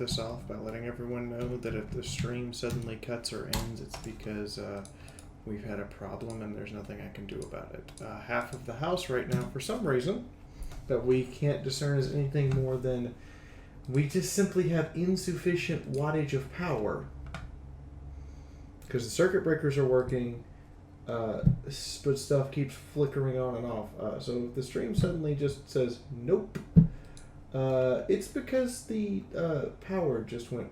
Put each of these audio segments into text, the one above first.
this off by letting everyone know that if the stream suddenly cuts or ends, it's because we've had a problem and there's nothing I can do about it. Half of the house right now, for some reason, that we can't discern as anything more than we just simply have insufficient wattage of power. Because the circuit breakers are working, but stuff keeps flickering on and off. So if the stream suddenly just says, nope, it's because the power just went...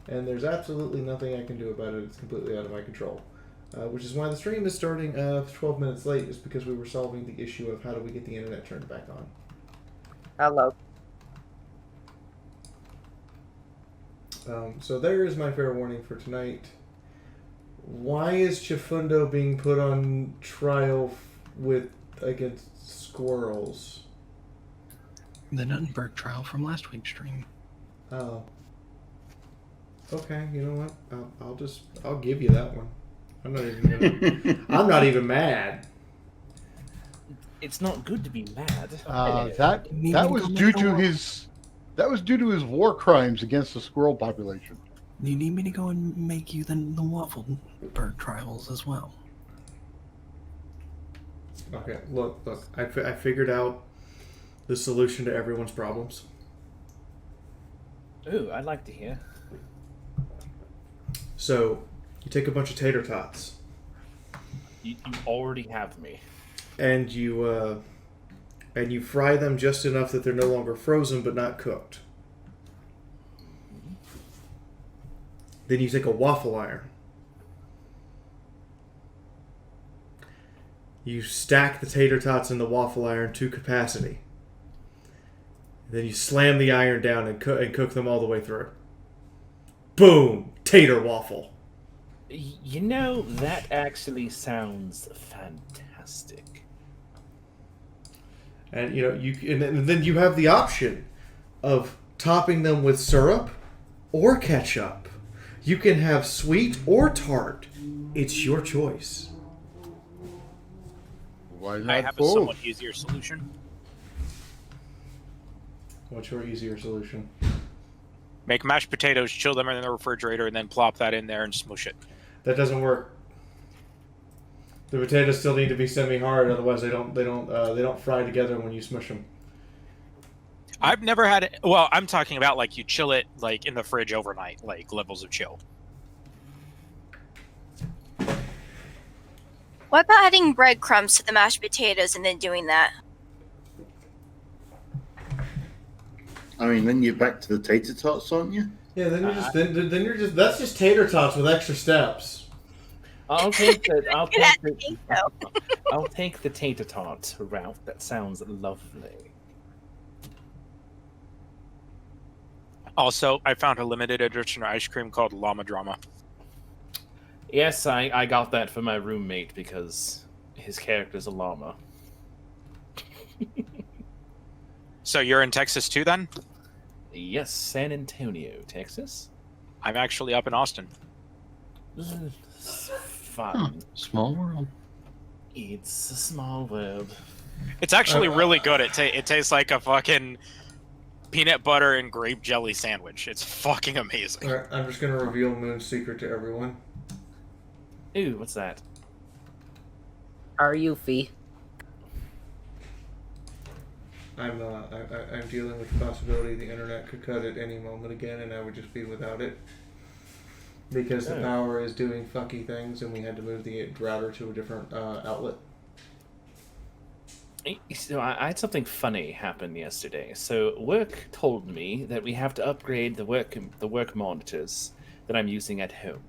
And there's absolutely nothing I can do about it. It's completely out of my control. Which is why the stream is starting 12 minutes late, is because we were solving the issue of how do we get the internet turned back on. Hello. So there is my fair warning for tonight. Why is Chifundo being put on trial against squirrels? The Nuttenberg trial from last week's stream. Oh. Okay, you know what? I'll give you that one. I'm not even mad. It's not good to be mad. That was due to his war crimes against the squirrel population. You need me to go and make you the Waffleberg trials as well? Okay, look. I figured out the solution to everyone's problems. Ooh, I'd like to hear. So, you take a bunch of tater tots. You already have me. And you fry them just enough that they're no longer frozen but not cooked. Then you take a waffle iron. You stack the tater tots in the waffle iron to capacity. Then you slam the iron down and cook them all the way through. Boom! Tater waffle. You know, that actually sounds fantastic. And and then you have the option of topping them with syrup or ketchup. You can have sweet or tart. It's your choice. Why not I have both? a somewhat easier solution. What's your easier solution? Make mashed potatoes, chill them in the refrigerator, and then plop that in there and smush it. That doesn't work. The potatoes still need to be semi-hard, otherwise they don't fry together when you smush them. I've never had it. Well, I'm talking about like you chill it like in the fridge overnight, like levels of chill. What about adding breadcrumbs to the mashed potatoes and then doing that? I mean, then you're back to the tater tots, aren't you? Yeah, then you're just that's just tater tots with extra steps. I'll take the so. I'll take the tater tot route. That sounds lovely. Also, I found a limited edition ice cream called Llama Drama. Yes, I got that for my roommate because his character's a llama. So you're in Texas too, then? Yes, San Antonio, Texas. I'm actually up in Austin. Fun. Small world. It's a small world. It's actually really good. It tastes like a fucking peanut butter and grape jelly sandwich. It's fucking amazing. Alright, I'm just gonna reveal Moon's secret to everyone. Ooh, what's that? Are you Fee? I'm dealing with the possibility the internet could cut at any moment again, and I would just be without it. Because the power is doing fucky things, and we had to move the router to a different outlet. So I had something funny happen yesterday. So work told me that we have to upgrade the work monitors that I'm using at home.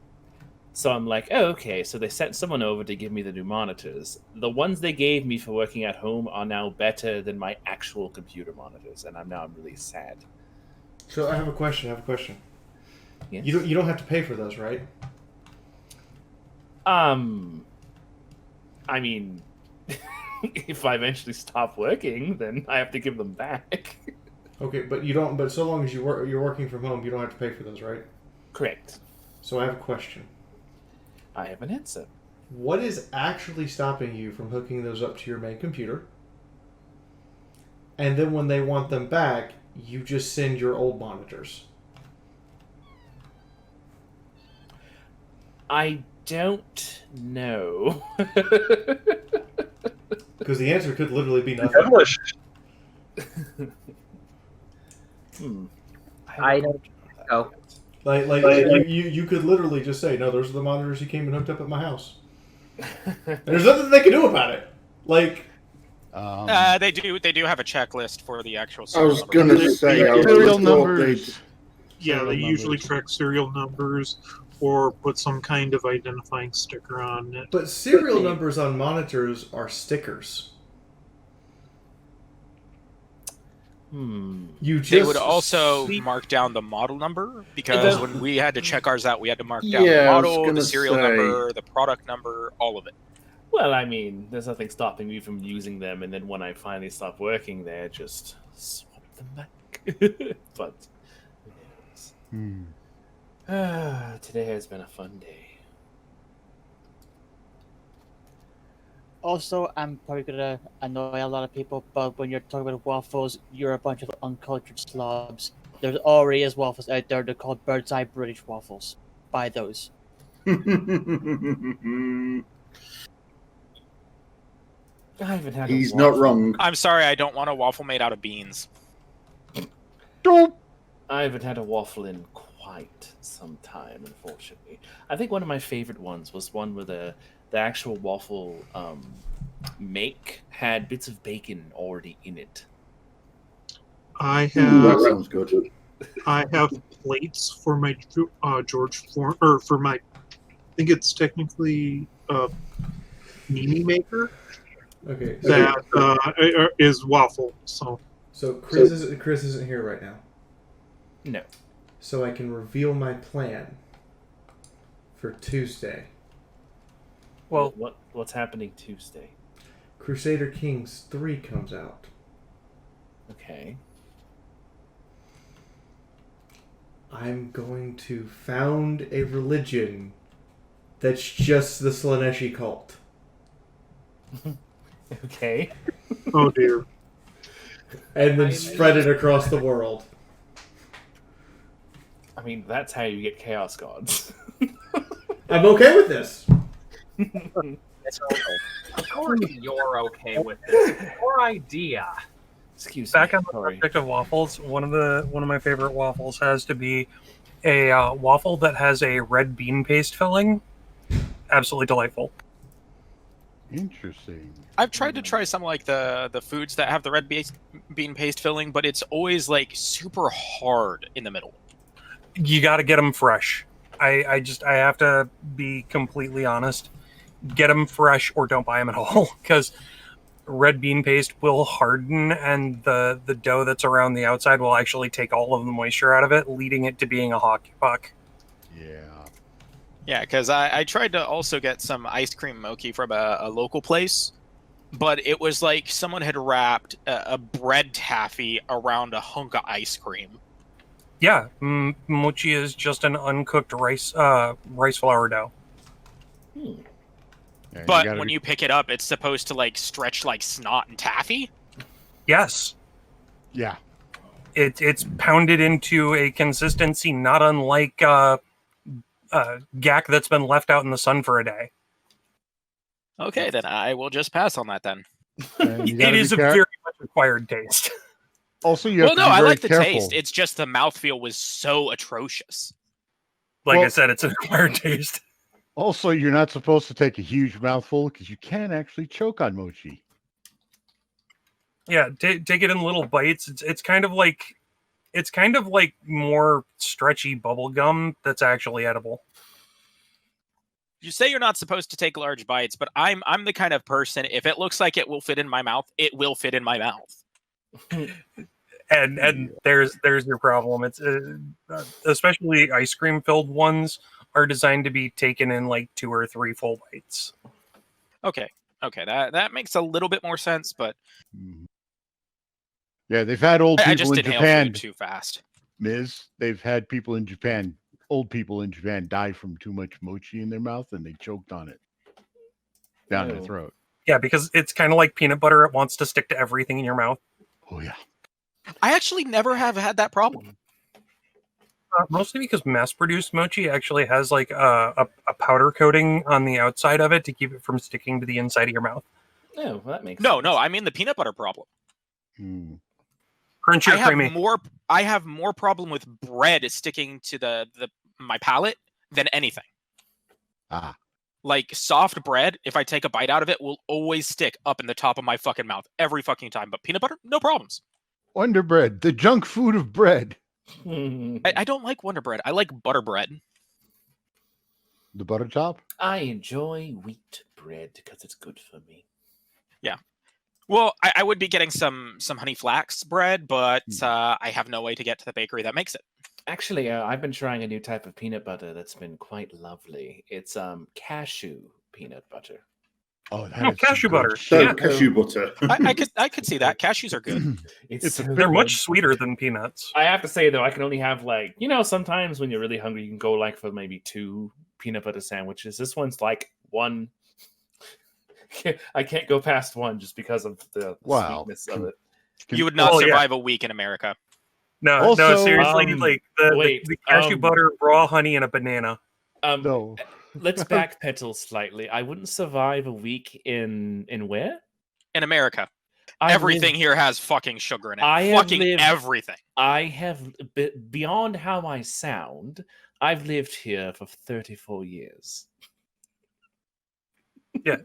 So I'm like, oh, okay. So they sent someone over to give me the new monitors. The ones they gave me for working at home are now better than my actual computer monitors, and I'm really sad. So I have a question. Yes? You don't have to pay for those, right? I mean, if I eventually stop working, then I have to give them back. Okay, but you don't. But so long as you're working from home, you don't have to pay for those, right? Correct. So I have a question. I have an answer. What is actually stopping you from hooking those up to your main computer? and then when they want them back, you just send your old monitors. I don't know. Because the answer could literally be nothing. English. I don't know. Like you could literally just say, no, those are the monitors you came and hooked up at my house. There's nothing they can do about it. Like, they do have a checklist for the actual. I was going to say, serial numbers. Yeah, they usually track serial numbers or put some kind of identifying sticker on it. but serial numbers on monitors are stickers. You just They would also mark down the model number, because when we had to check ours out, we had to mark down the model, the serial number, the product number, all of it. Well, I mean, there's nothing stopping me from using them, and then when I finally stop working there, just swap them back. But today has been a fun day. Also, I'm probably gonna annoy a lot of people, but when you're talking about waffles, you're a bunch of uncultured slobs. There already is waffles out there. They're called Bird's Eye British waffles. Buy those. I haven't had. He's not wrong. I'm sorry, I don't want a waffle made out of beans. I haven't had a waffle in quite some time, unfortunately. I think one of my favorite ones was one where the actual waffle make had bits of bacon already in it. That sounds good. I have plates for my George Foreman, or for my, I think it's technically Mimi maker. Okay. That is waffle. So Chris isn't here right now. No. So I can reveal my plan for Tuesday. Well, what's happening Tuesday? Crusader Kings 3 comes out. Okay. I'm going to found a religion that's just the Slaneshi cult. Okay. Oh dear. And then spread it across the world. I mean, that's how you get chaos gods. I'm okay with this. It's okay. Of course you're okay with this. Your idea. Excuse Back me. on the subject of waffles, one of my favorite waffles has to be a waffle that has a red bean paste filling. Absolutely delightful. Interesting. I've tried to try some like the foods that have the red bean paste filling, but it's always like super hard in the middle. You got to get them fresh. I have to be completely honest. Get them fresh or don't buy them at all, because red bean paste will harden and the dough that's around the outside will actually take all of the moisture out of it, leading it to being a hockey puck. Yeah. Yeah, because I tried to also get some ice cream mochi from a local place, but it was like someone had wrapped a bread taffy around a hunk of ice cream. Yeah, mochi is just an uncooked rice flour dough. Yeah, But when you pick it up, it's supposed to like stretch like snot and taffy. Yes. Yeah. It's pounded into a consistency not unlike gack that's been left out in the sun for a day. Okay, then I will just pass on that then. It is a very much acquired taste. Also, you have Well, to no, be I very like the careful. taste. It's just the mouthfeel was so atrocious. Like I said, it's an acquired taste. Also, you're not supposed to take a huge mouthful because you can actually choke on mochi. Yeah, take it in little bites. It's kind of like more stretchy bubble gum that's actually edible. You say you're not supposed to take large bites, but I'm the kind of person, if it looks like it will fit in my mouth, it will fit in my mouth. And there's your problem. It's especially ice cream filled ones are designed to be taken in like 2 or 3 full bites. Okay, that makes a little bit more sense, but Yeah, they've had old I people just in inhale Japan. food too fast. They've had people in Japan, old people in Japan, die from too much mochi in their mouth, and they choked on it down their throat. Yeah, because it's kind of like peanut butter. It wants to stick to everything in your mouth. Oh yeah. I actually never have had that problem. Mostly because mass-produced mochi actually has like a powder coating on the outside of it to keep it from sticking to the inside of your mouth. Oh, well, that makes No, sense. no, I mean the peanut butter problem. Crunchy or creamy? I have more problem with bread sticking to my palate than anything. Ah. Like soft bread, if I take a bite out of it, will always stick up in the top of my fucking mouth every fucking time. But peanut butter, no problems. Wonder Bread, the junk food of bread. I don't like Wonder Bread. I like butter bread. The butter top? I enjoy wheat bread because it's good for me. Yeah. Well, I would be getting some honey flax bread, but I have no way to get to the bakery that makes it. Actually, I've been trying a new type of peanut butter that's been quite lovely. It's cashew peanut butter. Oh, cashew butter. Cashew butter. I could see that. Cashews are good. They're much sweeter than peanuts. I have to say though, I can only have like, sometimes when you're really hungry, you can go like for maybe 2 peanut butter sandwiches. This one's like 1. I can't go past 1 just because of the sweetness of it. You would not survive a week in America. No, seriously, like the cashew butter, raw honey, and a banana. No. Let's backpedal slightly. I wouldn't survive a week in where? In America. Everything here has fucking sugar in it. Everything. I have, beyond how I sound, I've lived here for 34 years. Yeah.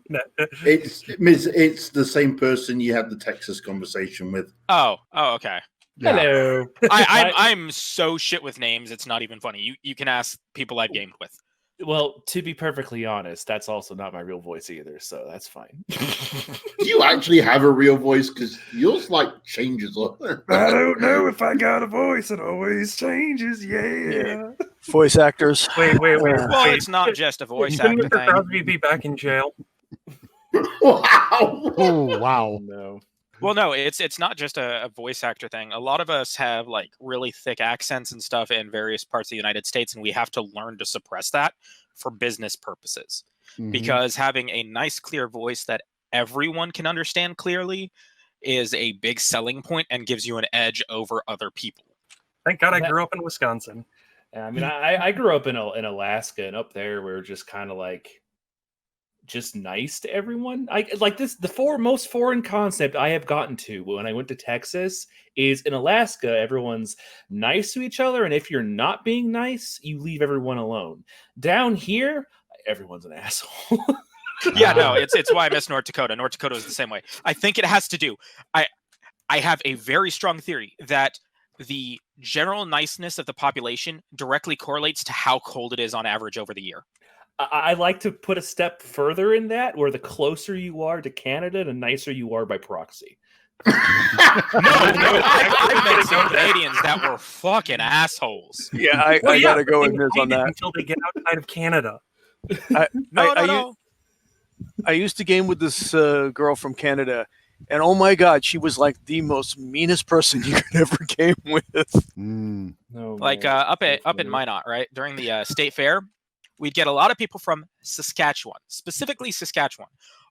It's the same person you had the Texas conversation with. Oh, okay. Yeah. Hello. I'm so shit with names, it's not even funny. You can ask people I've gamed with. Well, to be perfectly honest, that's also not my real voice either, so that's fine. Do you actually have a real voice? Because yours changes up. I don't know if I got a voice. It always changes. Yeah. Voice actors. Wait. Well, it's not just a voice actor Shouldn't Mr. thing. Crosby be back in jail? Wow. Oh wow. No. Well, no, it's not just a voice actor thing. A lot of us have really thick accents and stuff in various parts of the United States, and we have to learn to suppress that for business purposes. Because having a nice, clear voice that everyone can understand clearly is a big selling point and gives you an edge over other people. Thank God I grew up in Wisconsin. I mean, I grew up in Alaska, and up there we're just kind of just nice to everyone. The most foreign concept I have gotten to when I went to Texas is in Alaska, everyone's nice to each other, and if you're not being nice, you leave everyone alone. Down here, everyone's an asshole. Yeah, no, it's why I miss North Dakota. North Dakota is the same way. I think it has to do. I have a very strong theory that the general niceness of the population directly correlates to how cold it is on average over the year. I like to put a step further in that, where the closer you are to Canada, the nicer you are by proxy. I've met some Canadians that were fucking assholes. Yeah, I gotta go with this on that. Until they get outside of Canada. No. I used to game with this girl from Canada, and oh my god, she was like the most meanest person you could ever game with. No, up in Minot, right? During the state fair, we'd get a lot of people from Saskatchewan, specifically Saskatchewan.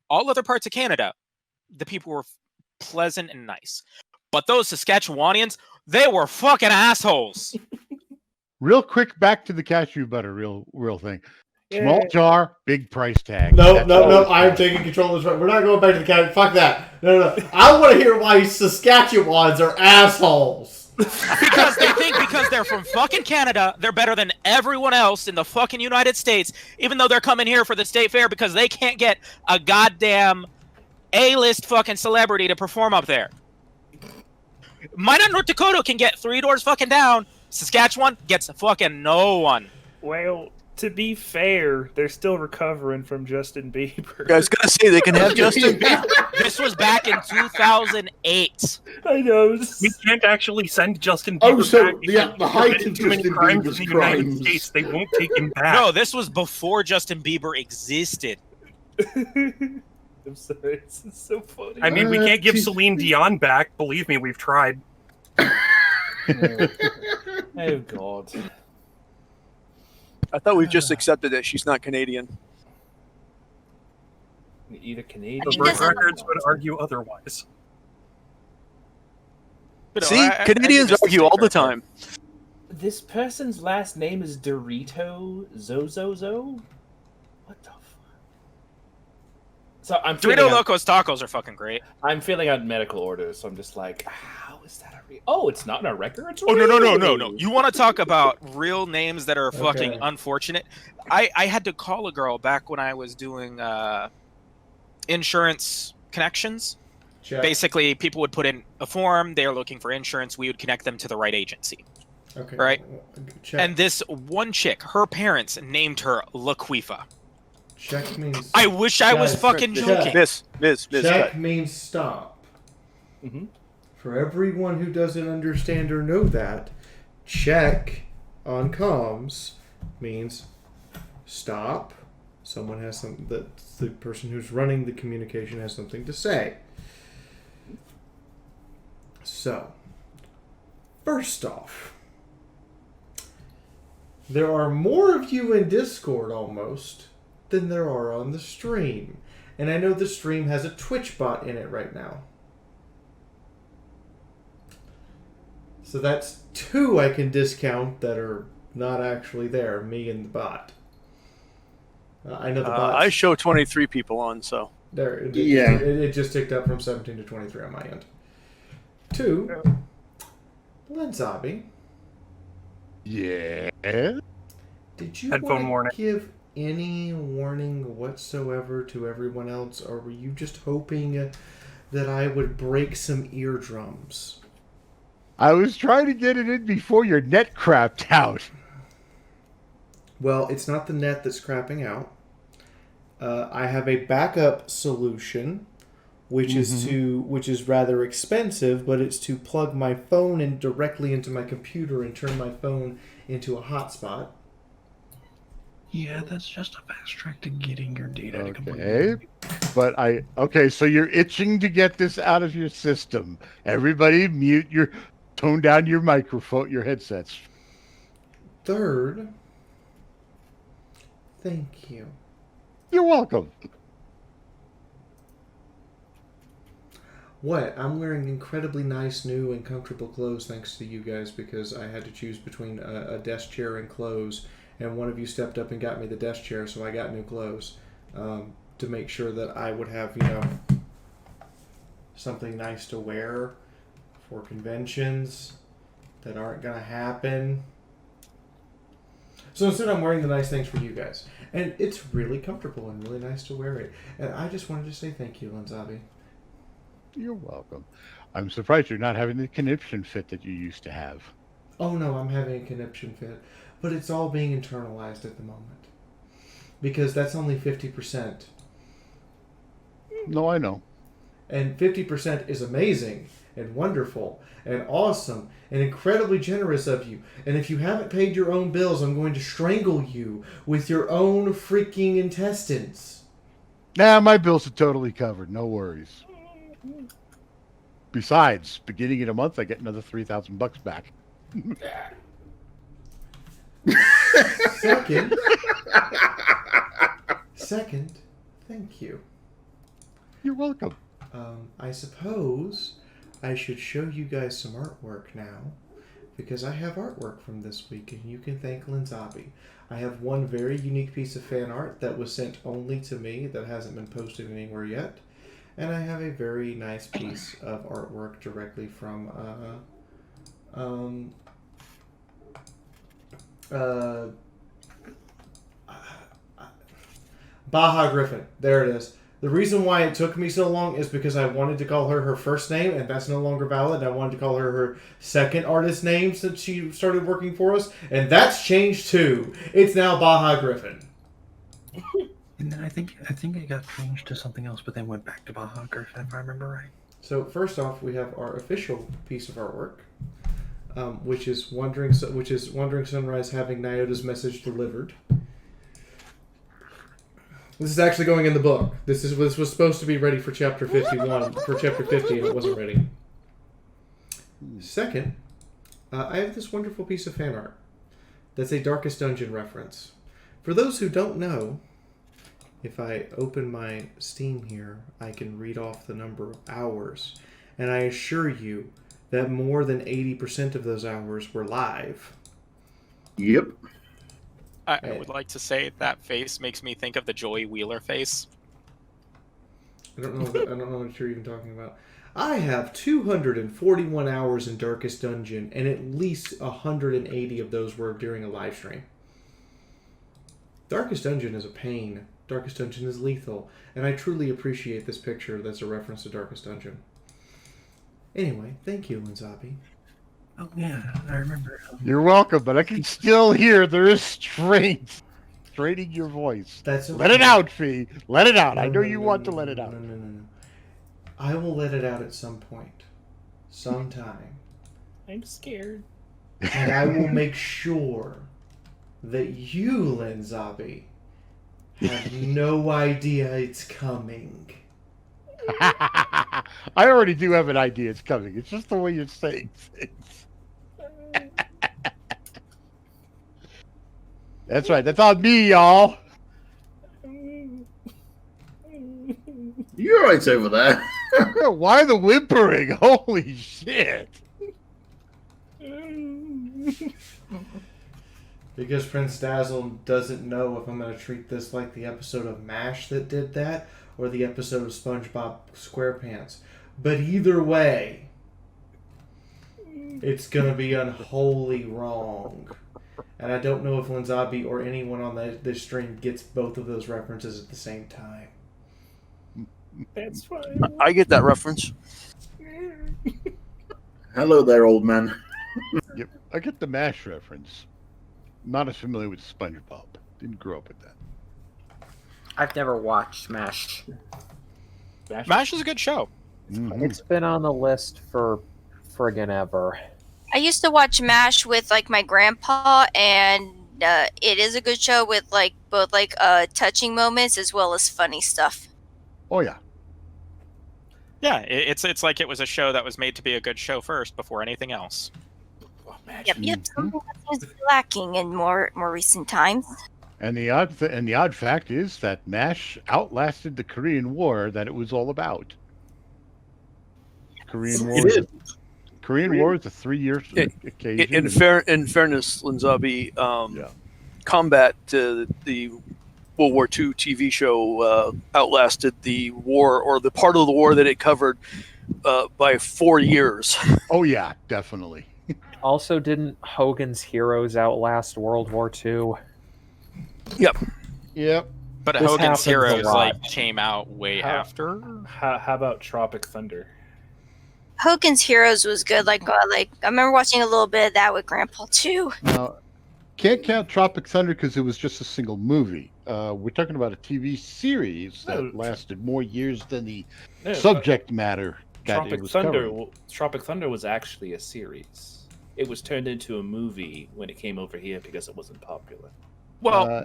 All other parts of Canada, the people were pleasant and nice. But those Saskatchewanians, they were fucking assholes. Real quick, back to the cashew butter, real thing. Small jar, big price tag. No. I'm taking control of this. We're not going back to the cashew. Fuck that. No. I want to hear why Saskatchewans are assholes. Because they think because they're from fucking Canada, they're better than everyone else in the fucking United States, even though they're coming here for the state fair because they can't get a goddamn A-list fucking celebrity to perform up there. Minot, North Dakota can get 3 doors fucking down. Saskatchewan gets fucking no one. Well, to be fair, they're still recovering from Justin Bieber. I was gonna say they can have Justin Bieber. This was back in 2008. I know. We can't actually send Justin Bieber back. The height of Justin Bieber's in the United crimes. States, they won't take him back. No, this was before Justin Bieber existed. I'm sorry, this is so funny. I mean, we can't give Celine Dion back. Believe me, we've tried. Oh God. I thought we've just accepted that she's not Canadian. Either Canadian. The birth records would argue otherwise. You know, See, I Canadians think it's argue all the fair. time. This person's last name is Dorito Zozozo? What the fuck? So I'm Dorito Locos Tacos are fucking great. I'm filling out medical orders, so I'm just like, how is that oh, it's not in a record? It's Oh, no. real. You want to talk about real names that are fucking Okay. unfortunate? I had to call a girl back when I was doing insurance connections. Check. Basically, people would put in a form. They're looking for insurance. We would connect them to the right agency. Okay. Right? Check. And this one chick, her parents named her Laquifa. Check means. I wish I was Guys, fucking check. joking. Miss, Check cut. means stop. Mm-hmm. For everyone who doesn't understand or know that, check on comms means stop. Someone has something that the person who's running the communication has something to say. So, first off, there are more of you in Discord almost than there are on the stream. And I know the stream has a Twitch bot in it right now. So that's 2 I can discount that are not actually there, me and the bot. I know the bot. I show 23 people on, so. There, Yeah. it just ticked up from 17 to 23 on my end. 2, Lenzabi, Yeah. did you Headphone want warning. to give any warning whatsoever to everyone else, or were you just hoping that I would break some eardrums? I was trying to get it in before your net crapped out. Well, it's not the net that's crapping out. I have a backup solution, which is rather expensive, but it's to plug my phone in directly into my computer and turn my phone into a hotspot. Yeah, that's just a fast track to getting your data to complete. Okay. But okay, so you're itching to get this out of your system. Everybody tone down your microphone, your headsets. 3rd, thank you. You're welcome. What? I'm wearing incredibly nice, new, and comfortable clothes thanks to you guys because I had to choose between a desk chair and clothes, and one of you stepped up and got me the desk chair, so I got new clothes to make sure that I would have, something nice to wear for conventions that aren't going to happen. So instead, I'm wearing the nice things for you guys. And it's really comfortable and really nice to wear it. And I just wanted to say thank you, Lenzabi. You're welcome. I'm surprised you're not having the conniption fit that you used to have. Oh no, I'm having a conniption fit. But it's all being internalized at the moment. Because that's only 50%. No, I know. And 50% is amazing and wonderful and awesome and incredibly generous of you. And if you haven't paid your own bills, I'm going to strangle you with your own freaking intestines. Nah, my bills are totally covered. No worries. Besides, beginning in a month, I get another $3,000 back. Second, thank you. You're welcome. I suppose I should show you guys some artwork now, because I have artwork from this week, and you can thank Lenzabi. I have one very unique piece of fan art that was sent only to me that hasn't been posted anywhere yet, and I have a very nice piece of artwork directly from Baja Griffin. There it is. The reason why it took me so long is because I wanted to call her first name, and that's no longer valid. I wanted to call her second artist name since she started working for us, and that's changed too. It's now Baja Griffin. And then I think it got changed to something else, but then went back to Baja Griffin, if I remember right. So first off, we have our official piece of artwork, which is Wandering Sunrise having Nyota's message delivered. This is actually going in the book. This was supposed to be ready for chapter 51, for chapter 50, and it wasn't ready. Second, I have this wonderful piece of fan art. That's a Darkest Dungeon reference. For those who don't know, if I open my Steam here, I can read off the number of hours. And I assure you that more than 80% of those hours were live. Yep. I would like to say that face makes me think of the Joey Wheeler face. I don't know what you're even talking about. I have 241 hours in Darkest Dungeon, and at least 180 of those were during a live stream. Darkest Dungeon is a pain. Darkest Dungeon is lethal, and I truly appreciate this picture that's a reference to Darkest Dungeon. Anyway, thank you, Linzabi. Oh yeah, I remember. You're welcome, but I can still hear there is straining your voice. That's okay. Let it out, Fee. Let it out. No, I know no, you no, want no, to let it no, out. No. I will let it out at some point. Sometime. I'm scared. And I will make sure that you, Linzabi, have no idea it's coming. I already do have an idea it's coming. It's just the way you're saying things. That's right. That's on me, y'all. You're right over there. Why the whimpering? Holy shit. Because Prince Dazzle doesn't know if I'm going to treat this like the episode of MASH that did that or the episode of SpongeBob SquarePants. But either way, it's going to be unholy wrong. And I don't know if Linzabi or anyone on this stream gets both of those references at the same time. That's fine. I get that reference. Hello there, old man. Yep, I get the MASH reference. Not as familiar with SpongeBob. Didn't grow up with that. I've never watched MASH. MASH is a good show. Mm-hmm. It's been on the list for friggin' ever. I used to watch MASH with like my grandpa, and it is a good show with like both like touching moments as well as funny stuff. Oh yeah. Yeah, it's like it was a show that was made to be a good show first before anything else. Yep. Something that seems to be lacking in more recent times. And the odd fact is that MASH outlasted the Korean War that it was all about. Korean War is a 3-year occasion. In fairness, Linzabi, combat the World War II TV show outlasted the war, or the part of the war that it covered, by 4 years. Oh yeah, definitely. Also, didn't Hogan's Heroes outlast World War II? Yep. But This Hogan's happens a Heroes lot. came out way after. How about Tropic Thunder? Hogan's Heroes was good. Like I remember watching a little bit of that with Grandpa too. Now, can't count Tropic Thunder because it was just a single movie. We're talking about a TV series that lasted more years than the subject matter that it was covering. Tropic Thunder was actually a series. It was turned into a movie when it came over here because it wasn't popular. Well,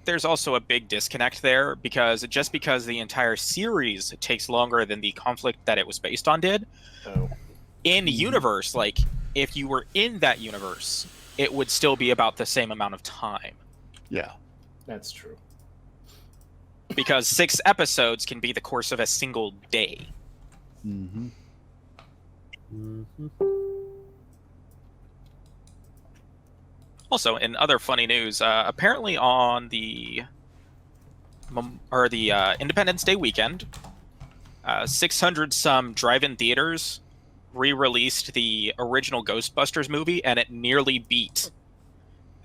there's also a big disconnect there because just because the entire series takes longer than the conflict that it was based on did, in the universe, like if you were in that universe, it would still be about the same amount of time. Yeah, that's true. Because 6 episodes can be the course of a single day. Mm-hmm. Also, in other funny news, apparently on the Independence Day weekend, 600 some drive-in theaters re-released the original Ghostbusters movie, and it nearly beat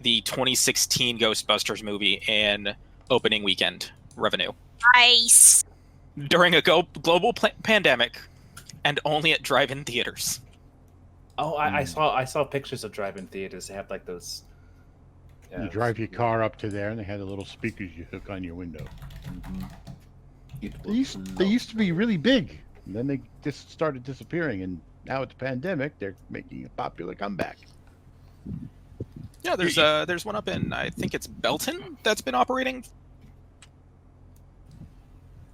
the 2016 Ghostbusters movie in opening weekend revenue. Nice. During a global pandemic, and only at drive-in theaters. Oh, I saw pictures of drive-in theaters. They have like those. You drive your car up to there, and they had the little speakers you hook on your window. They used to be really big, and then they just started disappearing. And now with the pandemic, they're making a popular comeback. Yeah, there's one up in, I think it's Belton, that's been operating.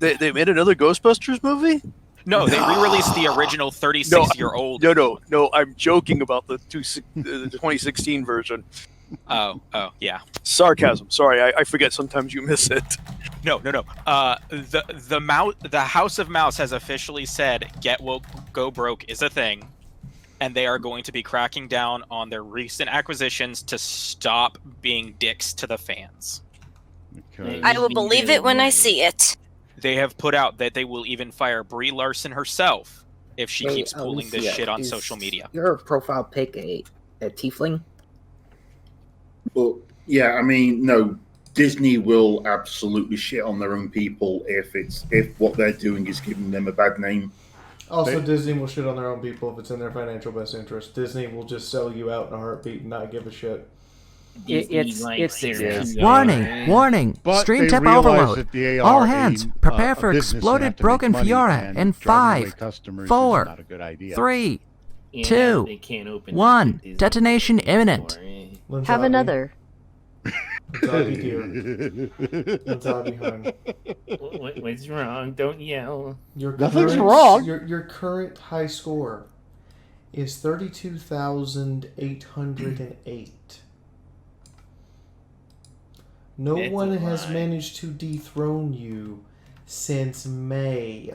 They made another Ghostbusters movie? No, they re-released the original 36-year-old. No, I'm joking about the 2016 version. Oh, yeah. Sarcasm. Sorry, I forget. Sometimes you miss it. No. The House of Mouse has officially said "Get Woke, Go Broke" is a thing, and they are going to be cracking down on their recent acquisitions to stop being dicks to the fans. Okay. I will believe it when I see it. They have put out that they will even fire Brie Larson herself if she keeps pulling this shit on social media. Your profile pic a tiefling? But yeah, I mean, no, Disney will absolutely shit on their own people if what they're doing is giving them a bad name. Also, Disney will shit on their own people if it's in their financial best interest. Disney will just sell you out in a heartbeat and not give a shit. Warning! But Stream they tip realize overload. that they All are hands, a prepare for business and exploded have to make broken money, Fiaura and in driving away 5, customers is 4, not a good idea. 3, Yeah, 2, they can't open 1. Detonation imminent. Have another. Zabi dear. Zabi hon. What's wrong? Don't yell. Nothing's wrong. Your current high score is 32,808. No That's one a has lie. managed to dethrone you since May.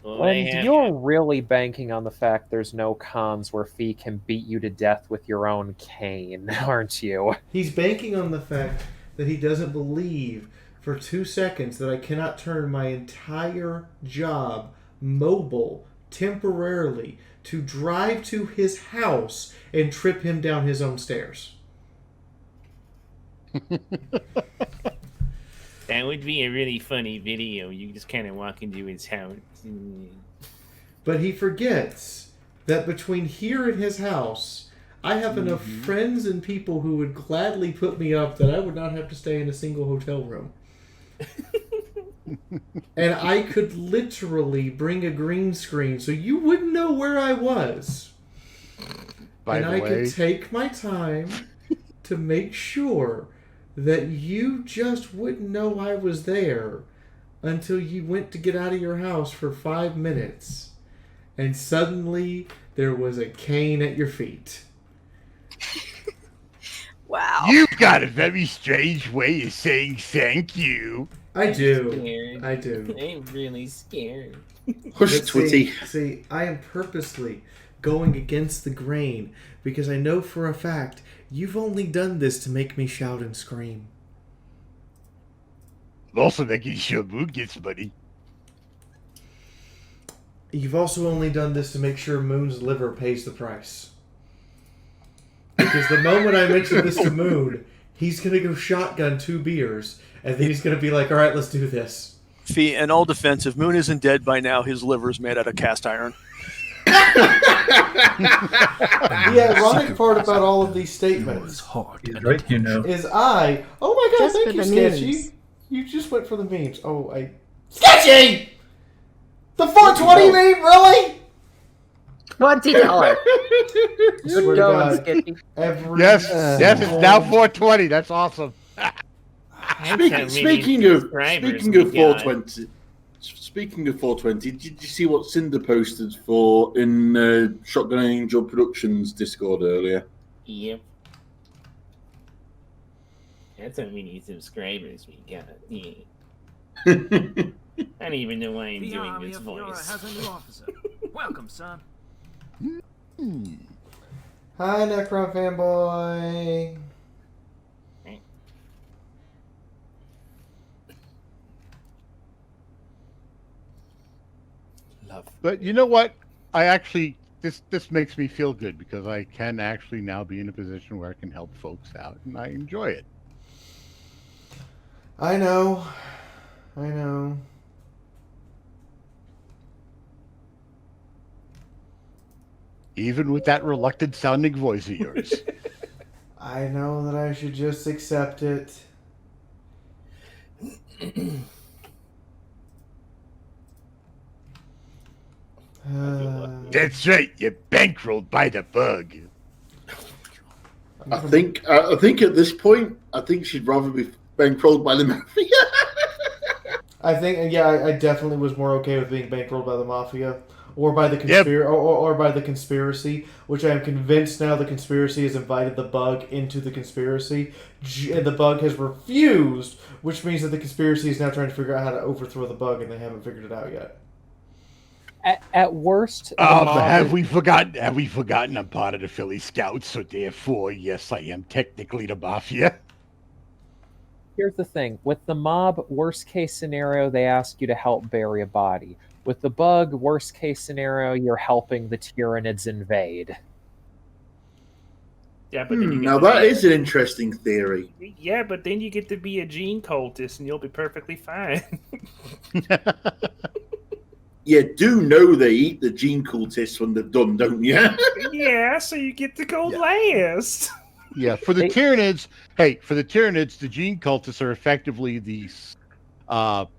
Well, they And have- you're really banking on the fact there's no cons where Fee can beat you to death with your own cane, aren't you? He's banking on the fact that he doesn't believe for 2 seconds that I cannot turn my entire job mobile temporarily to drive to his house and trip him down his own stairs. That would be a really funny video. You just kind of walk into his house. But he forgets that between here and his house, I have enough friends and people who would gladly put me up that I would not have to stay in a single hotel room. And I could literally bring a green screen so you wouldn't know where I was. By and the I way, could take my time to make sure that you just wouldn't know I was there until you went to get out of your house for 5 minutes. And suddenly there was a cane at your feet. Wow. You've got a very strange way of saying thank you. I do. Scared. I do. I'm really scared. Hush, But Twitty. See, I am purposely going against the grain because I know for a fact you've only done this to make me shout and scream. Also making sure Moon gets money. You've also only done this to make sure Moon's liver pays the price. Because the moment I mention this to Moon, he's going to go shotgun 2 beers, and then he's going to be like, all right, let's do this. Fee, in all defense, if Moon isn't dead by now, his liver's made out of cast iron. The ironic part about all of these statements Right, you know. is oh my god, Just thank for you, the Sketchy. memes. You just went for the memes. Sketchy! The 420 meme, really? $20. Swear to You're going, God, Sketchy. every Yes, it's now single- 420. That's awesome. Speaking of subscribers 420, speaking of 420, did you see what Cinder posted for in Shotgun Angel Productions Discord earlier? Yep. That's how many subscribers we got. Yeah. I don't even know why I'm The doing army this of Fiaura voice. has a new officer. Welcome, son. Hi, Necron fanboy. Love. But you know what? I actually this makes me feel good because I can actually now be in a position where I can help folks out, and I enjoy it. I know. Even with that reluctant sounding voice of yours. I know that I should just accept it. That's right. You're bankrolled by the bug. I think at this point, I think she'd rather be bankrolled by the mafia. I think, yeah, I definitely was more okay with being bankrolled by the mafia or by the or by the conspiracy, which I am convinced now the conspiracy has invited the bug into the conspiracy, and the bug has refused, which means that the conspiracy is now trying to figure out how to overthrow the bug, and they haven't figured it out yet. At worst, have we forgotten? Have we forgotten? I'm part of the Philly Scouts, so therefore, yes, I am technically the mafia. Here's the thing: with the mob, worst case scenario, they ask you to help bury a body. With the bug, worst case scenario, you're helping the Tyranids invade. Yeah, but then you Now that is an interesting theory. Yeah, but then you get to be a gene cultist, and you'll be perfectly fine. You do know they eat the gene cultists when they're done, don't you? Yeah, so you get to go last. Yeah, for the Tyranids, the gene cultists are effectively the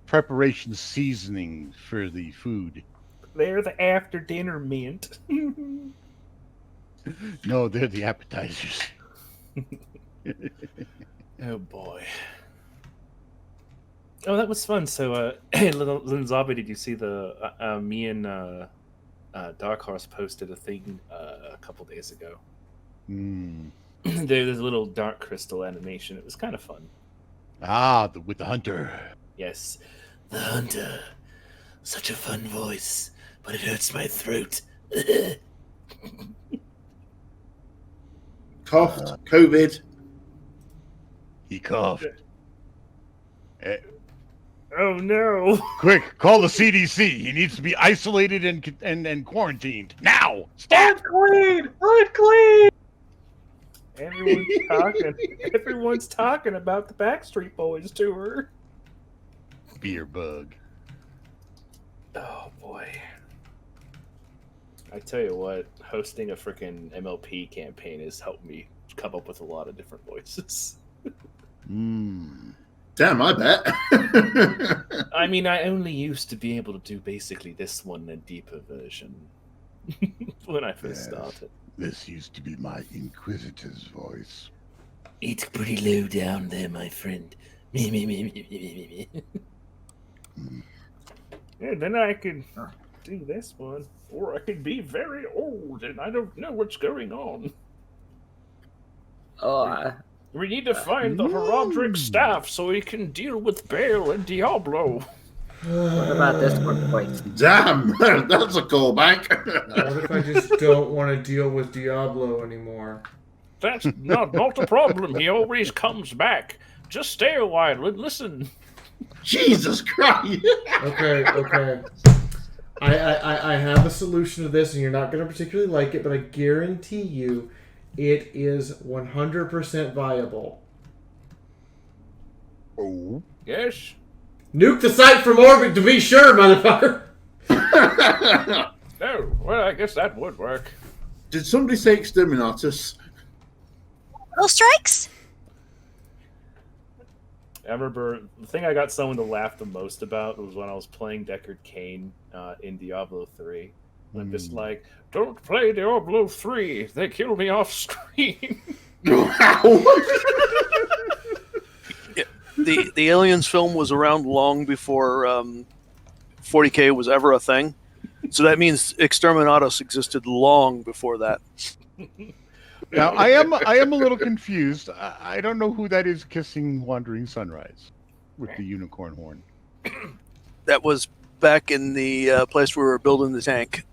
preparation seasoning for the food. They're the after dinner mint. No, they're the appetizers. Oh boy. Oh, that was fun. So, Linzabi, did you see the me and Dark Horse posted a thing a couple days ago? There's a little dark crystal animation. It was kind of fun. With the hunter. Yes, the hunter. Such a fun voice, but it hurts my throat. Coughed. COVID. He coughed. Oh no! Quick, call the CDC. He needs to be isolated and quarantined now. Stat clean. Unclean. Everyone's talking about the Backstreet Boys tour. Beer bug. Oh boy. I tell you what, hosting a freaking MLP campaign has helped me come up with a lot of different voices. Damn, I bet. I mean, I only used to be able to do basically this one in a deeper version when I first started. This used to be my Inquisitor's voice. It's pretty low down there, my friend. Me. Yeah, then I could do this one. Or I could be very old and I don't know what's going on. We need to find the Herodric staff so we can deal with Bale and Diablo. What about this one, please? Damn, that's a callback. What if I just don't want to deal with Diablo anymore? That's not a problem. He always comes back. Just stay a while and listen. Jesus Christ. Okay. I have a solution to this, and you're not going to particularly like it, but I guarantee you it is 100% viable. Oh. Yes? Nuke the site from orbit to be sure, motherfucker! Oh, well, I guess that would work. Did somebody say exterminatus? Little strikes? I remember the thing I got someone to laugh the most about was when I was playing Deckard Cain in Diablo 3. And I'm just like, don't play Diablo 3. They kill me off screen. The Aliens film was around long before 40K was ever a thing. So that means Exterminatus existed long before that. Now I am a little confused. I don't know who that is kissing Wandering Sunrise with the unicorn horn. That was back in the place where we were building the tank.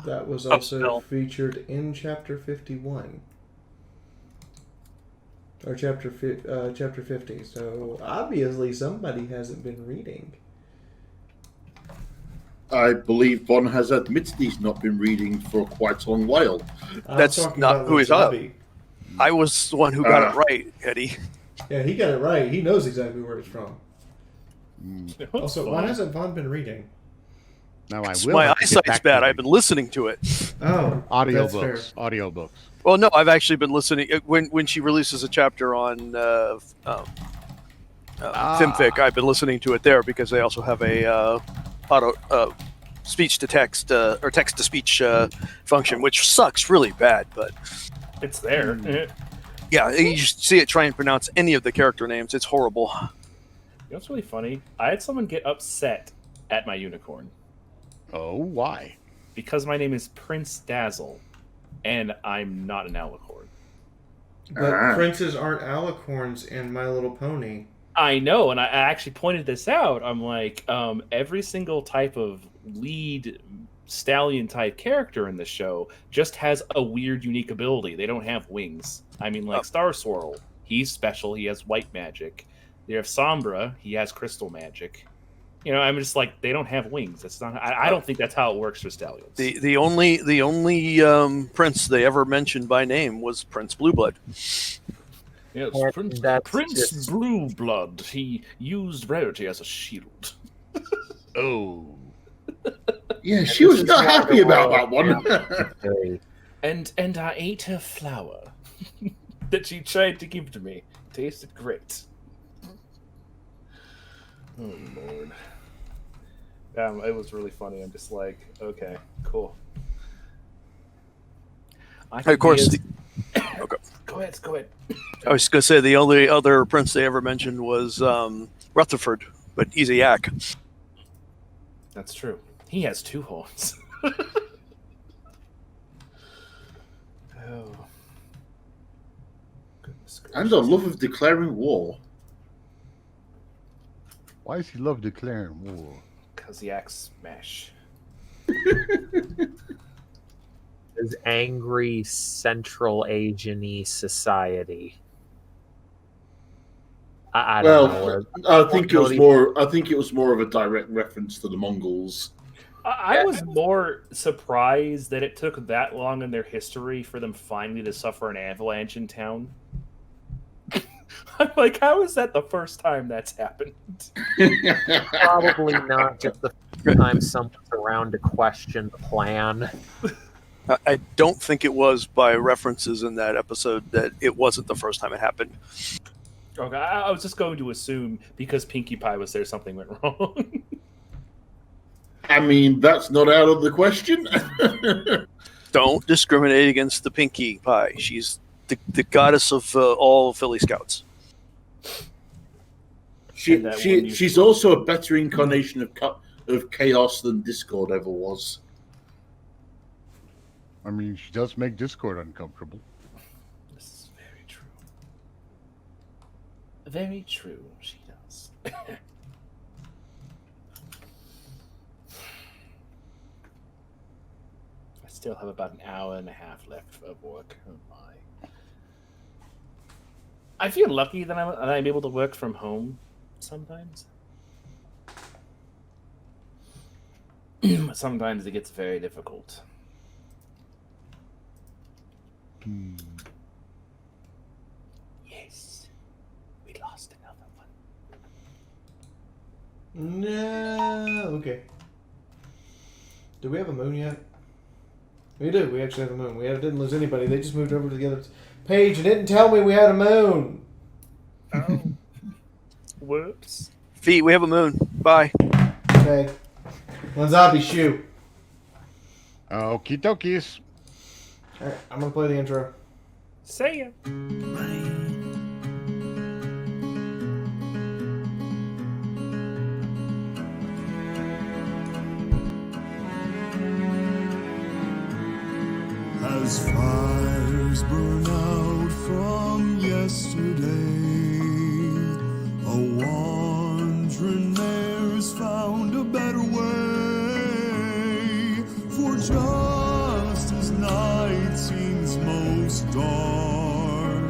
That was also featured in Chapter 51. Or Chapter 50. So obviously somebody hasn't been reading. I believe Von has admitted he's not been reading for quite a long while. That's not who he's up. I was the one who got it right, Eddie. Yeah, he got it right. He knows exactly where it's from. Oh, Also, why hasn't Von been reading? Now I It's will. my have to get eyesight's back bad. to I've been listening to it. Oh, audiobooks. Audiobooks. Well, no, I've actually been listening. When she releases a chapter on Fimfic, I've been listening to it there because they also have a speech to text or text to speech function, which sucks really bad, but it's there. Yeah, you just see it try and pronounce any of the character names. It's horrible. You know what's really funny? I had someone get upset at my unicorn. Oh, why? Because my name is Prince Dazzle, and I'm not an alicorn. But princes aren't alicorns in My Little Pony. I know, and I actually pointed this out. I'm like, every single type of lead stallion type character in the show just has a weird, unique ability. They don't have wings. I mean, like Star Swirl, he's special. He has white magic. You have Sombra, he has crystal magic. You know, I'm just like, they don't have wings. That's not. I don't think that's how it works for stallions. The only prince they ever mentioned by name was Prince Blueblood. Yes, Prince Blueblood. He used rarity as a shield. Oh. Yeah, she was not happy about that one. and I ate her flower that she tried to give to me. Tasted great. Oh Lord. It was really funny. I'm just like, okay, cool. Of course. Okay. Go ahead. I was going to say the only other prince they ever mentioned was Rutherford, but he's a yak. That's true. He has 2 horns. Oh. Goodness gracious. And a love of declaring war. Why does he love declaring war? Because yaks smash. His angry Central Asian-y society. I don't know. I think it was more of a direct reference to the Mongols. I was more surprised that it took that long in their history for them finally to suffer an avalanche in town. I'm like, how is that the first time that's happened? Probably not just the first time someone's around to question the plan. I don't think it was by references in that episode that it wasn't the first time it happened. Okay, I was just going to assume because Pinkie Pie was there, something went wrong. I mean, that's not out of the question. Don't discriminate against the Pinkie Pie. She's the goddess of all Philly Scouts. She's also a better incarnation of chaos than Discord ever was. I mean, she does make Discord uncomfortable. This is very true. Very true, she does. I still have about an hour and a half left of work. Oh my. I feel lucky that I'm able to work from home sometimes. Sometimes it gets very difficult. Yes. We lost another one. No. Okay. Do we have a moon yet? We do. We actually have a moon. We didn't lose anybody. They just moved over to the other page and didn't tell me we had a moon. Oh. Whoops. Fee, we have a moon. Bye. Okay. Lanzabi, shoe. Okie dokies. Alright, I'm gonna play the intro. See ya. As fires burn out from yesterday, a wandering mare's found a better way. For just as night seems most dark,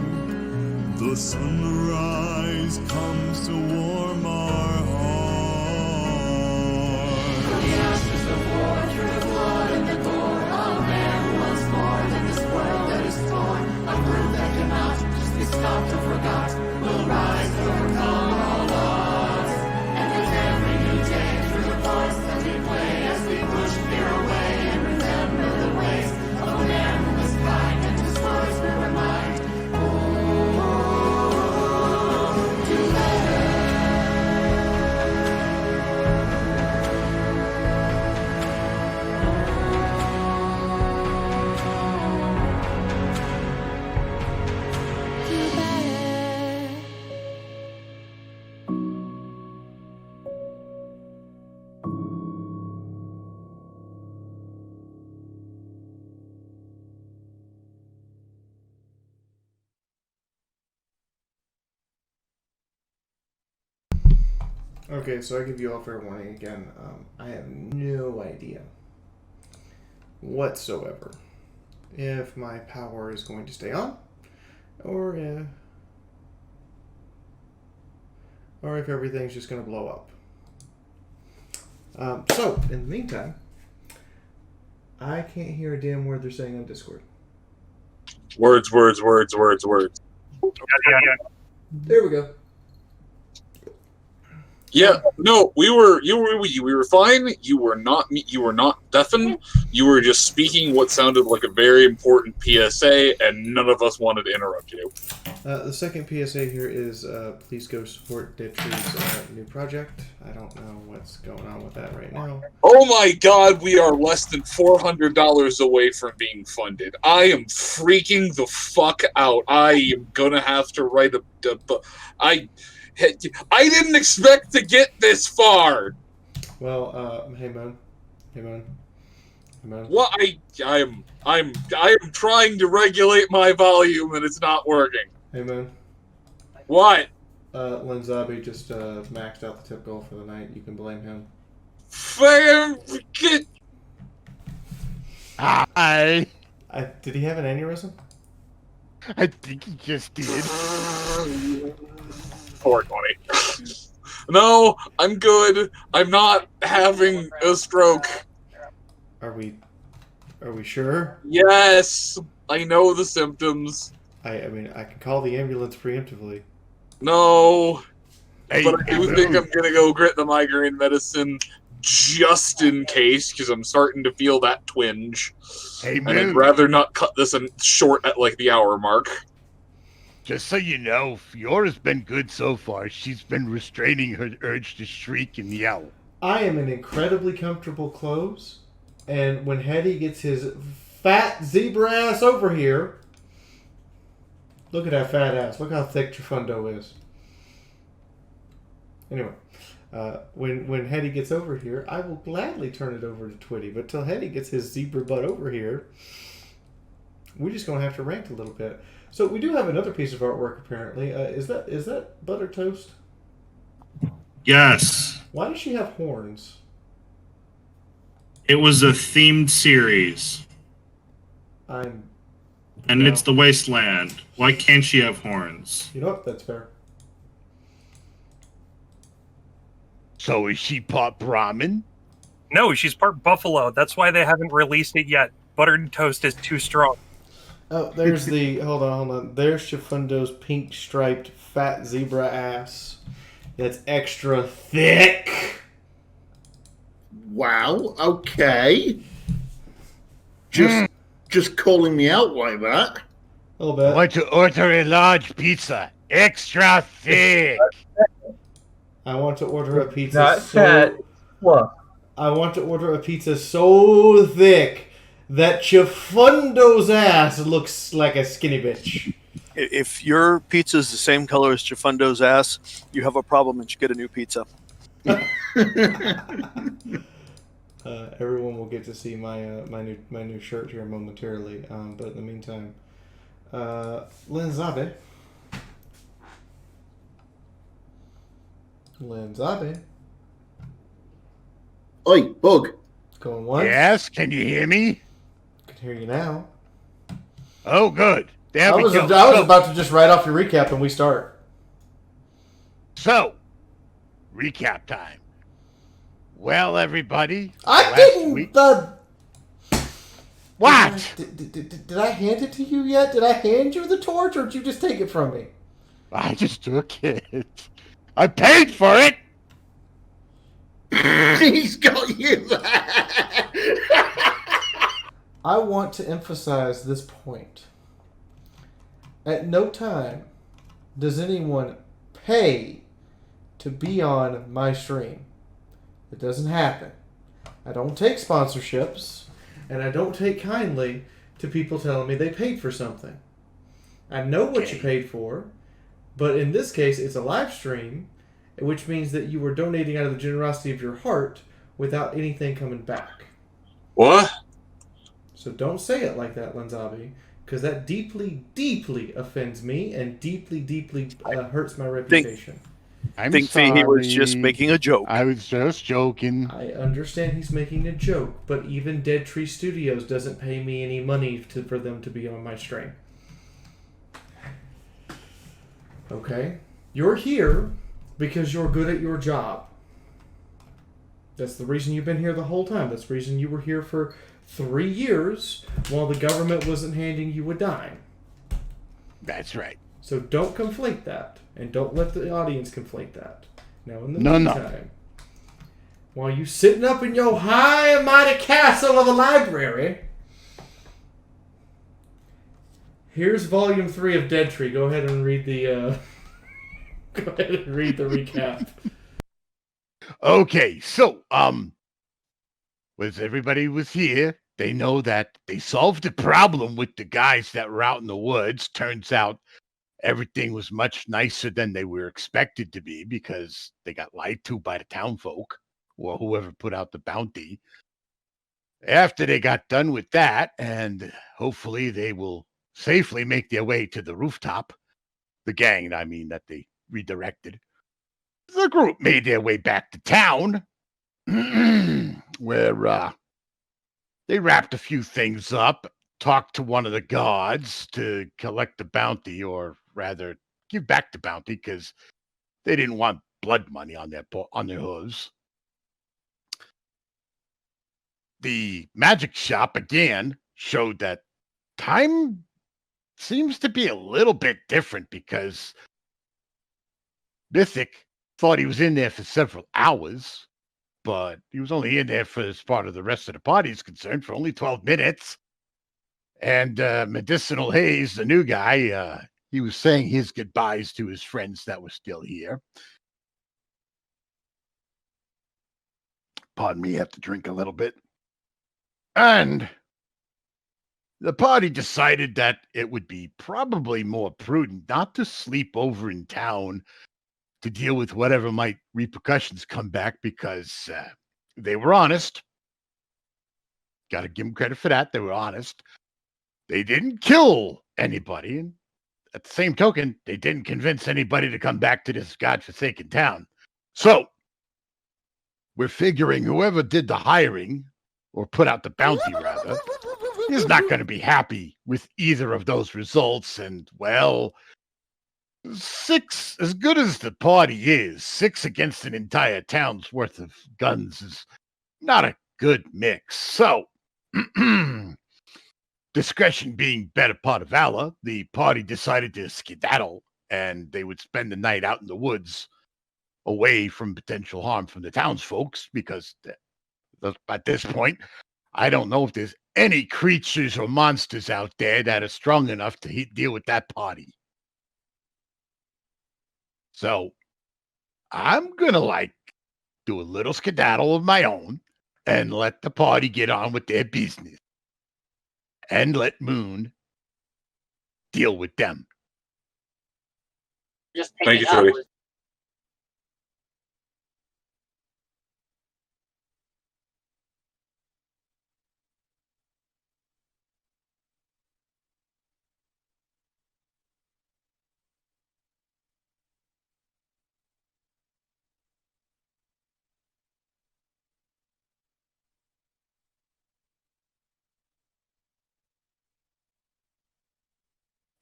the sunrise comes to warm our hearts. From the ashes of war, through the blood and the gore, a man once more than this world that is torn. A group that cannot just be stopped or forgot will rise to overcome all odds. And with every new day through the forest that we play, as we push fear away and remember the ways of a man who was kind and whose words will remind. Oh, to let Okay, so I give you all fair warning again. I have no idea whatsoever if my power is going to stay on, or if everything's just going to blow up. So, in the meantime, I can't hear a damn word they're saying on Discord. Words. There we go. Yeah, no, we were fine. You were not deafened. You were just speaking what sounded like a very important PSA, and none of us wanted to interrupt you. The second PSA here is please go support Ditch's new project. I don't know what's going on with that right now. Oh my God, we are less than $400 away from being funded. I am freaking the fuck out. I am gonna have to write I didn't expect to get this far. Well, hey man. What I'm trying to regulate my volume and it's not working. Hey man. What? Lenzabi just maxed out the tip goal for the night. You can blame him. Did he have an aneurysm? I think he just did. 420. No, I'm good. I'm not having a stroke. Are we sure? Yes, I know the symptoms. I mean, I can call the ambulance preemptively. No, but I do think I'm gonna go get the migraine medicine just in case, because I'm starting to feel that twinge. Hey, and I'd rather not cut this short at like the hour mark. Just so you know, Fiora's been good so far. She's been restraining her urge to shriek and yell. I am in incredibly comfortable clothes, and when Hetty gets his fat zebra ass over here, look at that fat ass. Look how thick Trafundo is. Anyway, when Hetty gets over here, I will gladly turn it over to Twitty. But till Hetty gets his zebra butt over here, we're just going to have to rant a little bit. So we do have another piece of artwork, apparently. Is that Butter Toast? Yes. Why does she have horns? It was a themed series. And it's the Wasteland. Why can't she have horns? You know what? That's fair. So is she part Brahmin? No, she's part buffalo. That's why they haven't released it yet. Buttered Toast is too strong. Oh, there's the... hold on. There's Trafundo's pink striped fat zebra ass. That's extra thick. Wow, okay. Just calling me out like that. A little bit. I want to order a large pizza. Extra thick. I want to order a pizza Not fat. What? I want to order a pizza so thick that Trafundo's ass looks like a skinny bitch. If your pizza is the same color as Trafundo's ass, you have a problem and you get a new pizza. Everyone will get to see my new shirt here momentarily. But in the meantime, Lenzabe. Oi, Bug. Going once. Yes, can you hear me? I can hear you now. Oh, good. There I we was go. about to just write off your recap and we start. So, recap time. Well, everybody. I didn't. What? Did I hand it to you yet? Did I hand you the torch, or did you just take it from me? I just took it. I paid for it. He's got you. I want to emphasize this point. At no time does anyone pay to be on my stream. It doesn't happen. I don't take sponsorships, and I don't take kindly to people telling me they paid for something. I know what you paid for, but in this case, it's a live stream, which means that you were donating out of the generosity of your heart without anything coming back. What? So don't say it like that, Lenzabi, because that deeply, deeply offends me and deeply, deeply hurts my reputation. think he was just making a joke. I was just joking. I understand he's making a joke, but even Dead Tree Studios doesn't pay me any money for them to be on my stream. Okay? You're here because you're good at your job. That's the reason you've been here the whole time. That's the reason you were here for 3 years while the government wasn't handing you a dime. That's right. So don't conflate that, and don't let the audience conflate that. Now, in the meantime, while you sitting up in your high and mighty castle of a library, here's Volume 3 of Dead Tree. Go ahead and read the go ahead and read the recap. Okay, so was everybody was here. They know that they solved the problem with the guys that were out in the woods. Turns out everything was much nicer than they were expected to be because they got lied to by the townfolk or whoever put out the bounty. After they got done with that, and hopefully they will safely make their way to the rooftop, the gang, I mean, that they redirected, the group made their way back to town where they wrapped a few things up, talked to one of the guards to collect the bounty, or rather give back the bounty because they didn't want blood money on their hooves. The magic shop again showed that time seems to be a little bit different because Mythic thought he was in there for several hours, but he was only in there for as part of the rest of the party is concerned for only 12 minutes. And Medicinal Hayes, the new guy, he was saying his goodbyes to his friends that were still here. Pardon me, I have to drink a little bit. And the party decided that it would be probably more prudent not to sleep over in town to deal with whatever might repercussions come back because they were honest. Got to give them credit for that. They were honest. They didn't kill anybody. And at the same token, they didn't convince anybody to come back to this godforsaken town. So we're figuring whoever did the hiring or put out the bounty, rather, is not going to be happy with either of those results. And, well, 6, as good as the party is, 6 against an entire town's worth of guns is not a good mix. So, discretion being better part of valor, the party decided to skedaddle, and they would spend the night out in the woods away from potential harm from the townsfolk, because at this point, I don't know if there's any creatures or monsters out there that are strong enough to deal with that party. So I'm going to do a little skedaddle of my own and let the party get on with their business and let Moon deal with them. Just thank you, Jody.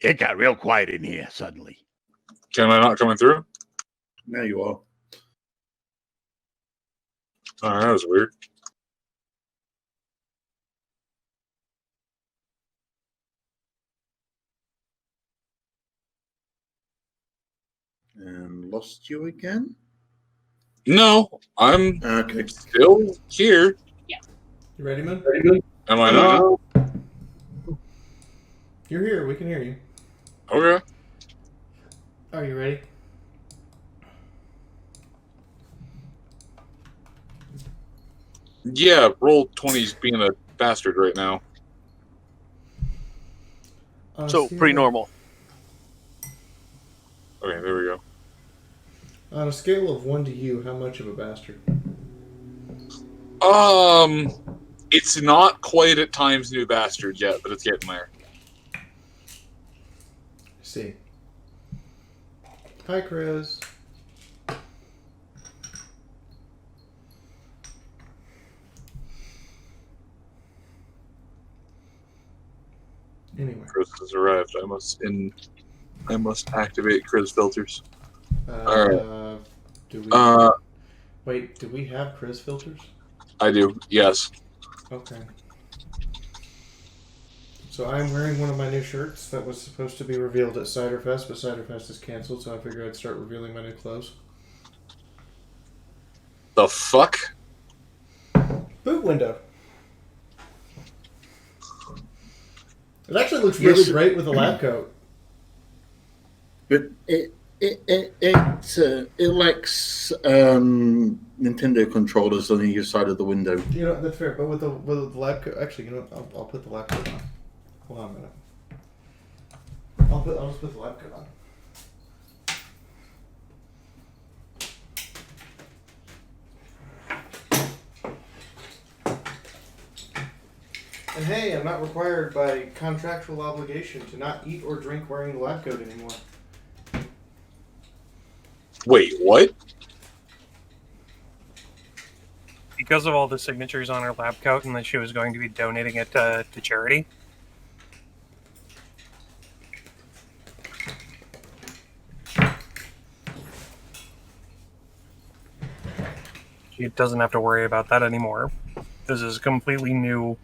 It got real quiet in here suddenly. Am I not coming through? There you are. Oh, that was weird. And lost you again? No, I'm still here. Yeah. You ready, man? Am I not? You're here. We can hear you. Okay. Are you ready? Yeah, roll 20's being a bastard right now. So, pretty normal. Okay, there we go. On a scale of 1 to you, how much of a bastard? It's not quite at times new bastard yet, but it's getting there. See. Hi, Chris. Anyway. Chris has arrived. I must activate Chris filters. Alright. Do we? Uh, Wait, do we have Chris filters? I do. Yes. Okay. So I'm wearing one of my new shirts that was supposed to be revealed at Cider Fest, but Cider Fest is canceled, so I figured I'd start revealing my new clothes. The fuck? Boot window. It actually looks really great with a lab coat. But it lacks Nintendo controllers on either side of the window. You know, that's fair, but with the lab coat, actually, you know what, I'll put the lab coat on. Hold on a minute. I'll just put the lab coat on. And hey, I'm not required by contractual obligation to not eat or drink wearing the lab coat anymore. Wait, what? Because of all the signatures on her lab coat and that she was going to be donating it to charity. She doesn't have to worry about that anymore. This is completely new,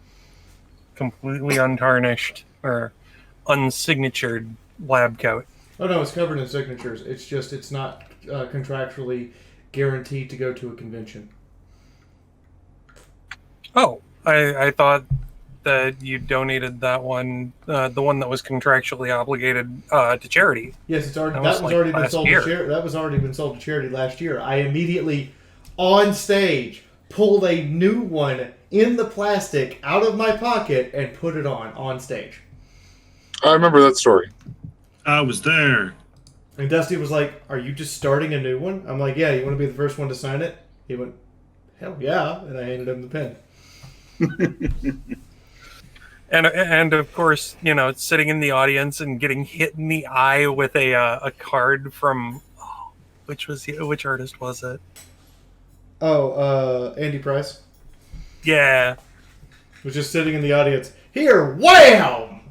completely untarnished or unsignatured lab coat. Oh no, it's covered in signatures. It's just it's not contractually guaranteed to go to a convention. Oh, I thought that you donated that one, the one that was contractually obligated to charity. Yes, it's already that was like already been last sold year. to charity. That was already been sold to charity last year. I immediately, on stage, pulled a new one in the plastic out of my pocket and put it on stage. I remember that story. I was there. And Dusty was like, "Are you just starting a new one?" I'm like, "Yeah, you want to be the first one to sign it?" He went, "Hell yeah," and I handed him the pen. And of course, you know, sitting in the audience and getting hit in the eye with a card from which artist was it? Oh, Andy Price. Yeah, was just sitting in the audience. Here, wham!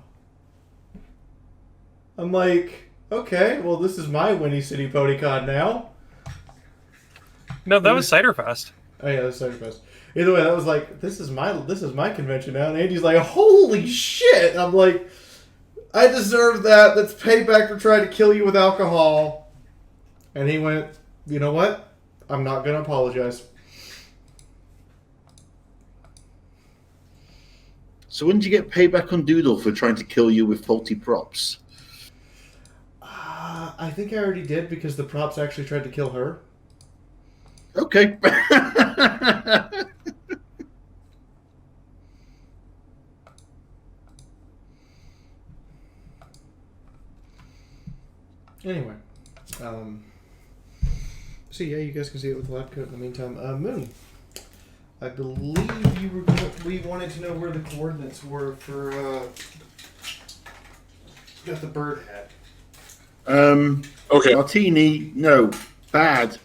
I'm like, okay, well, this is my Winnie City PonyCon now. No, that was Ciderfest. Oh yeah, that was Ciderfest. Either way, that was like, this is my convention now. And Andy's like, holy shit! I'm like, I deserve that. That's payback for trying to kill you with alcohol. And he went, you know what? I'm not gonna apologize. So when did you get payback on Doodle for trying to kill you with faulty props? I think I already did because the props actually tried to kill her. Okay. Anyway, so yeah, you guys can see it with the lab coat in the meantime. Moon, I believe we wanted to know where the coordinates were for got the bird hat. Okay. Martini, no, bad.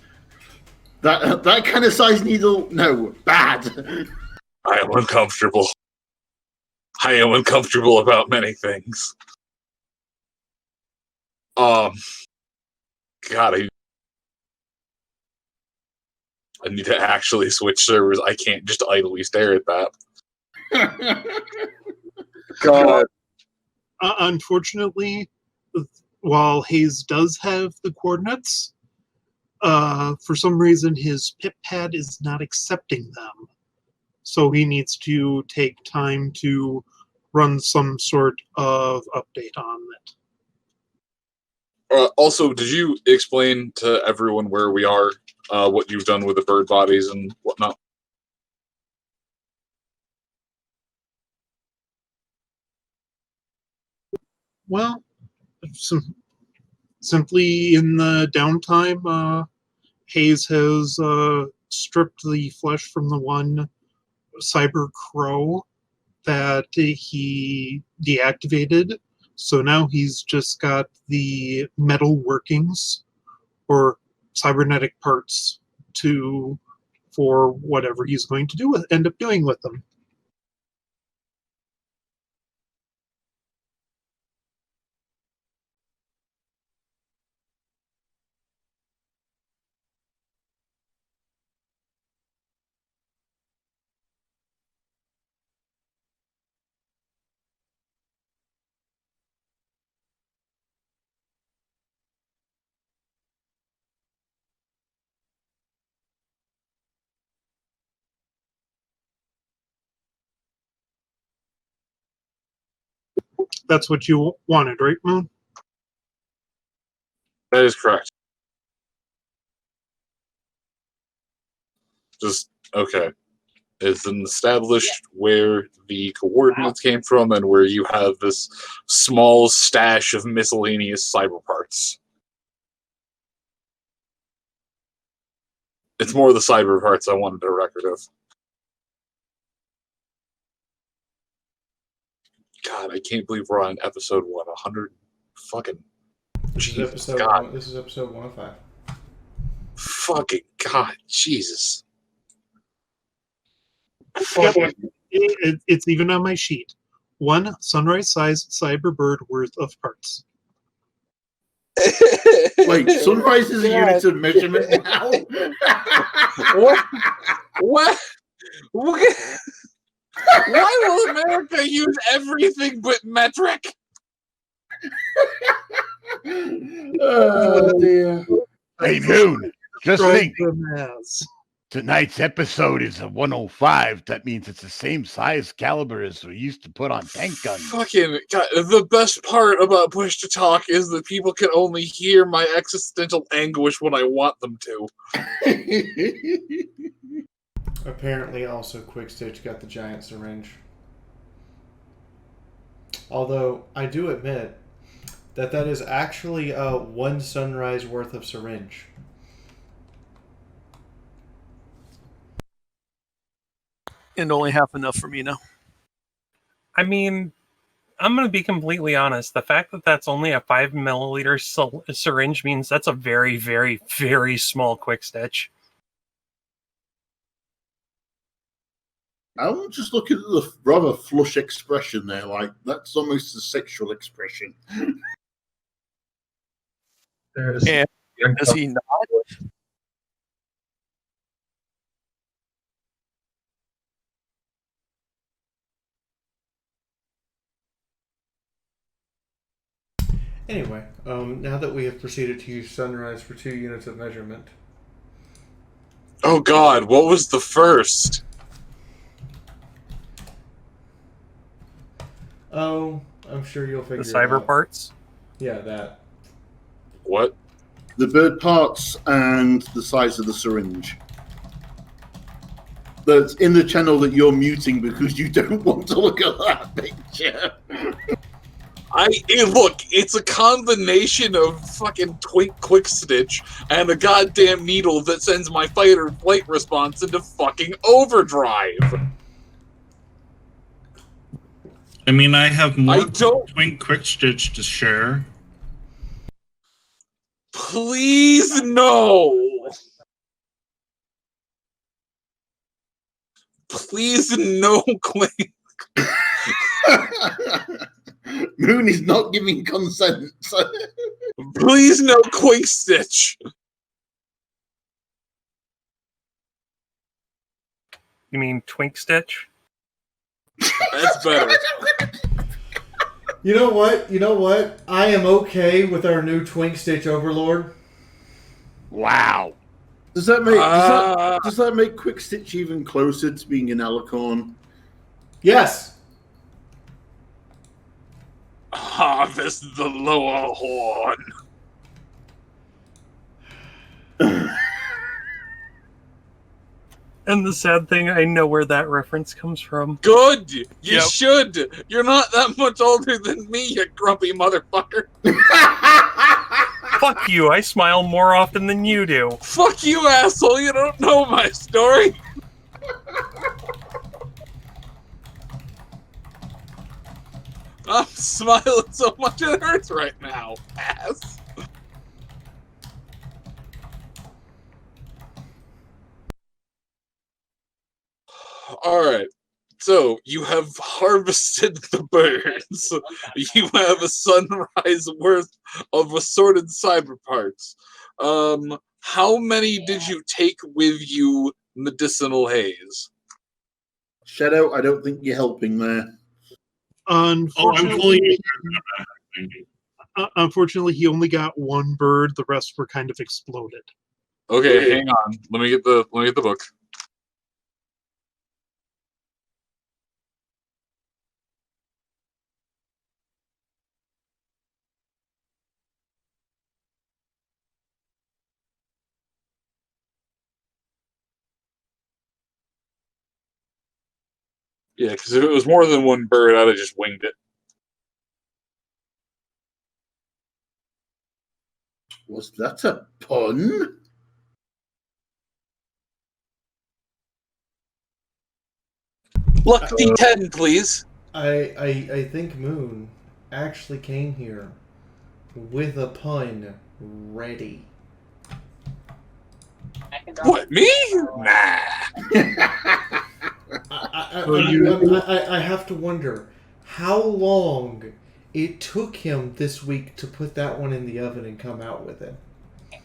That kind of size needle, no, bad. I am uncomfortable. I am uncomfortable about many things. God, I need to actually switch servers. I can't just idly stare at that. God. Unfortunately, while Hayes does have the coordinates, for some reason his pip pad is not accepting them. So he needs to take time to run some sort of update on it. Also, did you explain to everyone where we are, what you've done with the bird bodies and whatnot? Well, simply in the downtime, Hayes has stripped the flesh from the one cyber crow that he deactivated. So now he's just got the metal workings or cybernetic parts for whatever he's going to end up doing with them. That's what you wanted, right, Moon? That is correct. Just okay. It's an established where the coordinates came from and where you have this small stash of miscellaneous cyber parts. It's more the cyber parts I wanted a record of. God, I can't believe we're on episode 100 fucking This is episode God. This is episode 105. Fucking God, Jesus. It's even on my sheet. 1 sunrise-sized cyber bird worth of parts. Wait, sunrise is a unit of measurement now? What? Why will America use everything but metric? Oh, dear. Hey, Noon, just think. As. Tonight's episode is a 105. That means it's the same size caliber as we used to put on tank guns. Fucking God, the best part about Push to Talk is that people can only hear my existential anguish when I want them to. Apparently, also Quickstitch got the giant syringe. Although I do admit that is actually 1 sunrise worth of syringe. And only half enough for me now. I mean, I'm going to be completely honest. The fact that that's only a 5 milliliter syringe means that's a very, very, very small quick stitch. I'm just looking at the rather flush expression there. Like, that's almost a sexual expression. And does he not? Anyway, now that we have proceeded to use sunrise for 2 units of measurement. Oh God, what was the first? Oh, I'm sure you'll figure The it cyber out. parts? Yeah, that. What? The bird parts and the size of the syringe. That's in the channel that you're muting because you don't want to look at that picture. Look, it's a combination of fucking quick stitch and a goddamn needle that sends my fight or flight response into fucking overdrive. I mean, I have more I don't- Twink Quick Stitch to share. Please no. Please no, Quinn. Moon is not giving consent. Please no quick stitch. You mean Twink Stitch? That's better. You know what? I am okay with our new Twink Stitch Overlord. Wow. Does that make Quick Stitch even closer to being an alicorn? Yes. Harvest the lower horn. And the sad thing, I know where that reference comes from. Good! You should! You're not that much older than me, you grumpy motherfucker. Fuck you, I smile more often than you do. Fuck you, asshole, you don't know my story. I'm smiling so much it hurts right now, ass. Alright, so you have harvested the birds. You have a sunrise worth of assorted cyber parts. How many did you take with you, Medicinal Haze? Shadow, I don't think you're helping there. Unfortunately, unfortunately, he only got 1 bird. The rest were kind of exploded. Okay, hang on. Let me get the book. Yeah, because if it was more than one bird, I'd have just winged it. Was that a pun? Luck D10, please. I think Moon actually came here with a pun ready. What, me? Nah. I have to wonder how long it took him this week to put that one in the oven and come out with it.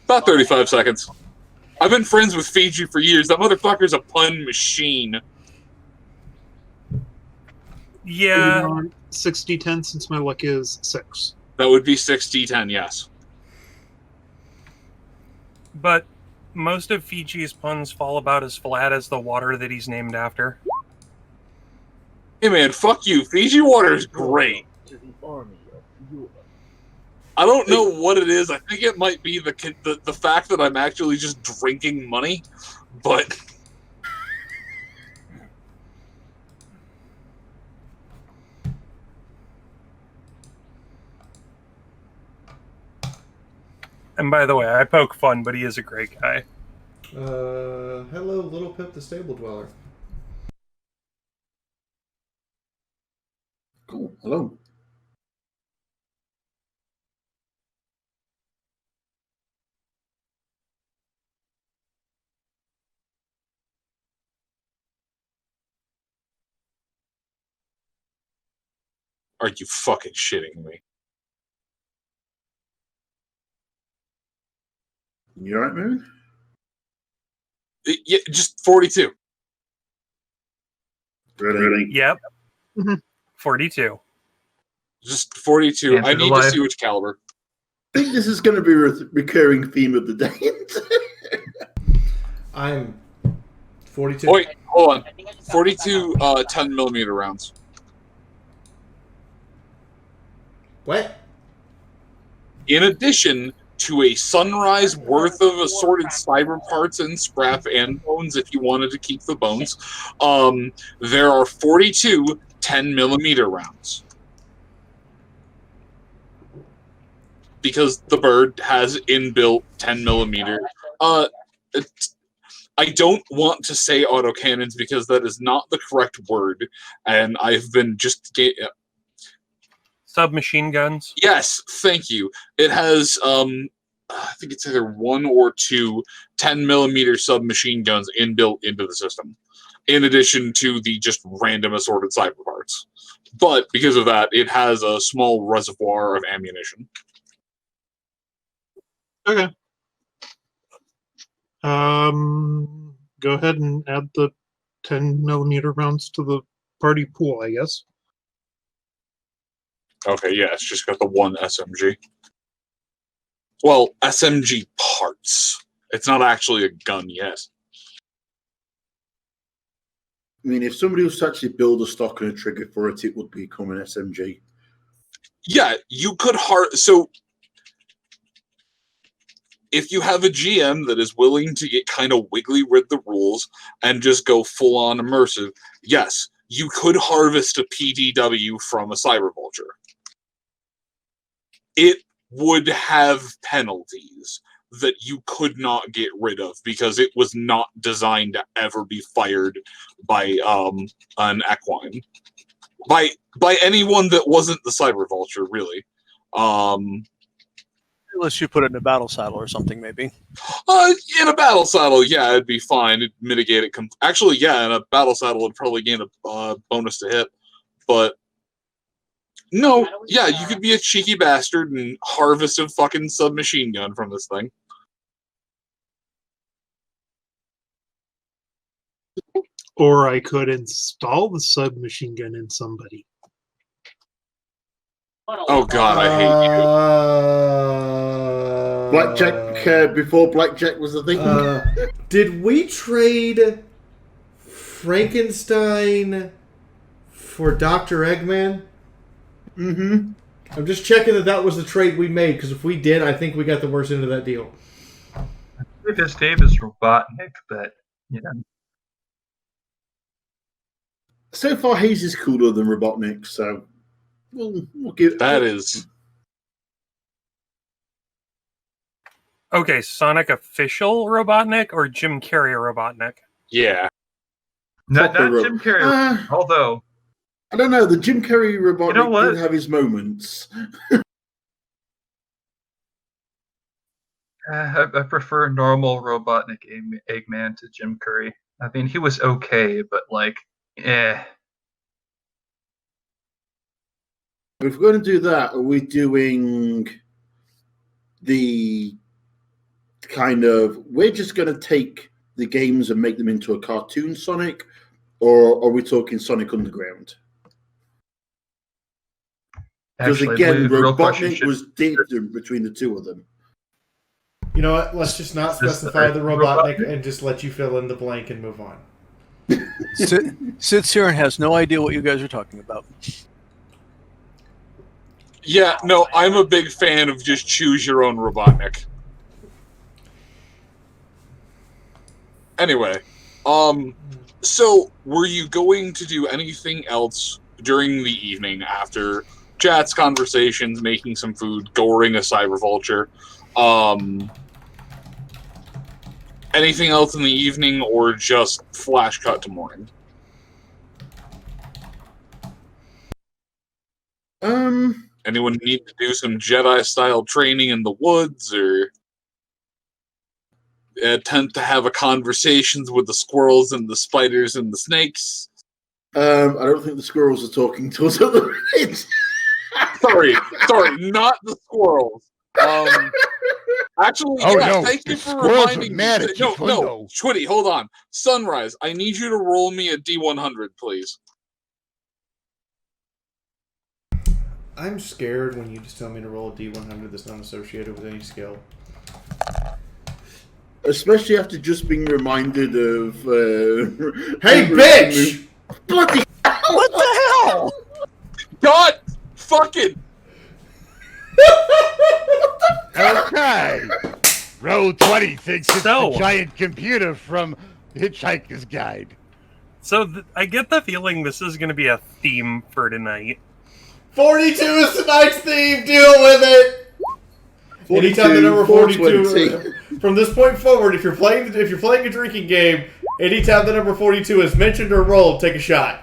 About 35 seconds. I've been friends with Fiji for years. That motherfucker's a pun machine. Yeah. 60-10 since my luck is 6. That would be 6d10, yes. But most of Fiji's puns fall about as flat as the water that he's named after. Hey man, fuck you. Fiji water is great. I don't know what it is. I think it might be the fact that I'm actually just drinking money, but... And by the way, I poke fun, but he is a great guy. Hello, Little Pip the Stable Dweller. Cool. Hello. Are you fucking shitting me? You alright, Moon? Yeah, just 42. Really? Yep. 42. Just 42. Answer I the need to live. see which caliber. I think this is going to be a recurring theme of the day. I'm 42. Wait, hold on. 42 10mm rounds. What? In addition to a sunrise worth of assorted cyber parts and scrap and bones, if you wanted to keep the bones, there are 42 10mm rounds. Because the bird has inbuilt 10mm. I don't want to say autocannons because that is not the correct word, and I've been just... Submachine guns? Yes, thank you. It has, I think it's either 1 or 2 10mm submachine guns inbuilt into the system, in addition to the just random assorted cyber parts. But because of that, it has a small reservoir of ammunition. Okay. Go ahead and add the 10mm rounds to the party pool, I guess. Okay, yeah, it's just got the one SMG. Well, SMG parts. It's not actually a gun yet. I mean, if somebody was to actually build a stock and a trigger for it, it would become an SMG. Yeah, you could So, if you have a GM that is willing to get kind of wiggly with the rules and just go full-on immersive, yes, you could harvest a PDW from a Cyber Vulture. It would have penalties that you could not get rid of because it was not designed to ever be fired by an equine. By anyone that wasn't the Cyber Vulture, really. Unless you put it in a battle saddle or something, maybe. In a battle saddle, yeah, it'd be fine. It'd mitigate it. Actually, yeah, in a battle saddle, it'd probably gain a bonus to hit. But no, yeah, you could be a cheeky bastard and harvest a fucking submachine gun from this thing. Or I could install the submachine gun in somebody. Oh god, I hate you. Blackjack, before Blackjack was a thing. Did we trade Frankenstein for Dr. Eggman? Mm-hmm. I'm just checking that was the trade we made, because if we did, I think we got the worst end of that deal. I think it's Davis Robotnik, but, you know. So far, Hayes is cooler than Robotnik, so we'll give that is. Okay, Sonic official Robotnik or Jim Carrey Robotnik? Yeah. Not Jim Carrey, although I don't know. The Jim Carrey Robotnik You know what? did have his moments. I prefer normal Robotnik Eggman to Jim Curry. I mean, he was okay, but like, eh. If we're going to do that, are we doing the kind of we're just going to take the games and make them into a cartoon Sonic, or are we talking Sonic Underground? Because Actually, again, the real question Robotnik should- was different between the two of them. You know what? Let's just not specify the Robotnik and just let you fill in the blank and move on. Sits here and has no idea what you guys are talking about. Yeah, no, I'm a big fan of just choose your own Robotnik. Anyway, so were you going to do anything else during the evening after chats, conversations, making some food, goring a cyber vulture? Anything else in the evening, or just flash cut to morning? Anyone need to do some Jedi-style training in the woods, or attempt to have a conversations with the squirrels and the spiders and the snakes? I don't think the squirrels are talking to us at the minute. sorry, not the squirrels. Actually, Oh, yeah, no, thank the you for squirrels reminding are me. mad at you, No, Fundo. Schwitty, hold on. Sunrise, I need you to roll me a D100, please. I'm scared when you just tell me to roll a D100 that's not associated with any skill. Especially after just being reminded of. Hey, bitch! Bloody hell! What the hell? God fucking. Okay. Roll 20 thinks it's So- a giant computer from Hitchhiker's Guide. So I get the feeling this is going to be a theme for tonight. 42 is tonight's theme. Deal with it. 42, Anytime the number 42. 420. From this point forward, if you're playing a drinking game, anytime the number 42 is mentioned or rolled, take a shot.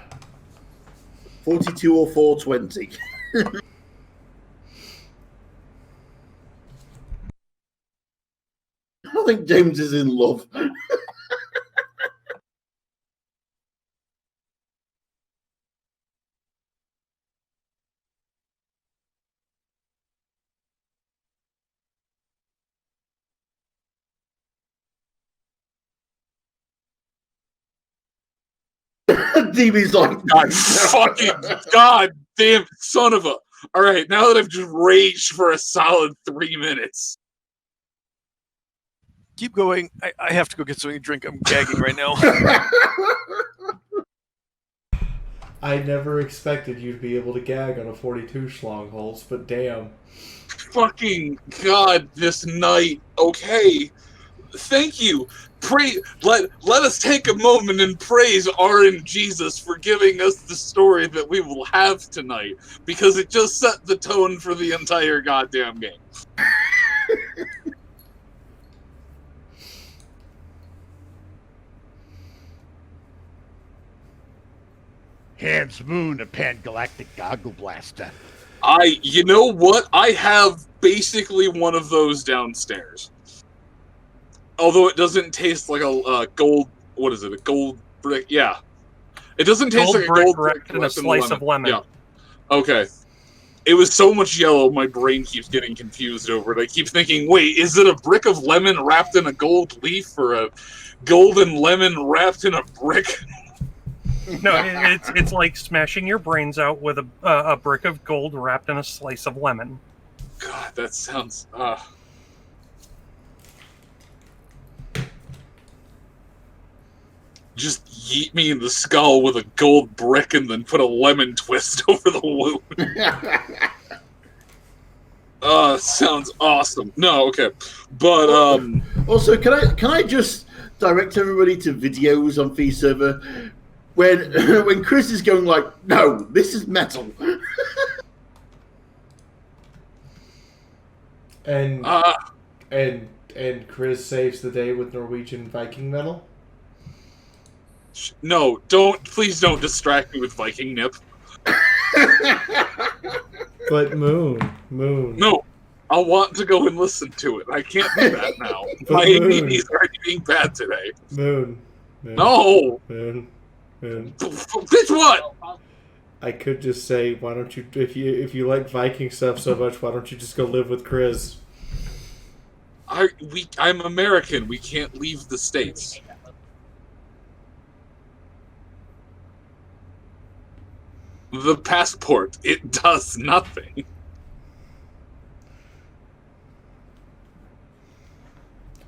42 or 420. I think James is in love. DB's like, God fucking god damn son of a. Alright, now that I've just raged for a solid 3 minutes. Keep going. I have to go get something to drink. I'm gagging right now. I never expected you to be able to gag on a 42 schlongholz, but damn. Fucking god, this night. Okay. Thank you. Let us take a moment and praise RN Jesus for giving us the story that we will have tonight, because it just set the tone for the entire goddamn game. Hands Moon, a pan-galactic goggle blaster. You know what? I have basically one of those downstairs. Although it doesn't taste like a gold. What is it? A gold brick? Yeah. It doesn't taste Gold like a brick gold wrapped brick in a wrapped in slice of lemon. Yeah. Okay. It was so much yellow, my brain keeps getting confused over it. I keep thinking, wait, is it a brick of lemon wrapped in a gold leaf, or a golden lemon wrapped in a brick? No, it's like smashing your brains out with a brick of gold wrapped in a slice of lemon. God, that sounds. Just yeet me in the skull with a gold brick and then put a lemon twist over the wound. Sounds awesome. No, okay. But Also, can I just direct everybody to videos on Fee Server when when Chris is going like, no, this is metal. And Chris saves the day with Norwegian Viking metal. No, please don't distract me with Viking nip. But Moon. No, I want to go and listen to it. I can't do that now. But My Moon. ADD is already being bad today. Moon. No. Moon. Bitch, what? I could just say, why don't you, if you like Viking stuff so much, why don't you just go live with Chris? I'm American. We can't leave the States. The passport, it does nothing.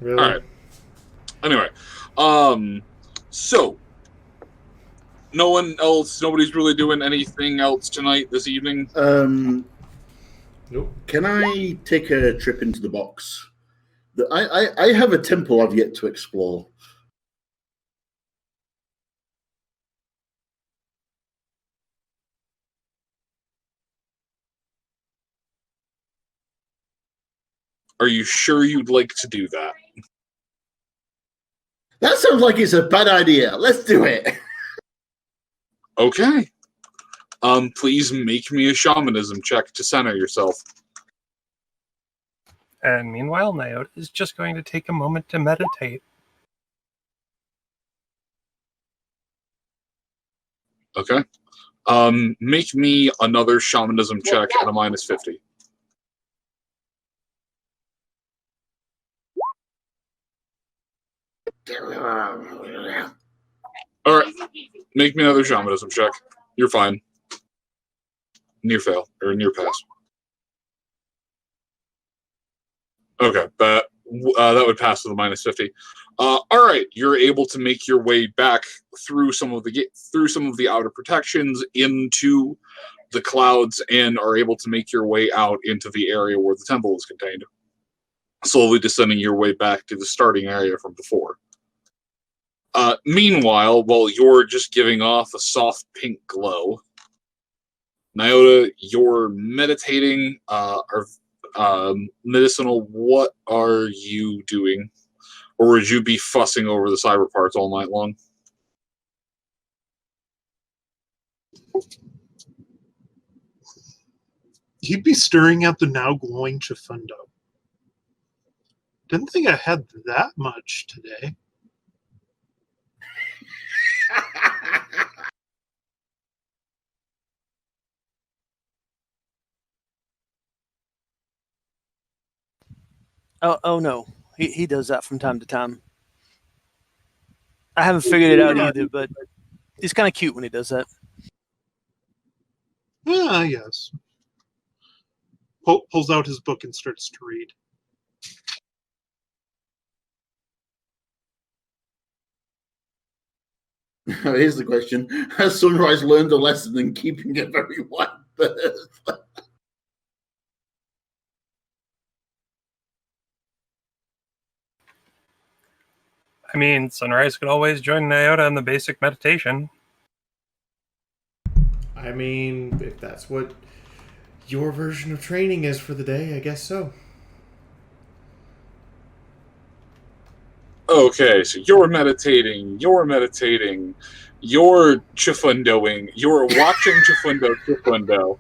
Really? All right. Anyway, so nobody's really doing anything else tonight, this evening? Nope. Can I take a trip into the box? I have a temple I've yet to explore. Are you sure you'd like to do that? That sounds like it's a bad idea. Let's do it. Okay. Please make me a shamanism check to center yourself. And meanwhile, Nyota is just going to take a moment to meditate. Okay. Make me another shamanism check at a -50. All right. Make me another shamanism check. You're fine. Near fail or near pass. Okay, that would pass with a -50. All right, you're able to make your way back through some of the outer protections into the clouds, and are able to make your way out into the area where the temple is contained, slowly descending your way back to the starting area from before. Meanwhile, while you're just giving off a soft pink glow, Nyota, you're meditating, medicinal, what are you doing? Or would you be fussing over the cyber parts all night long? He'd be staring at the now glowing Chifundo. Didn't think I had that much today. Oh no, he does that from time to time. I haven't figured it out either, but he's kind of cute when he does that. Yeah, yes. Pulls out his book and starts to read. Here's the question. Has Sunrise learned a lesson in keeping a very white bird? I mean, Sunrise could always join Nyota in the basic meditation. I mean, if that's what your version of training is for the day, I guess so. Okay, so you're meditating, you're Chifundoing, you're watching Chifundo.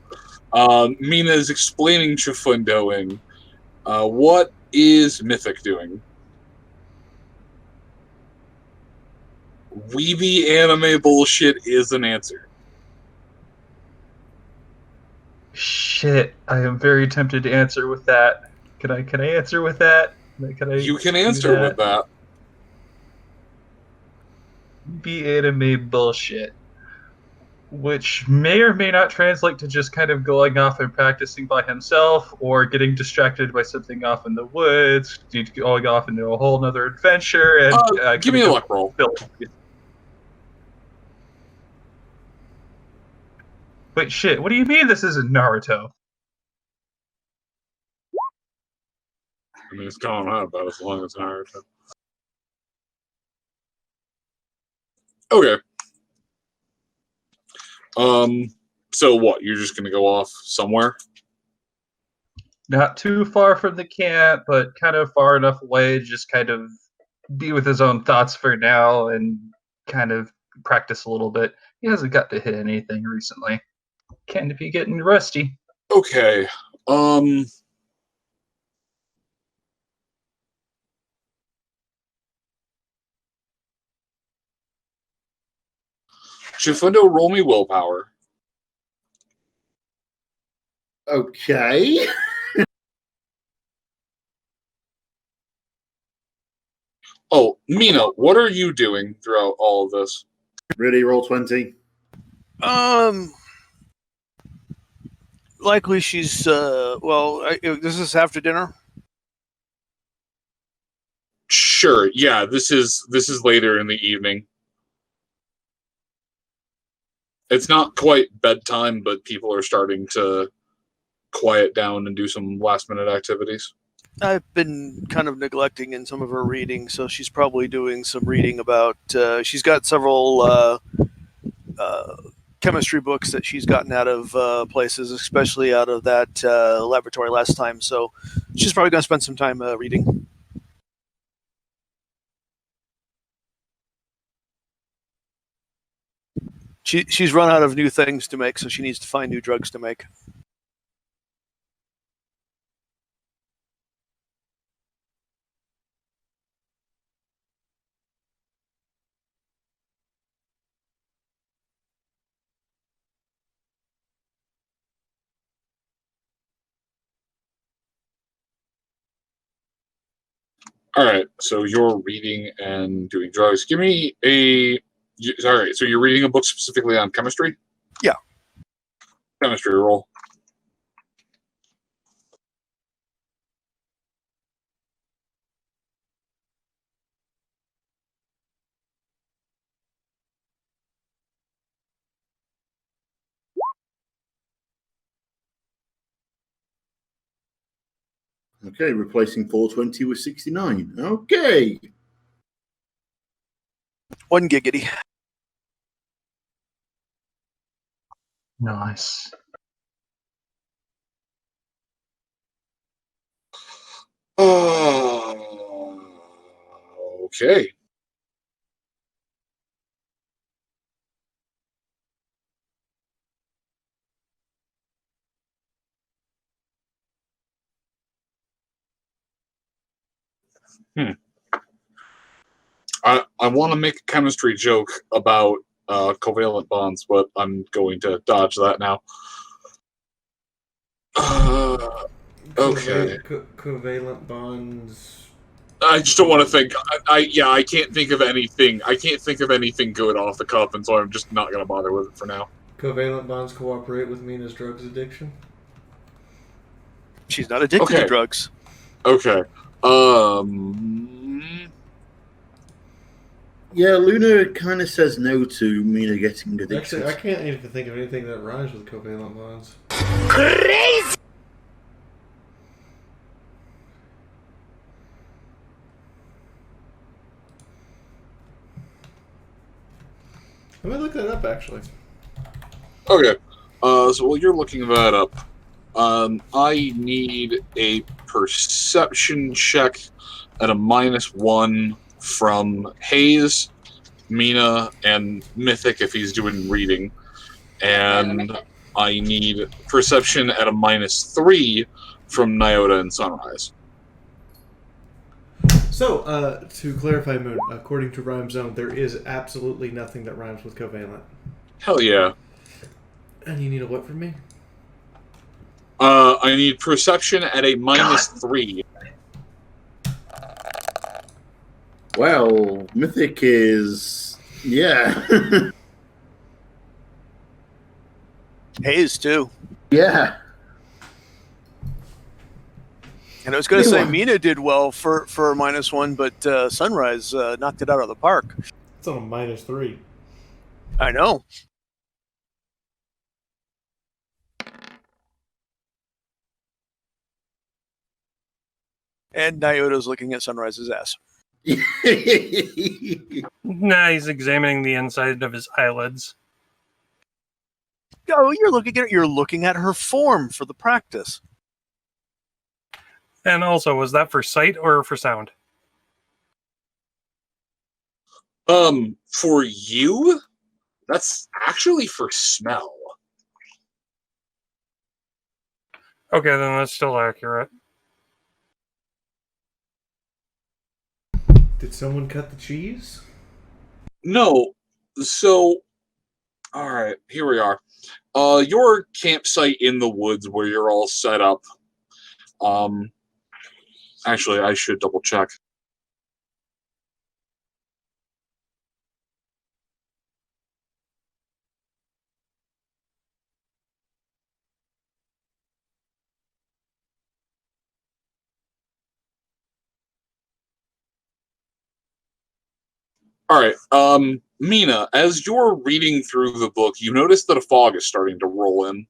Mina's explaining Chifundoing. What is Mythic doing? Weeby anime bullshit is an answer. Shit, I am very tempted to answer with that. Can I answer with that? You can answer with that. Be anime bullshit, which may or may not translate to just kind of going off and practicing by himself, or getting distracted by something off in the woods, going off into a whole nother adventure. And give me a luck roll. Wait, shit, what do you mean this isn't Naruto? I mean, it's going on about as long as Naruto. Okay. So what? You're just gonna go off somewhere? Not too far from the camp, but kind of far enough away to just kind of be with his own thoughts for now and kind of practice a little bit. He hasn't got to hit anything recently. Can't be getting rusty. Okay. Chifundo, roll me willpower. Okay. Oh, Mina, what are you doing throughout all of this? Really, roll 20. Likely she's this is after dinner. Sure. Yeah, this is later in the evening. It's not quite bedtime, but people are starting to quiet down and do some last-minute activities. I've been kind of neglecting in some of her reading, so she's probably doing some reading about. She's got several chemistry books that she's gotten out of places, especially out of that laboratory last time. So she's probably going to spend some time reading. She's run out of new things to make, so she needs to find new drugs to make. All right, so you're reading and doing drugs. Give me a. All right, so you're reading a book specifically on chemistry? Yeah. Chemistry roll. Okay, replacing 420 with 69. Okay. 1 giggity. Nice. Okay. I want to make a chemistry joke about covalent bonds, but I'm going to dodge that now. Okay. Covalent bonds. I just don't want to think. I can't think of anything. I can't think of anything good off the cuff, and so I'm just not going to bother with it for now. Covalent bonds cooperate with Mina's drugs addiction. She's not addicted to drugs. Okay. Yeah, Luna kind of says no to Mina getting addicted. Actually, I can't even think of anything that rhymes with covalent bonds. Crazy! Let me look that up, actually. Okay. So while you're looking that up, I need a perception check at a -1 from Hayes, Mina, and Mythic if he's doing reading. And I need perception at a -3 from Nyota and Sunrise. So, to clarify, Moon, according to Rhyme Zone, there is absolutely nothing that rhymes with covalent. Hell yeah. And you need a what from me? I need perception at a -3. Well, Mythic is... yeah. Hayes, too. Yeah. And I was going to say Yeah. Mina did well for a -1, but Sunrise knocked it out of the park. It's on a -3. I know. And Nyota's looking at Sunrise's ass. Nah, he's examining the inside of his eyelids. Oh, you're looking at her form for the practice. And also, was that for sight or for sound? For you, that's actually for smell. Okay, then that's still accurate. Did someone cut the cheese? No. So, all right, here we are. Your campsite in the woods where you're all set up. Actually, I should double check. All right, Mina, as you're reading through the book, you notice that a fog is starting to roll in.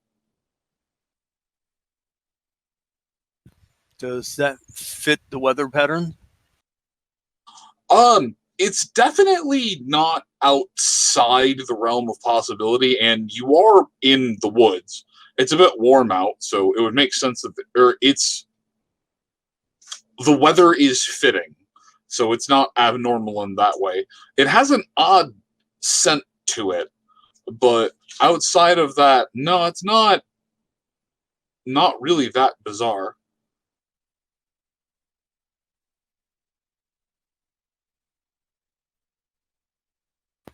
Does that fit the weather pattern? It's definitely not outside the realm of possibility, and you are in the woods. It's a bit warm out, so it would make sense that the weather is fitting, so it's not abnormal in that way. It has an odd scent to it, but outside of that, no, it's not really that bizarre.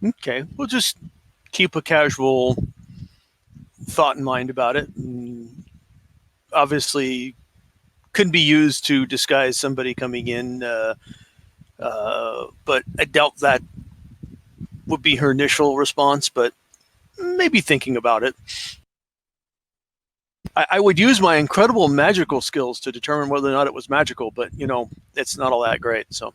Okay, we'll just keep a casual thought in mind about it. Obviously, could be used to disguise somebody coming in, but I doubt that would be her initial response, but maybe thinking about it. I would use my incredible magical skills to determine whether or not it was magical, but, it's not all that great, so...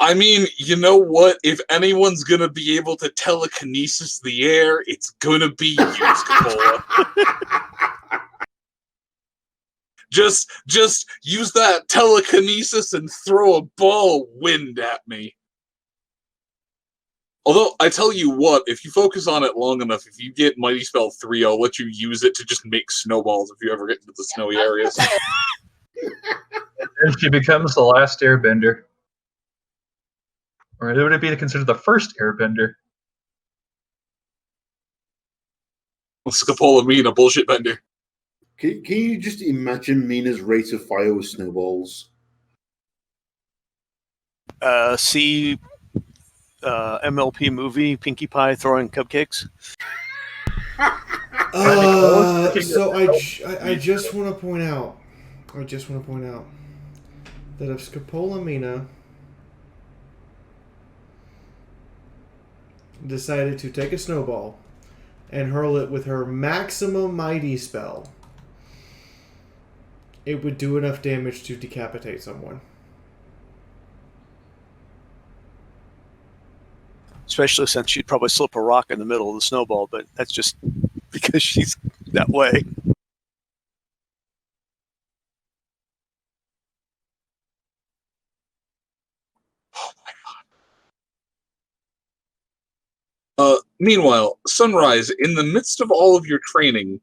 I mean, you know what? If anyone's gonna be able to telekinesis the air, it's gonna be you, Scapola. Just use that telekinesis and throw a ball of wind at me. Although, I tell you what, if you focus on it long enough, if you get Mighty Spell 3, I'll let you use it to just make snowballs if you ever get into the snowy areas. And she becomes the last airbender. Or would it be considered the first airbender? Scapola Mina, bullshit bender. Can you just imagine Mina's rate of fire with snowballs? See MLP movie Pinkie Pie throwing cupcakes. So I just want to point out that if Scapola Mina decided to take a snowball and hurl it with her maximum mighty spell, it would do enough damage to decapitate someone. Especially since she'd probably slip a rock in the middle of the snowball, but that's just because she's that way. Meanwhile, Sunrise, in the midst of all of your training,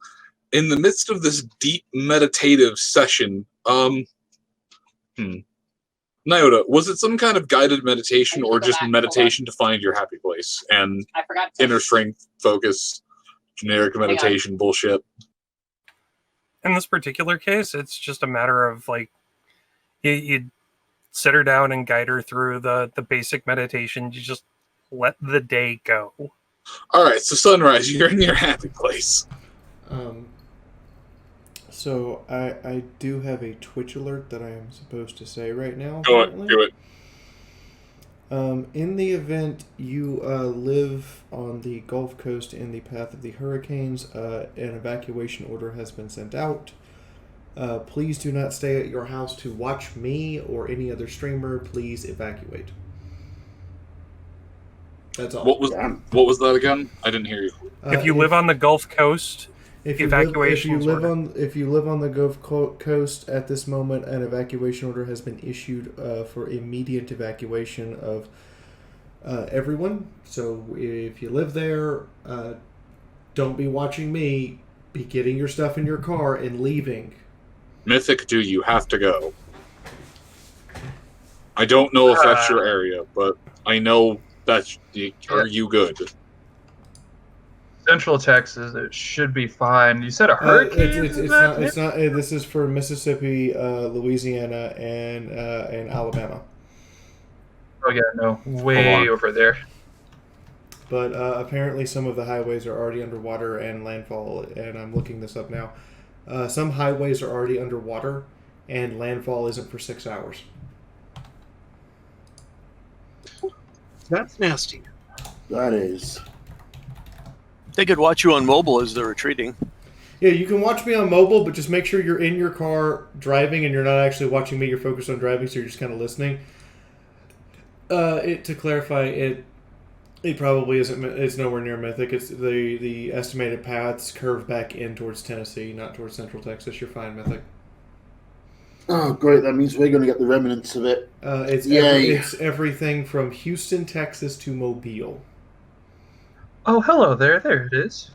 in the midst of this deep meditative session, Nyota, was it some kind of guided meditation or just meditation to find your happy place and inner strength, focus, generic meditation bullshit? In this particular case, it's just a matter of, like, you sit her down and guide her through the basic meditation. You just let the day go. Alright, so Sunrise, you're in your happy place. So I do have a Twitch alert that I am supposed to say right now. Do it. In the event you live on the Gulf Coast in the path of the hurricanes, an evacuation order has been sent out. Please do not stay at your house to watch me or any other streamer. Please evacuate. That's all. What was that again? I didn't hear you. If you live on the Gulf Coast, if you live on the Gulf Coast at this moment, an evacuation order has been issued for immediate evacuation of everyone. So if you live there, don't be watching me. be getting your stuff in your car and leaving. Mythic, do you have to go? I don't know if that's your area, but I know that's... Are you good? Central Texas, it should be fine. You said a hurricane? It's not. This is for Mississippi, Louisiana, and Alabama. Oh yeah, no, way over there. But apparently, some of the highways are already underwater and landfall. And I'm looking this up now. Some highways are already underwater, and landfall isn't for 6 hours. That's nasty. That is. They could watch you on mobile as they're retreating. Yeah, you can watch me on mobile, but just make sure you're in your car driving and you're not actually watching me. You're focused on driving, so you're just kind of listening. To clarify, it probably isn't. It's nowhere near Mythic. It's the estimated paths curve back in towards Tennessee, not towards Central Texas. You're fine, Mythic. Oh, great! That means we're going to get the remnants of it. It's everything from Houston, Texas, to Mobile. Oh, hello there. There it is.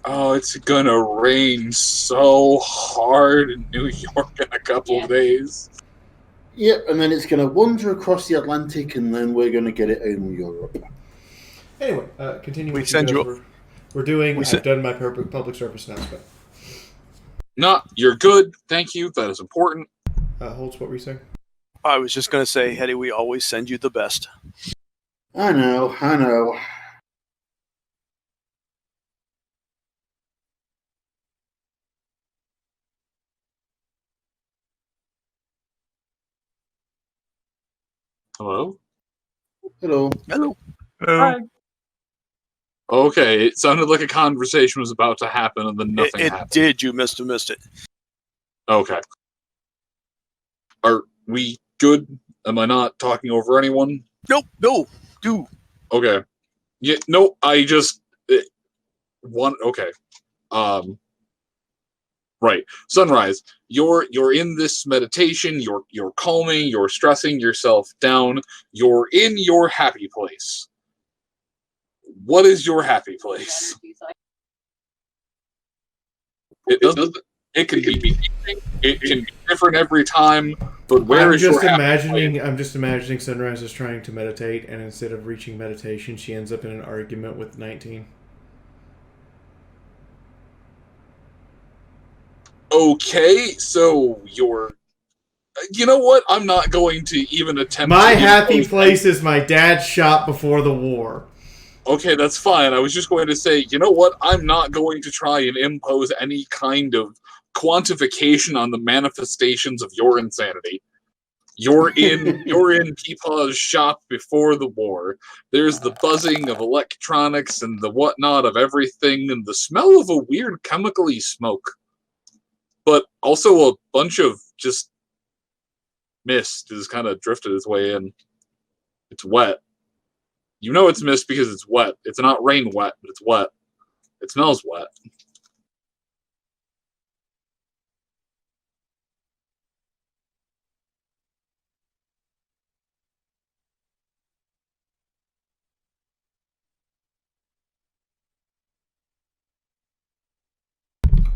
Oh, it's gonna rain so hard in New York in a couple of days. Yep, and then it's going to wander across the Atlantic, and then we're going to get it in Europe. Anyway, continuing. We send you. We're doing. I've done my public service announcement. You're good. Thank you. That is important. Holtz, what were you saying? I was just going to say, Hetty, we always send you the best. I know. Hello? Hello. Hi. Okay, it sounded like a conversation was about to happen and then nothing It happened. did. You missed it. Okay. Are we good? Am I not talking over anyone? Nope. No. Do. Okay. Yeah. No. I just Okay. Right. Sunrise. You're in this meditation. You're calming. You're stressing yourself down. You're in your happy place. What is your happy place? It can be different every time, but where is your happy place? I'm just imagining Sunrise is trying to meditate, and instead of reaching meditation, she ends up in an argument with 19. Okay, so you're... You know what? I'm not going to even attempt My to happy place is my dad's shop before the war. Okay, that's fine. I was just going to say, you know what? I'm not going to try and impose any kind of quantification on the manifestations of your insanity. You're in Peepaw's shop before the war. There's the buzzing of electronics and the whatnot of everything, and the smell of a weird chemically smoke. But also a bunch of just mist has kind of drifted its way in. It's wet. You know it's mist because it's wet. It's not rain wet, but it's wet. It smells wet.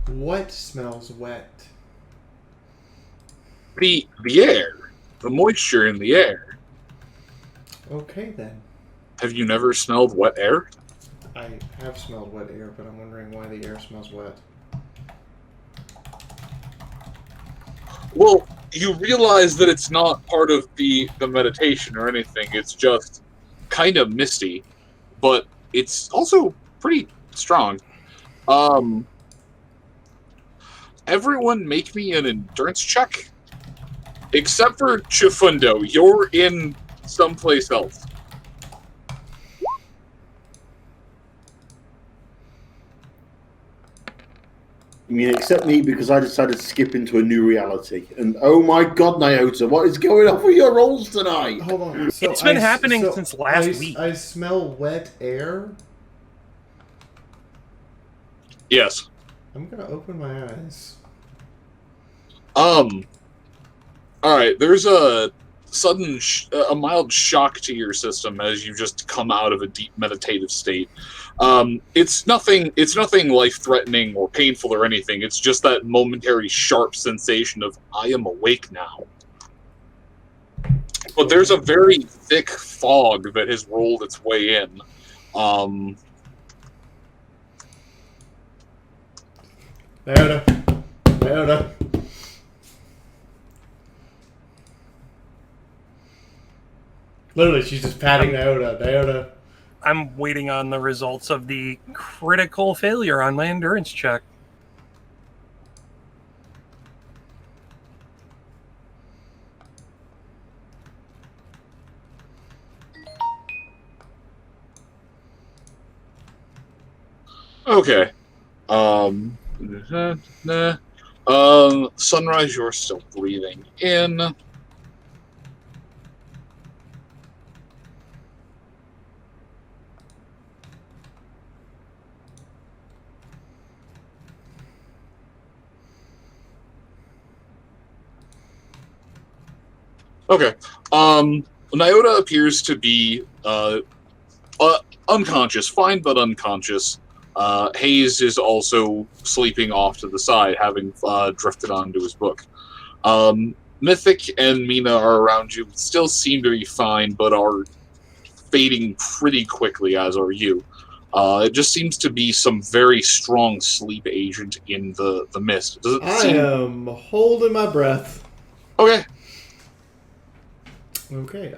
What smells wet? The air. The moisture in the air. Okay, then. Have you never smelled wet air? I have smelled wet air, but I'm wondering why the air smells wet. Well, you realize that it's not part of the meditation or anything. It's just kind of misty, but it's also pretty strong. Everyone make me an endurance check. Except for Chifundo. You're in someplace else. I mean, except me, because I decided to skip into a new reality. And oh my god, Nyota, what is going on with your rolls tonight? Hold on. So It's been happening since last week. I smell wet air. Yes. I'm gonna open my eyes. Alright, there's a a mild shock to your system as you just come out of a deep meditative state. It's nothing life-threatening or painful or anything. It's just that momentary sharp sensation of I am awake now. But there's a very thick fog that has rolled its way in. Fiaura. Literally, she's just patting Fiaura. I'm waiting on the results of the critical failure on my endurance check. Okay. Sunrise, you're still breathing in. Okay. Nyota appears to be unconscious, fine but unconscious. Hayes is also sleeping off to the side, having drifted onto his book. Mythic and Mina are around you, still seem to be fine, but are fading pretty quickly, as are you. It just seems to be some very strong sleep agent in the mist. Does it seem... am holding my breath. Okay. Okay,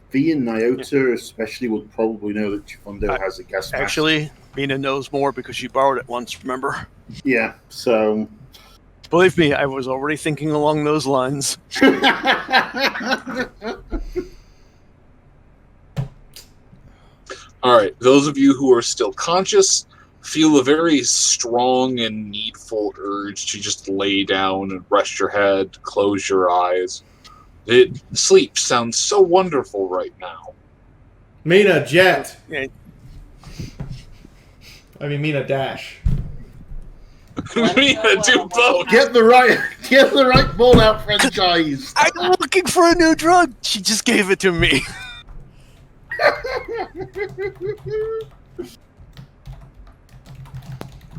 V and Nyota especially would probably know that Chifundo has a gas mask. Actually, Mina knows more because she borrowed it once, remember? Yeah, so... Believe me, I was already thinking along those lines. Alright, those of you who are still conscious feel a very strong and needful urge to just lay down and rest your head, close your eyes. Sleep sounds so wonderful right now. Mina, jet. Yeah. I mean, Mina, dash. Mina, do both. Get the right ball out franchise. I'm looking for a new drug. She just gave it to me.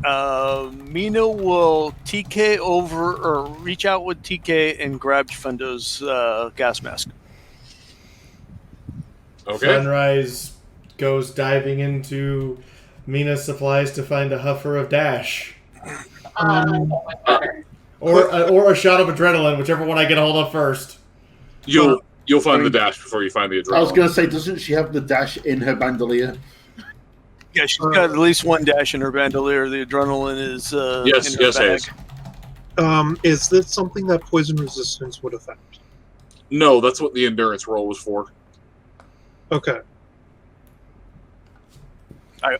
Mina will TK over or reach out with TK and grab Fundo's gas mask. Okay. Sunrise goes diving into Mina's supplies to find a huffer of dash. Or a shot of adrenaline, whichever one I get a hold of first. You'll find the dash before you find the adrenaline. I was going to say, doesn't she have the dash in her bandolier? Yeah, she's got at least one dash in her bandolier. The adrenaline is yes, in her bag. Hayes. Is this something that poison resistance would affect? No, that's what the endurance roll was for. Okay.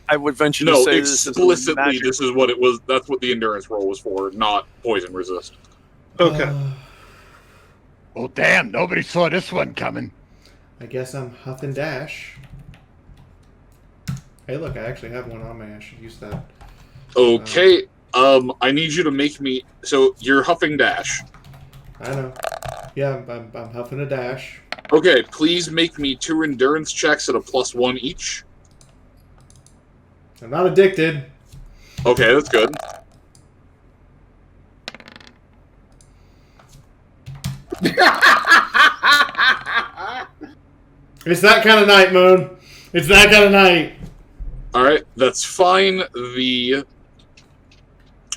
I would venture No, to say explicitly, this is what it was. That's what the endurance roll was for, not poison resist. Okay. Oh, damn, nobody saw this one coming. I guess I'm huffing dash. Hey, look, I actually have one on me. I should use that. Okay, I need you to make me... So, you're huffing dash. I know. Yeah, I'm huffing a dash. Okay, please make me 2 endurance checks at a +1 each. I'm not addicted. Okay, that's good. It's that kind of night, Moon. It's that kind of night. Alright, that's fine. The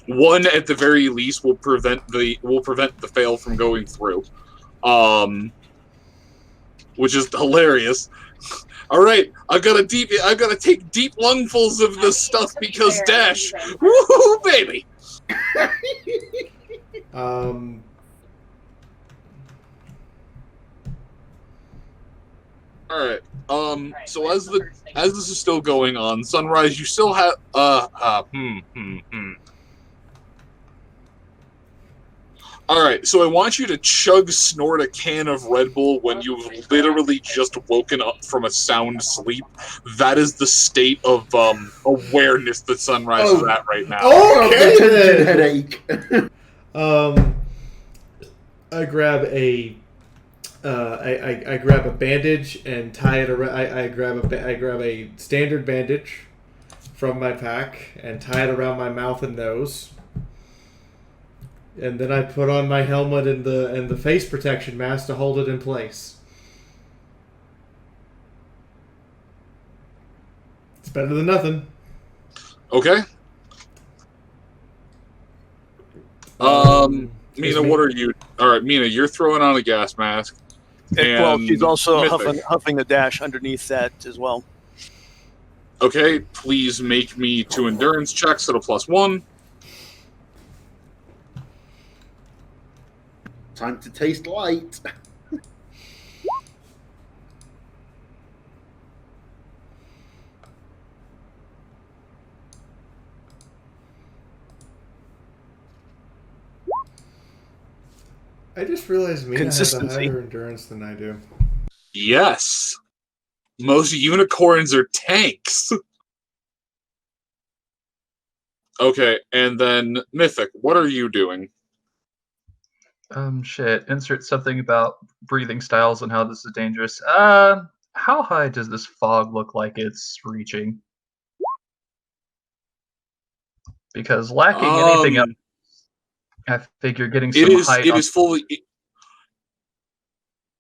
one at the very least will prevent the fail from going through. Which is hilarious. Alright, I gotta take deep lungfuls of this stuff because dash. Woohoo, baby! All right. So as this is still going on, Sunrise, you still have All right. So I want you to snort a can of Red Bull when you've literally just woken up from a sound sleep. That is the state of awareness that Sunrise is at right now. Okay, then. Headache. I grab a I grab a bandage and tie it around. I grab a standard bandage from my pack and tie it around my mouth and nose. And then I put on my helmet and the face protection mask to hold it in place. It's better than nothing. Okay. Mina, what are you? All right, Mina, you're throwing on a gas mask. Well, she's also Mythic. huffing a dash underneath that as well. Okay, please make me 2 endurance checks at a +1. Time to taste light. I just realized Mina has a Consistency. higher endurance than I do. Yes. Most unicorns are tanks. Okay, and then Mythic, what are you doing? Shit. Insert something about breathing styles and how this is dangerous. How high does this fog look like it's reaching? Because lacking anything else, I figure getting some height. It is fully.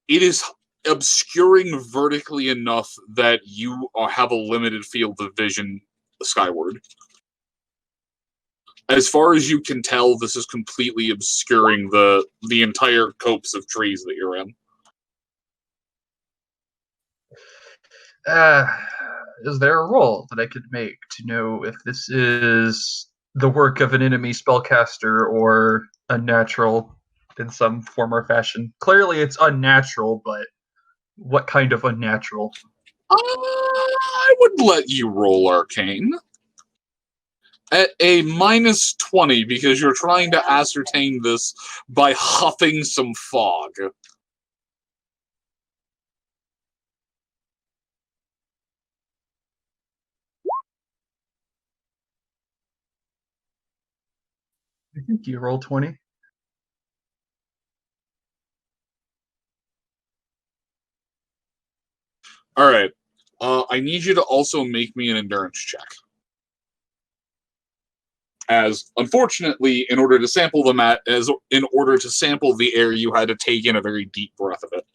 It is obscuring vertically enough that you have a limited field of vision skyward. As far as you can tell, this is completely obscuring the entire copse of trees that you're in. Is there a roll that I could make to know if this is the work of an enemy spellcaster or unnatural in some form or fashion? Clearly it's unnatural, but what kind of unnatural? I would let you roll Arcane. At a -20, because you're trying to ascertain this by huffing some fog. I think you roll 20. All right. I need you to also make me an endurance check. As unfortunately, in order to sample the air, you had to take in a very deep breath of it.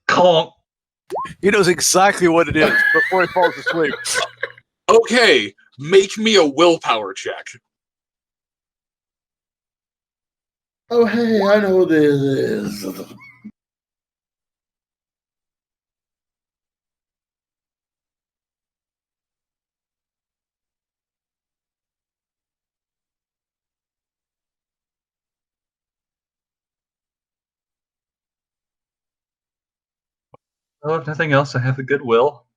Conk. He knows exactly what it is before he falls asleep. Okay, make me a willpower check. Oh, hey, I know what this is. Well, if nothing else, I have a good will.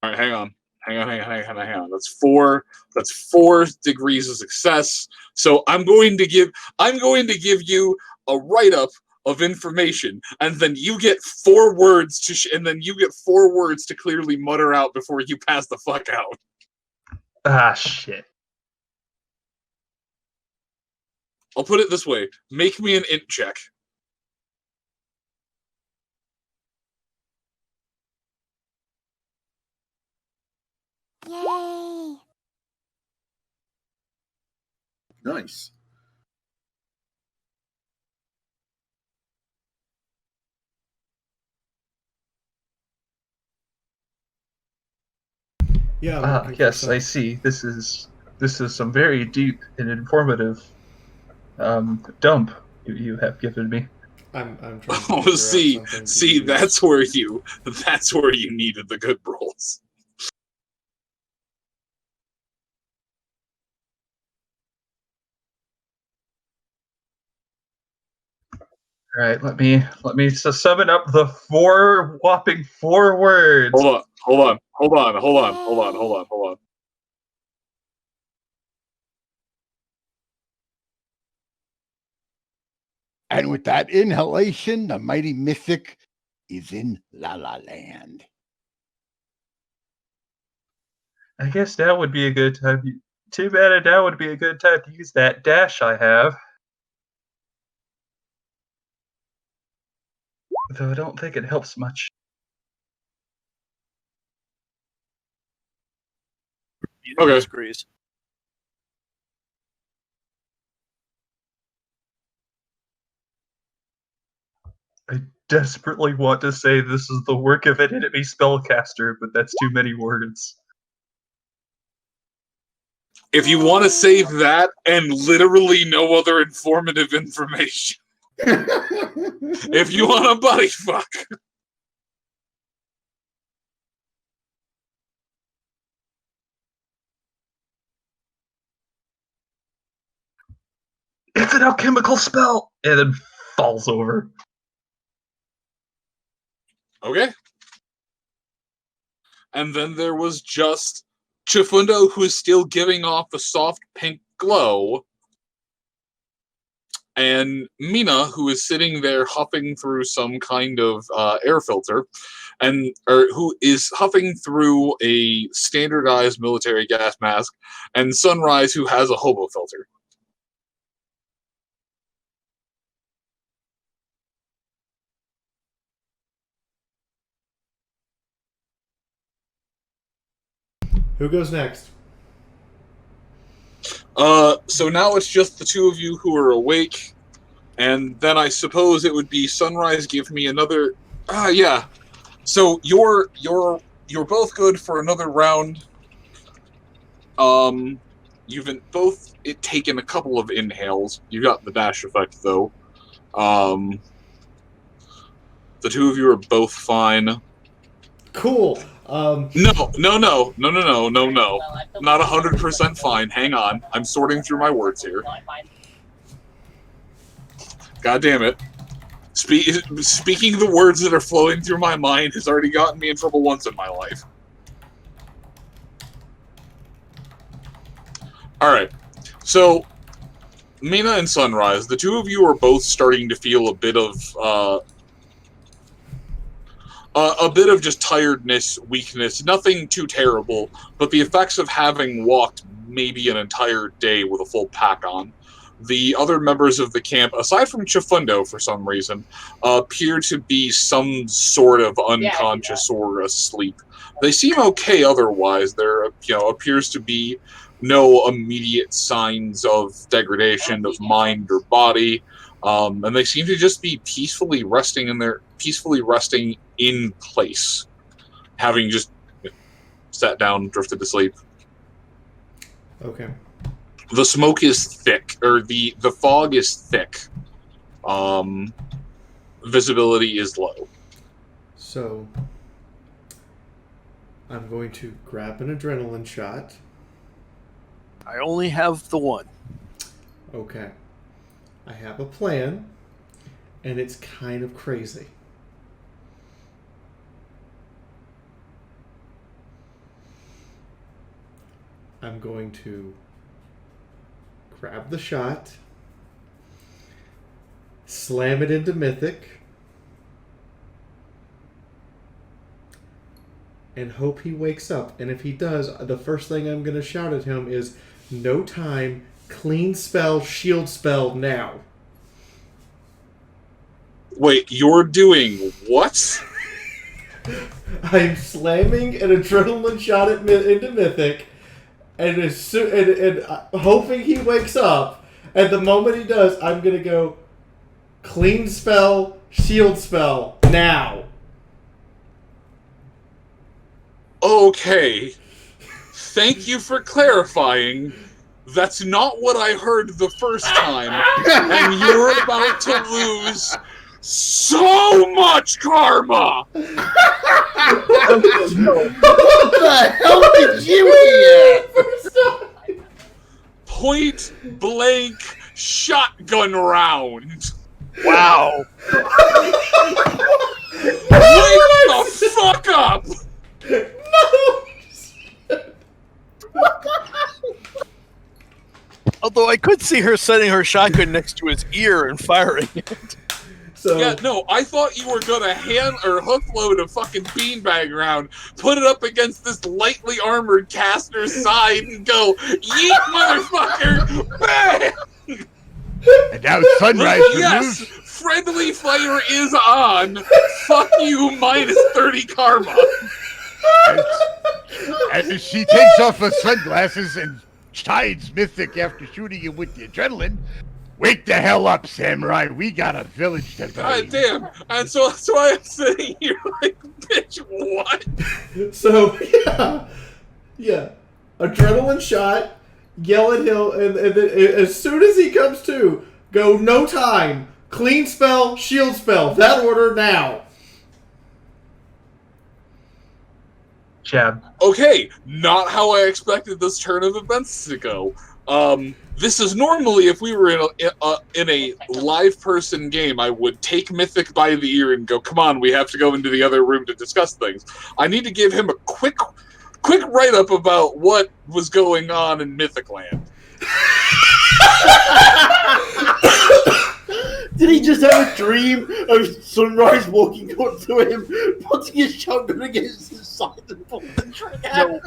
All right, hang on. That's 4 degrees of success. So I'm going to give you a write-up of information, and then you get 4 words to clearly mutter out before you pass the fuck out. Ah, shit. I'll put it this way: make me an int check. Yay! Nice. Yeah. Yes, I see. This is some very deep and informative dump you have given me. I'm trying to Oh, figure out something to see, use. that's where you needed the good rolls. All right, let me summon up the whopping four words. Hold on. And with that inhalation, the mighty mythic is in La La Land. I guess now would be a good time. Too bad now would be a good time to use that dash I have. Though I don't think it helps much. Okay. Disagrees. I desperately want to say this is the work of an enemy spellcaster, but that's too many words. If you want to save that and literally no other informative information, if you want a buddy fuck. It's an alchemical spell! And then falls over. Okay. And then there was just Chifundo, who is still giving off a soft pink glow, and Mina, who is sitting there huffing through some kind of air filter, or who is huffing through a standardized military gas mask, and Sunrise, who has a hobo filter. Who goes next? So now it's just the two of you who are awake, and then I suppose it would be Sunrise. Give me another. Yeah. So you're both good for another round. You've both taken a couple of inhales. You got the dash effect though. The two of you are both fine. Cool. No. Not 100% fine. Hang on. I'm sorting through my words here. God damn it. Speaking the words that are flowing through my mind has already gotten me in trouble once in my life. Alright. So, Mina and Sunrise, the two of you are both starting to feel a bit of just tiredness, weakness, nothing too terrible, but the effects of having walked maybe an entire day with a full pack on. The other members of the camp, aside from Chifundo for some reason, appear to be some sort of unconscious or asleep. They seem okay otherwise. There, appears to be no immediate signs of degradation of mind or body. And they seem to just be peacefully resting in place, having just sat down, drifted to sleep. Okay. The smoke is thick, or the fog is thick. Visibility is low. So, I'm going to grab an adrenaline shot. I only have the one. Okay. I have a plan, and it's kind of crazy. I'm going to grab the shot, slam it into Mythic, and hope he wakes up. And if he does, the first thing I'm going to shout at him is, "No time, clean spell, shield spell, now." Wait, you're doing what? I'm slamming an adrenaline shot into Mythic, and hoping he wakes up. And the moment he does, I'm gonna go clean spell, shield spell, now. Okay. Thank you for clarifying. That's not what I heard the first time. And you're about to lose so much karma! What the hell did you hear? Point blank shotgun round. Wow. Wake the fuck up! Although I could see her setting her shotgun next to his ear and firing it. So yeah, no, I thought you were gonna hand or hook load a fucking beanbag around, put it up against this lightly armored caster's side, and go, yeet, motherfucker! Bang! And now Sunrise yes, friendly fire is on. Fuck you, minus 30 karma. As she takes off her sunglasses and chides Mythic after shooting him with the adrenaline. Wake the hell up, Samurai. We got a village to God build. damn. And so that's why I'm sitting here like, bitch, what? So, yeah. Adrenaline shot, yell at him, and then as soon as he comes to, go, no time. Clean spell, shield spell. That order now. Jab. Okay, not how I expected this turn of events to go. This is normally, if we were in a live person game, I would take Mythic by the ear and go, come on, we have to go into the other room to discuss things. I need to give him a quick write-up about what was going on in Mythic Land. Did he just have a dream of Sunrise walking up to him, putting his shotgun against his side and pulling the trigger? No,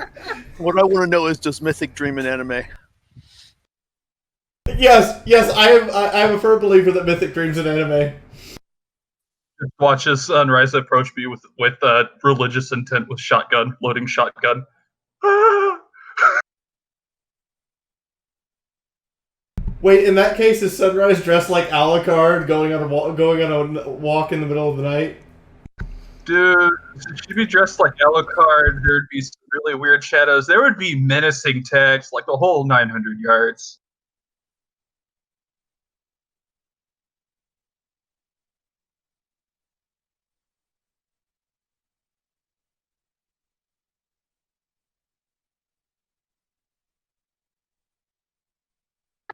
what I want to know is, does Mythic dream in anime? Yes, I am a firm believer that Mythic dreams in anime. Just watches Sunrise approach me with religious intent with shotgun, loading shotgun. Wait, in that case, is Sunrise dressed like Alucard going on a walk in the middle of the night? Dude, she'd be dressed like Alucard. There'd be some really weird shadows. There would be menacing text, like the whole 900 yards.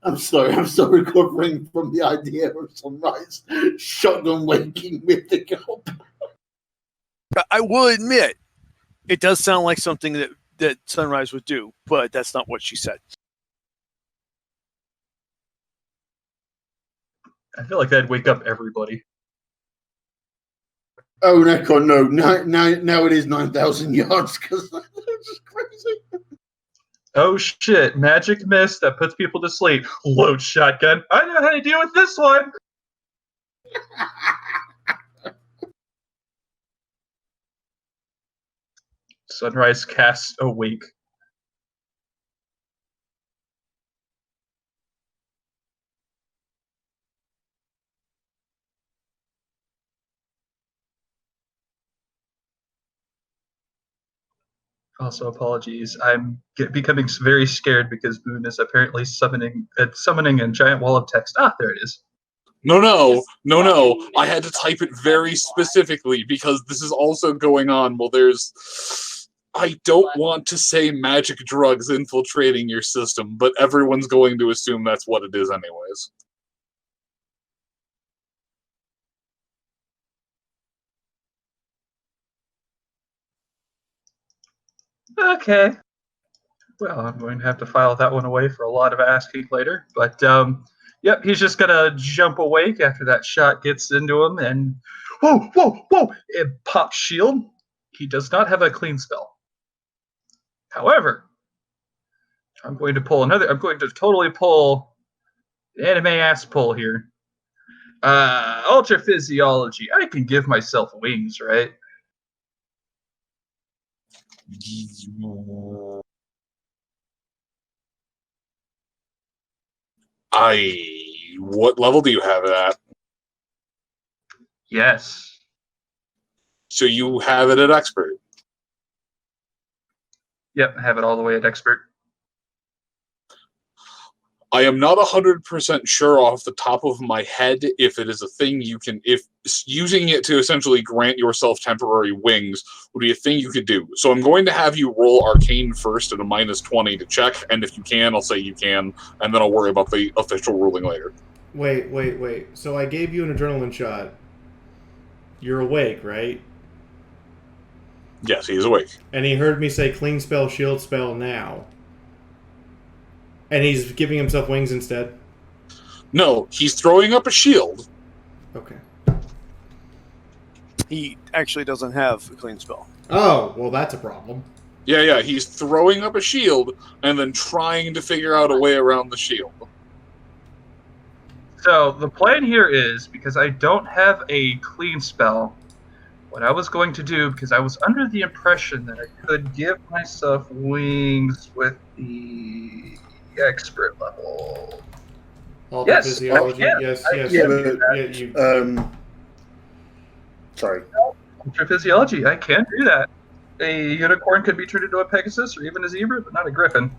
I'm sorry, I'm still recovering from the idea of Sunrise shotgun waking Mythic up. I will admit, it does sound like something that Sunrise would do, but that's not what she said. I feel like that'd wake up everybody. Oh, Neko, no. Now it is 9,000 yards, because that's just crazy. Oh shit, magic mist that puts people to sleep. Load shotgun. I know how to deal with this one. Sunrise casts Awake. Also, apologies. I'm becoming very scared because Boone is apparently summoning a giant wall of text. Ah, there it is. No. I had to type it very specifically because this is also going on. Well, I don't want to say magic drugs infiltrating your system, but everyone's going to assume that's what it is anyways. Okay. Well, I'm going to have to file that one away for a lot of asking later. But, yep, he's just going to jump awake after that shot gets into him. And, whoa! It pops shield. He does not have a clean spell. However, I'm going to totally pull the anime-ass pull here. Ultra physiology. I can give myself wings, right? What level do you have it at? Yes. So you have it at expert? Yep, I have it all the way at expert. I am not 100% sure off the top of my head if it is a thing if using it to essentially grant yourself temporary wings would be a thing you could do. So I'm going to have you roll Arcane first at a -20 to check, and if you can, I'll say you can, and then I'll worry about the official ruling later. Wait. So I gave you an adrenaline shot. You're awake, right? Yes, he's awake. And he heard me say clean spell, shield spell now. And he's giving himself wings instead? No, he's throwing up a shield. Okay. He actually doesn't have a clean spell. Oh, well, that's a problem. Yeah, he's throwing up a shield and then trying to figure out a way around the shield. So the plan here is, because I don't have a clean spell, what I was going to do, because I was under the impression that I could give myself wings with the expert level. Yes, Physiology. Yes. Sorry. Ultra physiology, I can do that. A unicorn could be turned into a Pegasus or even a zebra, but not a griffin.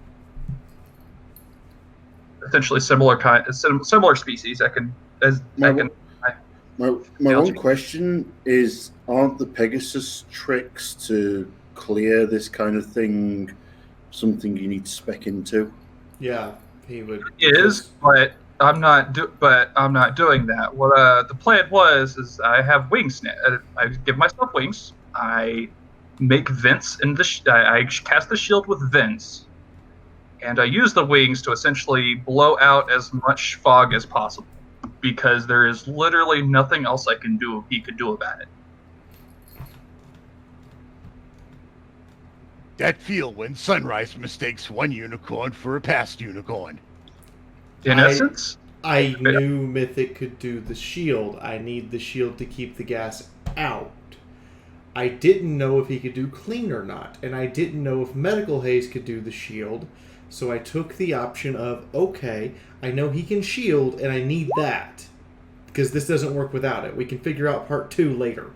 Essentially similar species. My own question is: aren't the Pegasus tricks to clear this kind of thing something you need to spec into? Yeah, he would. It is, but I'm not doing that. What the plan was is I have wings now. I give myself wings. I make vents in the. I cast the shield with vents, and I use the wings to essentially blow out as much fog as possible, because there is literally nothing else he could do about it. That feel when Sunrise mistakes one unicorn for a past unicorn. In essence, I knew Mythic could do the shield. I need the shield to keep the gas out. I didn't know if he could do clean or not, and I didn't know if Medical Haze could do the shield, so I took the option of, okay, I know he can shield, and I need that, because this doesn't work without it. We can figure out part 2 later.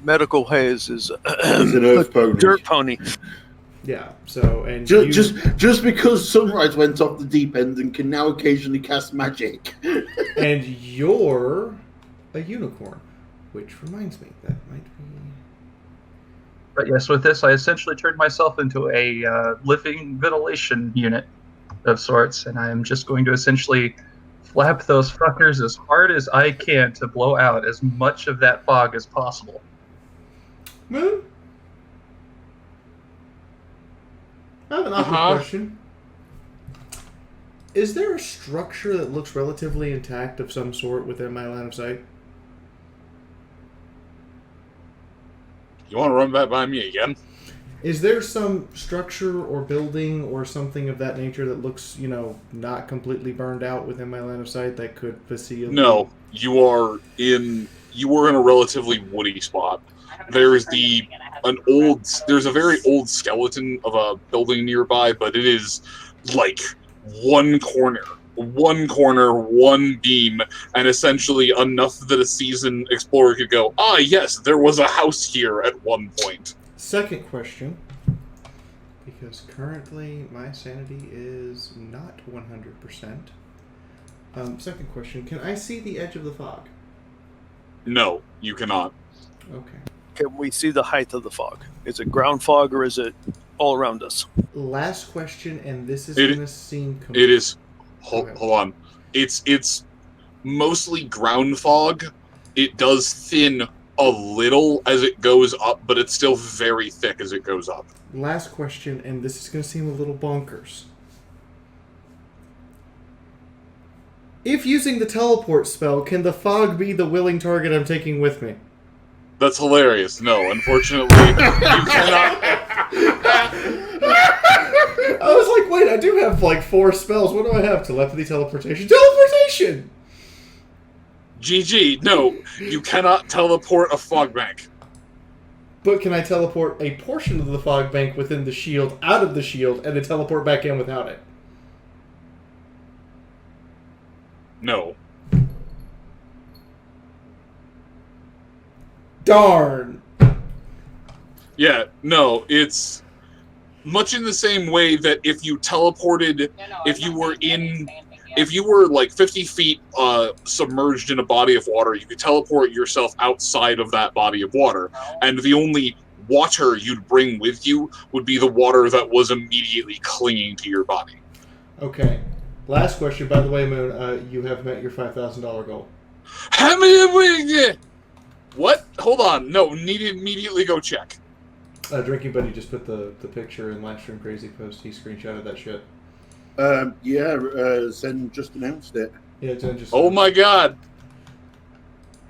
Medical Haze is an earth pony. Dirt pony. Yeah, so, and just because Sunrise went off the deep end and can now occasionally cast magic. And you're a unicorn, which reminds me, that might be... But yes, with this, I essentially turned myself into a living ventilation unit of sorts, and I am just going to essentially flap those fuckers as hard as I can to blow out as much of that fog as possible. Well, I have an awkward question. Is there a structure that looks relatively intact of some sort within my line of sight? You want to run that by me again? Is there some structure or building or something of that nature that looks, not completely burned out within my line of sight that could facilitate? No, you are in a relatively woody spot. There's a very old skeleton of a building nearby, but it is like one corner, one beam, and essentially enough that a seasoned explorer could go, yes, there was a house here at one point. Second question, because currently my sanity is not 100%. Second question, can I see the edge of the fog? No, you cannot. Okay. Can we see the height of the fog? Is it ground fog or is it all around us? Last question, and this is going to seem... It is... Hold on. It's mostly ground fog. It does thin a little as it goes up, but it's still very thick as it goes up. Last question, and this is going to seem a little bonkers. If using the teleport spell, can the fog be the willing target I'm taking with me? That's hilarious. No, unfortunately, you cannot. I was like, wait, I do have 4 spells. What do I have? Telepathy, teleportation. Teleportation! GG. No, you cannot teleport a fog bank. But can I teleport a portion of the fog bank within the shield out of the shield and then teleport back in without it? No. Darn. Yeah, no, it's much in the same way that if you teleported, if you were like 50 feet submerged in a body of water, you could teleport yourself outside of that body of water, and the only water you'd bring with you would be the water that was immediately clinging to your body. Okay. Last question, by the way, Moon. You have met your $5,000 goal. How many have we get? What? Hold on. No, need to immediately go check. Drinking Buddy just put the picture in Livestream Crazy Post. He screenshotted that shit. Zen just announced it. Yeah, Zen just. Oh my god.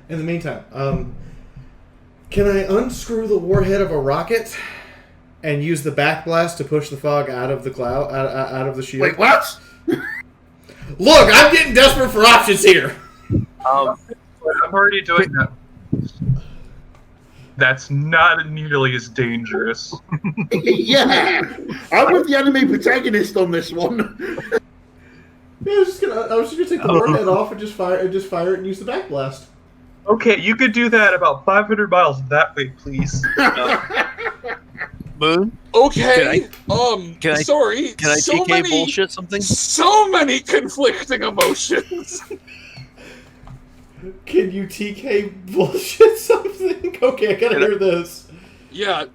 In the meantime, can I unscrew the warhead of a rocket and use the backblast to push the fog out of the cloud, out of the shield? Wait, what? Look, I'm getting desperate for options here. I'm already doing that. That's not nearly as dangerous. Yeah, I'm with the anime protagonist on this one. Yeah, I was just gonna take the warhead off and just fire it and use the backblast. Okay, you could do that about 500 miles that way, please. Moon? Okay. Sorry. Can I so TK many, bullshit something? So many conflicting emotions. Can you TK bullshit something? Okay, I gotta hear this. Yeah.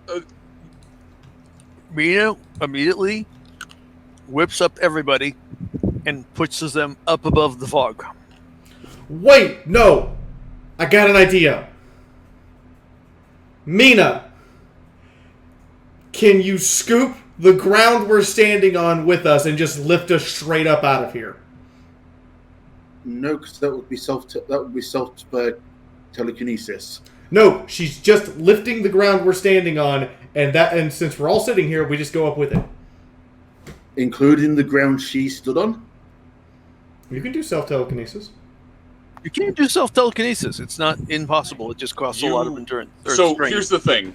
Mina immediately whips up everybody and pushes them up above the fog. Wait, no. I got an idea. Mina, can you scoop the ground we're standing on with us and just lift us straight up out of here? No, because that would be self telekinesis. No, she's just lifting the ground we're standing on, and since we're all sitting here, we just go up with it. Including the ground she stood on? You can do self-telekinesis. You can't do self-telekinesis. It's not impossible. It just costs a lot of endurance. So here's the thing.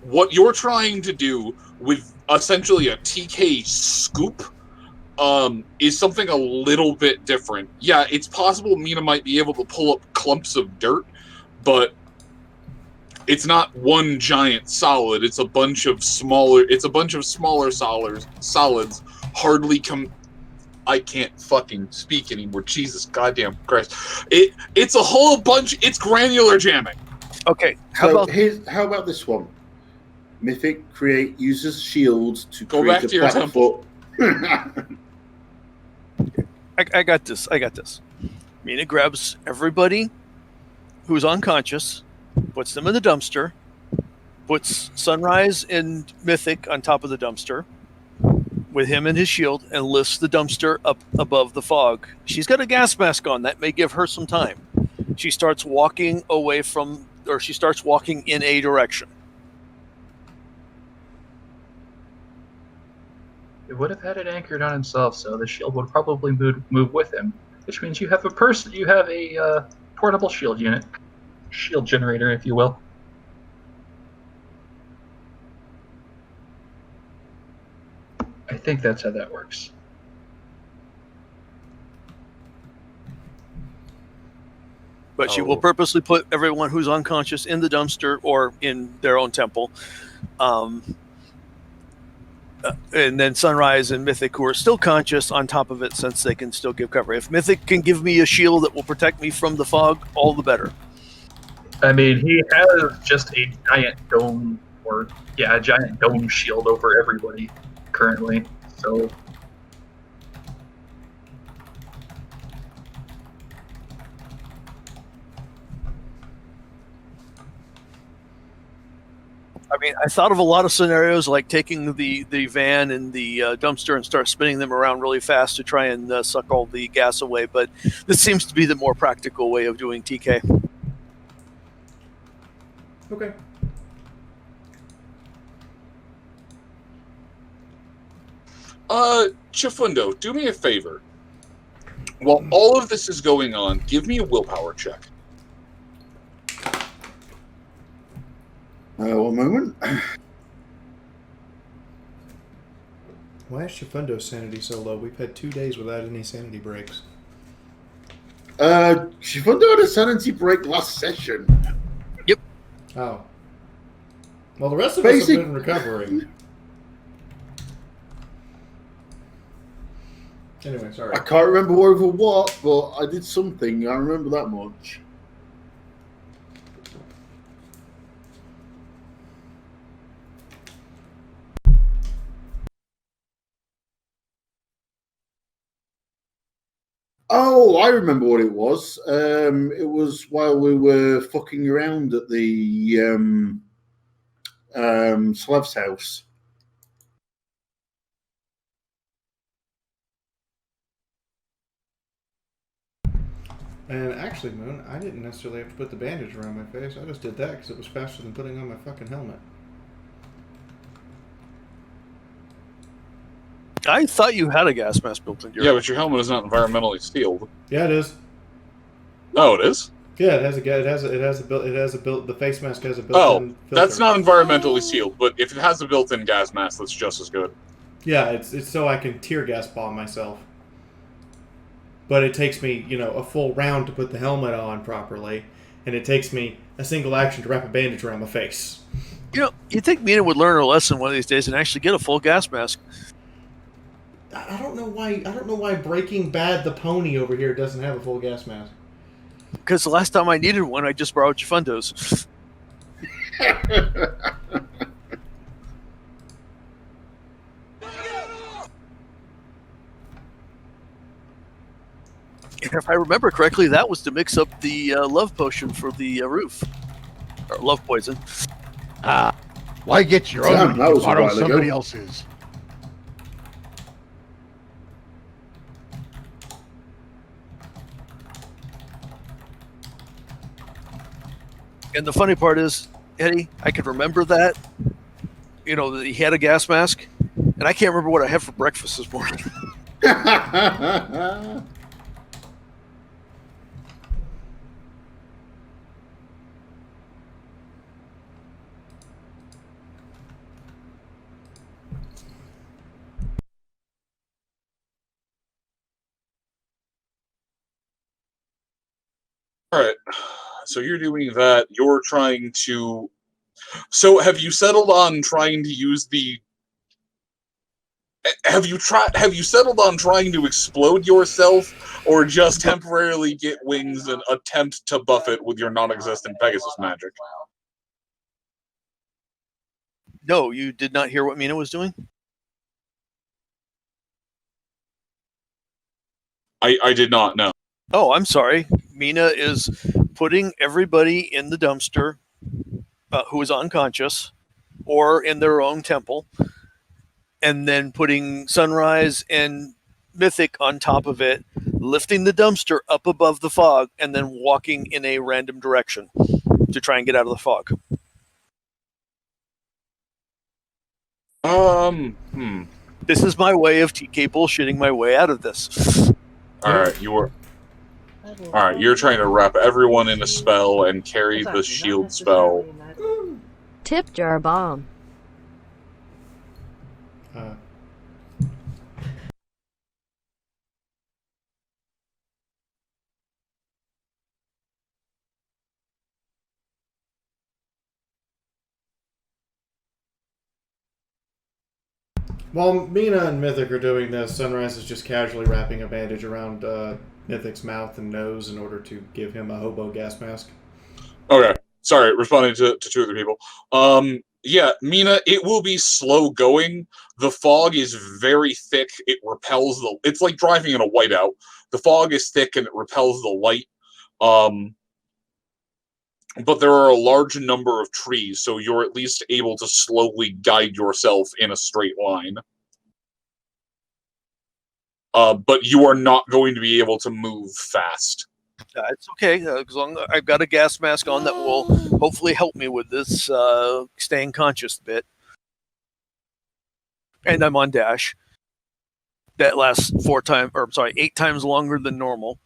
What you're trying to do with essentially a TK scoop is something a little bit different. Yeah, it's possible Mina might be able to pull up clumps of dirt, but it's not one giant solid. It's a bunch of smaller. It's a bunch of smaller solids. Hardly I can't fucking speak anymore. Jesus goddamn Christ! It's a whole bunch. It's granular jamming. Okay, How about this one? Mythic uses shields to Go create back a to your platform. I got this. Mina grabs everybody who's unconscious, puts them in the dumpster, puts Sunrise and Mythic on top of the dumpster with him and his shield, and lifts the dumpster up above the fog. She's got a gas mask on. That may give her some time. She starts walking away from, or she starts walking in a direction. He would have had it anchored on himself, so the shield would probably move with him, which means you have a portable shield unit, shield generator, if you will. I think that's how that works. But she will purposely put everyone who's unconscious in the dumpster or in their own temple. And then Sunrise and Mythic, who are still conscious, on top of it, since they can still give cover. If Mythic can give me a shield that will protect me from the fog, all the better. I mean, he has just a giant dome, a giant dome shield over everybody currently. So I mean, I thought of a lot of scenarios, like taking the van and the dumpster and start spinning them around really fast to try and suck all the gas away, but this seems to be the more practical way of doing TK. Okay. Chifundo, do me a favor. While all of this is going on, give me a willpower check. One moment. Why is Chifundo's sanity so low? We've had 2 days without any sanity breaks. Chifundo had a sanity break last session. Yep. Oh. Well, the rest of us have been recovering. Anyway, sorry. I can't remember over what, but I did something. I remember that much. Oh, I remember what it was. It was while we were fucking around at the Slav's house. And actually, Moon, I didn't necessarily have to put the bandage around my face. I just did that because it was faster than putting on my fucking helmet. I thought you had a gas mask built into your Yeah, but your helmet is not environmentally sealed. Yeah, it is. Oh, it is? Yeah, it has a built. The face mask has a Oh, built-in filter. that's not environmentally sealed, but if it has a built-in gas mask, that's just as good. Yeah, it's so I can tear gas bomb myself. But it takes me, a full round to put the helmet on properly, and it takes me a single action to wrap a bandage around my face. You think Mina would learn her lesson one of these days and actually get a full gas mask? I don't know why Breaking Bad the pony over here doesn't have a full gas mask. Because the last time I needed one, I just borrowed your fundos. And if I remember correctly, that was to mix up the love potion for the roof. Or love poison. Why get your own when you can borrow somebody else's? And the funny part is, Eddie, I could remember that. That he had a gas mask. And I can't remember what I had for breakfast this morning. Alright, so you're doing that. You're trying to... So have you settled on trying to use the... Have you settled on trying to explode yourself, or just temporarily get wings and attempt to buff it with your non-existent Pegasus magic? No, you did not hear what Mina was doing? I did not know. Oh, I'm sorry. Mina is putting everybody in the dumpster who is unconscious or in their own temple, and then putting Sunrise and Mythic on top of it, lifting the dumpster up above the fog, and then walking in a random direction to try and get out of the fog. This is my way of TK bullshitting my way out of this. Alright, you're trying to wrap everyone in a spell and carry the shield spell. Tip jar bomb. While Mina and Mythic are doing this, Sunrise is just casually wrapping a bandage around Mythic's mouth and nose in order to give him a hobo gas mask. Okay, sorry, responding to two other people. Yeah, Mina, it will be slow going. The fog is very thick. It repels the... It's like driving in a whiteout. The fog is thick and it repels the light. But there are a large number of trees, so you're at least able to slowly guide yourself in a straight line. But you are not going to be able to move fast. It's okay, as long as I've got a gas mask on that will hopefully help me with this staying conscious bit. And I'm on dash. That lasts 8 times longer than normal.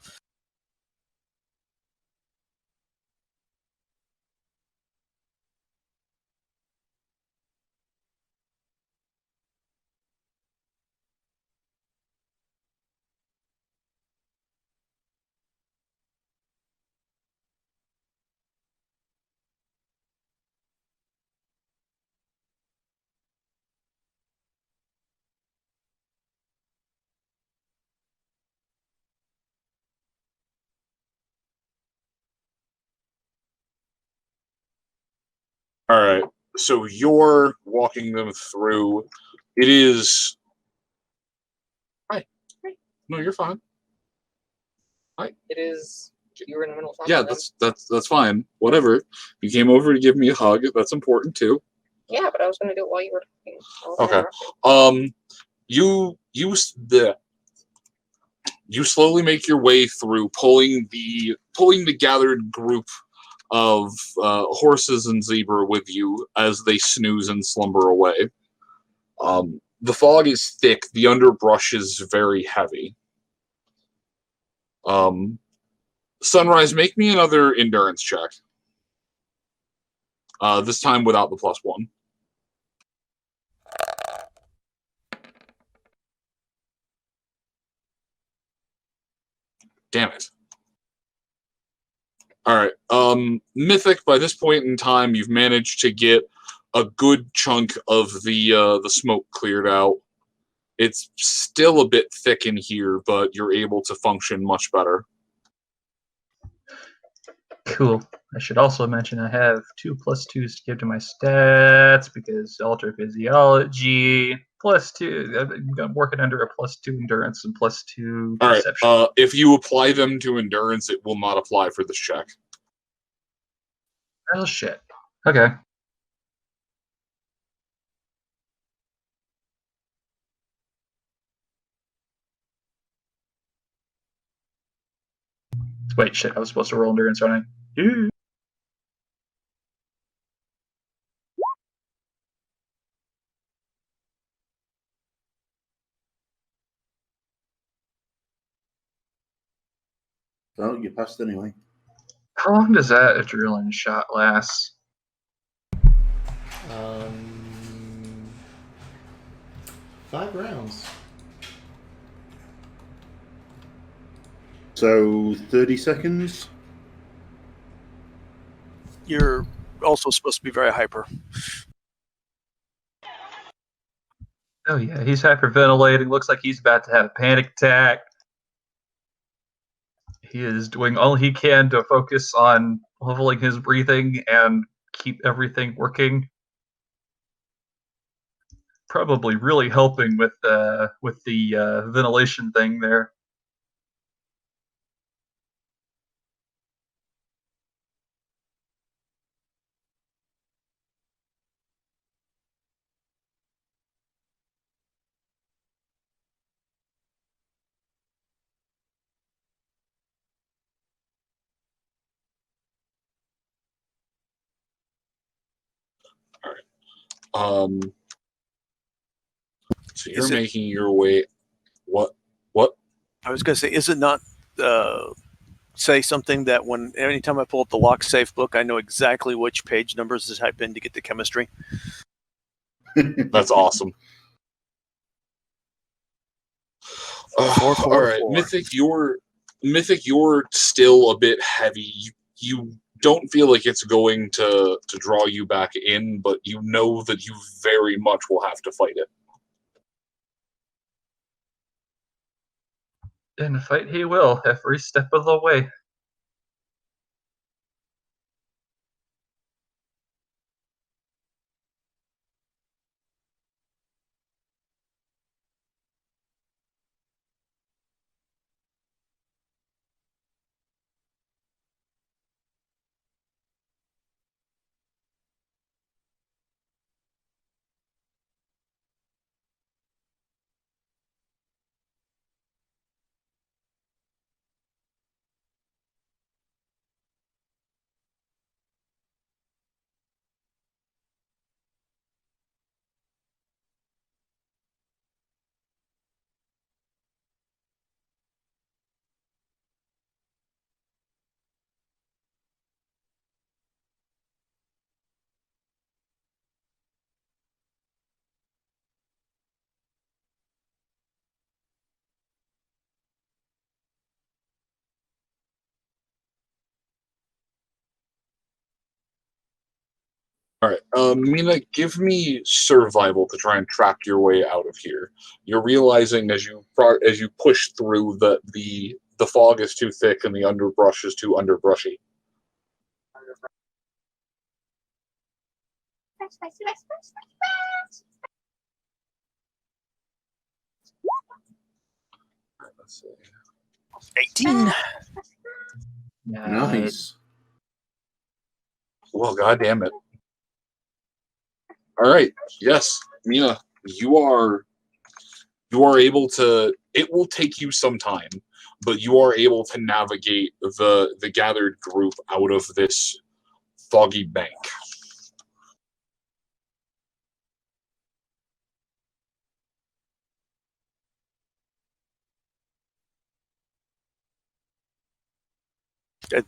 Alright, so you're walking them through. It is... Hi. No, you're fine. It is. You were in the middle of talking Yeah, to them. that's fine. Whatever. You came over to give me a hug. That's important too. Yeah, but I was going to do it while you were talking. I wasn't Okay. interrupting. You slowly make your way through, pulling the gathered group of horses and zebra with you as they snooze and slumber away. The fog is thick. The underbrush is very heavy. Sunrise, make me another endurance check. This time without the +1. Damn it. All right. Mythic, by this point in time, you've managed to get a good chunk of the smoke cleared out. It's still a bit thick in here, but you're able to function much better. Cool. I should also mention I have 2 +2s to give to my stats because alter physiology +2. I'm working under a +2 endurance and +2 All right. perception. If you apply them to endurance, it will not apply for this check. Oh shit. Okay. Wait, shit. I was supposed to roll endurance, aren't I? Yeah. Oh, you passed anyway. How long does that adrenaline shot last? 5 rounds. So 30 seconds. You're also supposed to be very hyper. Oh yeah, he's hyperventilating. Looks like he's about to have a panic attack. He is doing all he can to focus on leveling his breathing and keep everything working. Probably really helping with the ventilation thing there. So you're making your way. What? I was going to say, is it not say something that anytime I pull up the lock safe book, I know exactly which page numbers to type in to get the chemistry? That's awesome. All right, Mythic, you're still a bit heavy. You don't feel like it's going to draw you back in, but you know that you very much will have to fight it. And fight he will every step of the way. All right, Mina, give me survival to try and track your way out of here. You're realizing as you push through that the fog is too thick and the underbrush is too underbrushy. Let's see. 18. Nice. Well, God damn it. All right. Yes, Mina, you are able to. It will take you some time, but you are able to navigate the gathered group out of this foggy bank.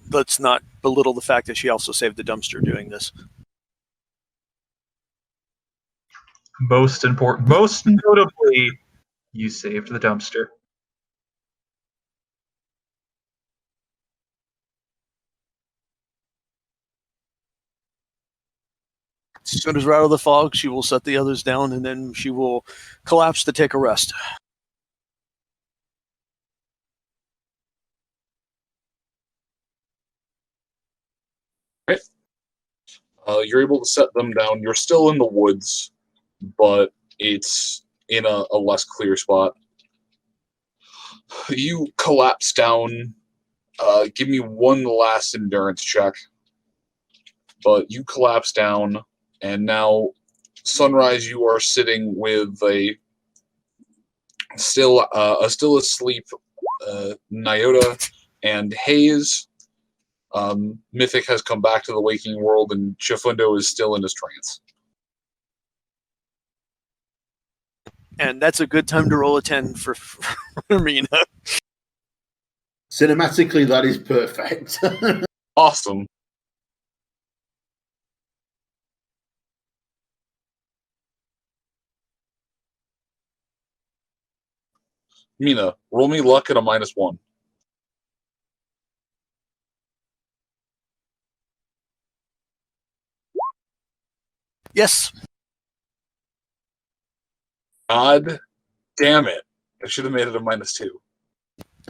Let's not belittle the fact that she also saved the dumpster doing this. Most notably, you saved the dumpster. As soon as we're out of the fog, she will set the others down, and then she will collapse to take a rest. Okay. You're able to set them down. You're still in the woods, but it's in a less clear spot. You collapse down. Give me one last endurance check. But you collapse down, and now, Sunrise, you are sitting with a still asleep Nyota and Hayes. Mythic has come back to the waking world, and Chifundo is still in his trance. And that's a good time to roll a 10 for Mina. Cinematically, that is perfect. Awesome. Mina, roll me luck at a -1. Yes. God damn it. I should have made it a -2.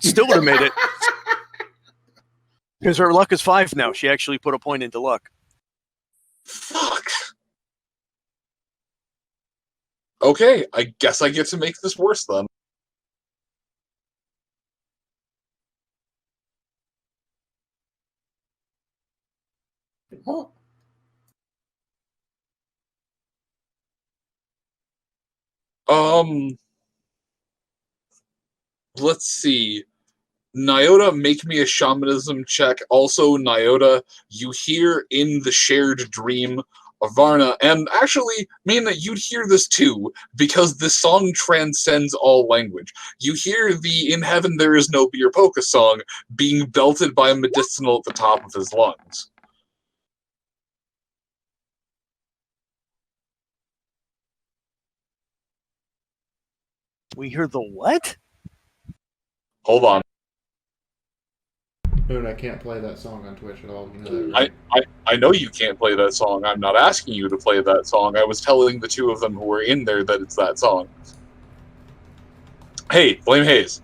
Still would have made it. Because her luck is 5 now. She actually put a point into luck. Fuck. Okay, I guess I get to make this worse then. Let's see. Nyota, make me a shamanism check. Also, Nyota, you hear in the shared dream of Varna, and actually, Mina, you'd hear this too, because this song transcends all language. You hear the "In Heaven There Is No Beer Polka" song being belted by a medicinal at the top of his lungs. We hear the what? Hold on. Moon, I can't play that song on Twitch at all. You know that, right? I know you can't play that song. I'm not asking you to play that song. I was telling the two of them who were in there that it's that song. Hey, blame Hayes.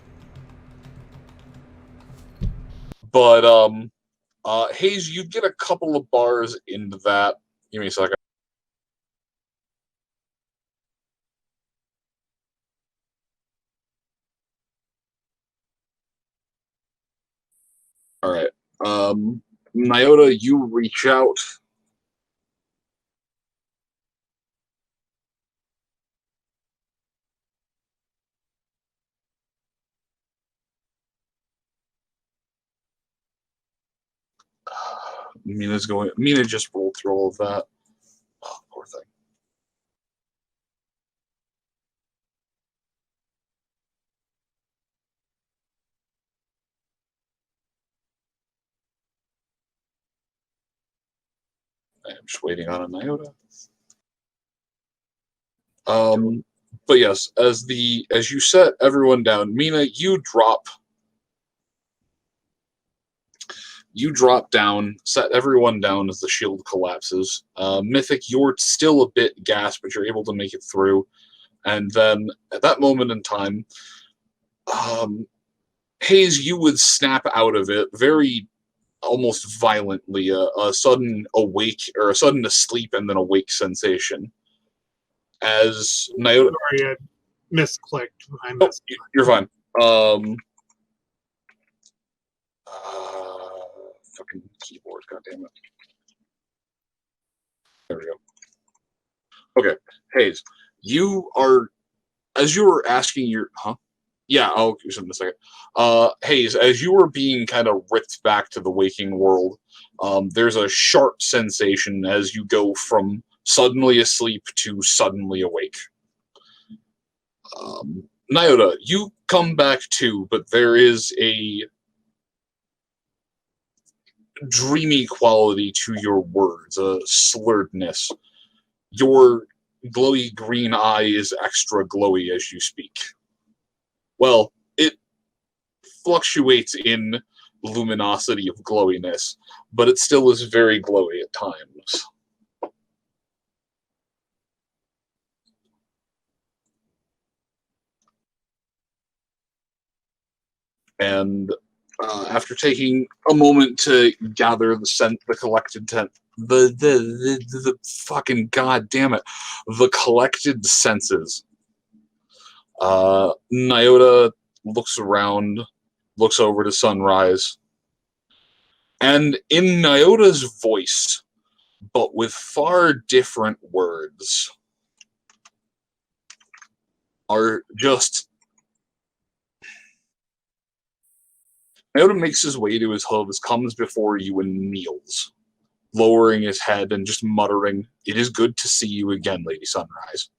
But, Hayes, you get a couple of bars into that. Give me a second. All right. Nyota, you reach out. Mina just rolled through all of that. Oh, poor thing. I'm just waiting on a Nyota. But yes, as you set everyone down, Mina, you drop down, set everyone down as the shield collapses. Mythic, you're still a bit gassed, but you're able to make it through. And then at that moment in time, Hayes, you would snap out of it very almost violently, a sudden awake or a sudden asleep and then awake sensation. As Nyota, sorry, I misclicked. You're fine. Fucking keyboard, goddammit. There we go. Okay, Hayes, you are, as you were asking your, Yeah, I'll use it in a second. Hayes, as you were being kind of ripped back to the waking world, there's a sharp sensation as you go from suddenly asleep to suddenly awake. Nyota, you come back too, but there is a dreamy quality to your words, a slurredness. Your glowy green eye is extra glowy as you speak. Well, it fluctuates in luminosity of glowiness, but it still is very glowy at times. And after taking a moment to gather the collected the fucking goddamn it, the collected senses, Nyota looks around, looks over to Sunrise, and in Nyota's voice, but with far different words, are just... Nyota makes his way to his hooves, comes before you and kneels, lowering his head and just muttering, "It is good to see you again, Lady Sunrise."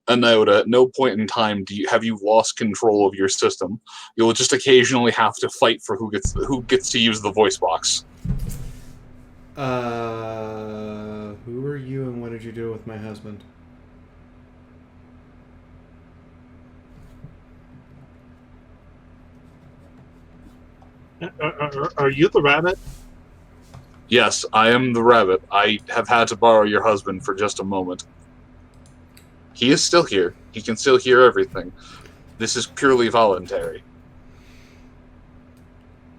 And Nyota, at no point in time have you lost control of your system. You'll just occasionally have to fight for who gets to use the voice box. Who are you and what did you do with my husband? Are you the rabbit? Yes, I am the rabbit. I have had to borrow your husband for just a moment. He is still here. He can still hear everything. This is purely voluntary.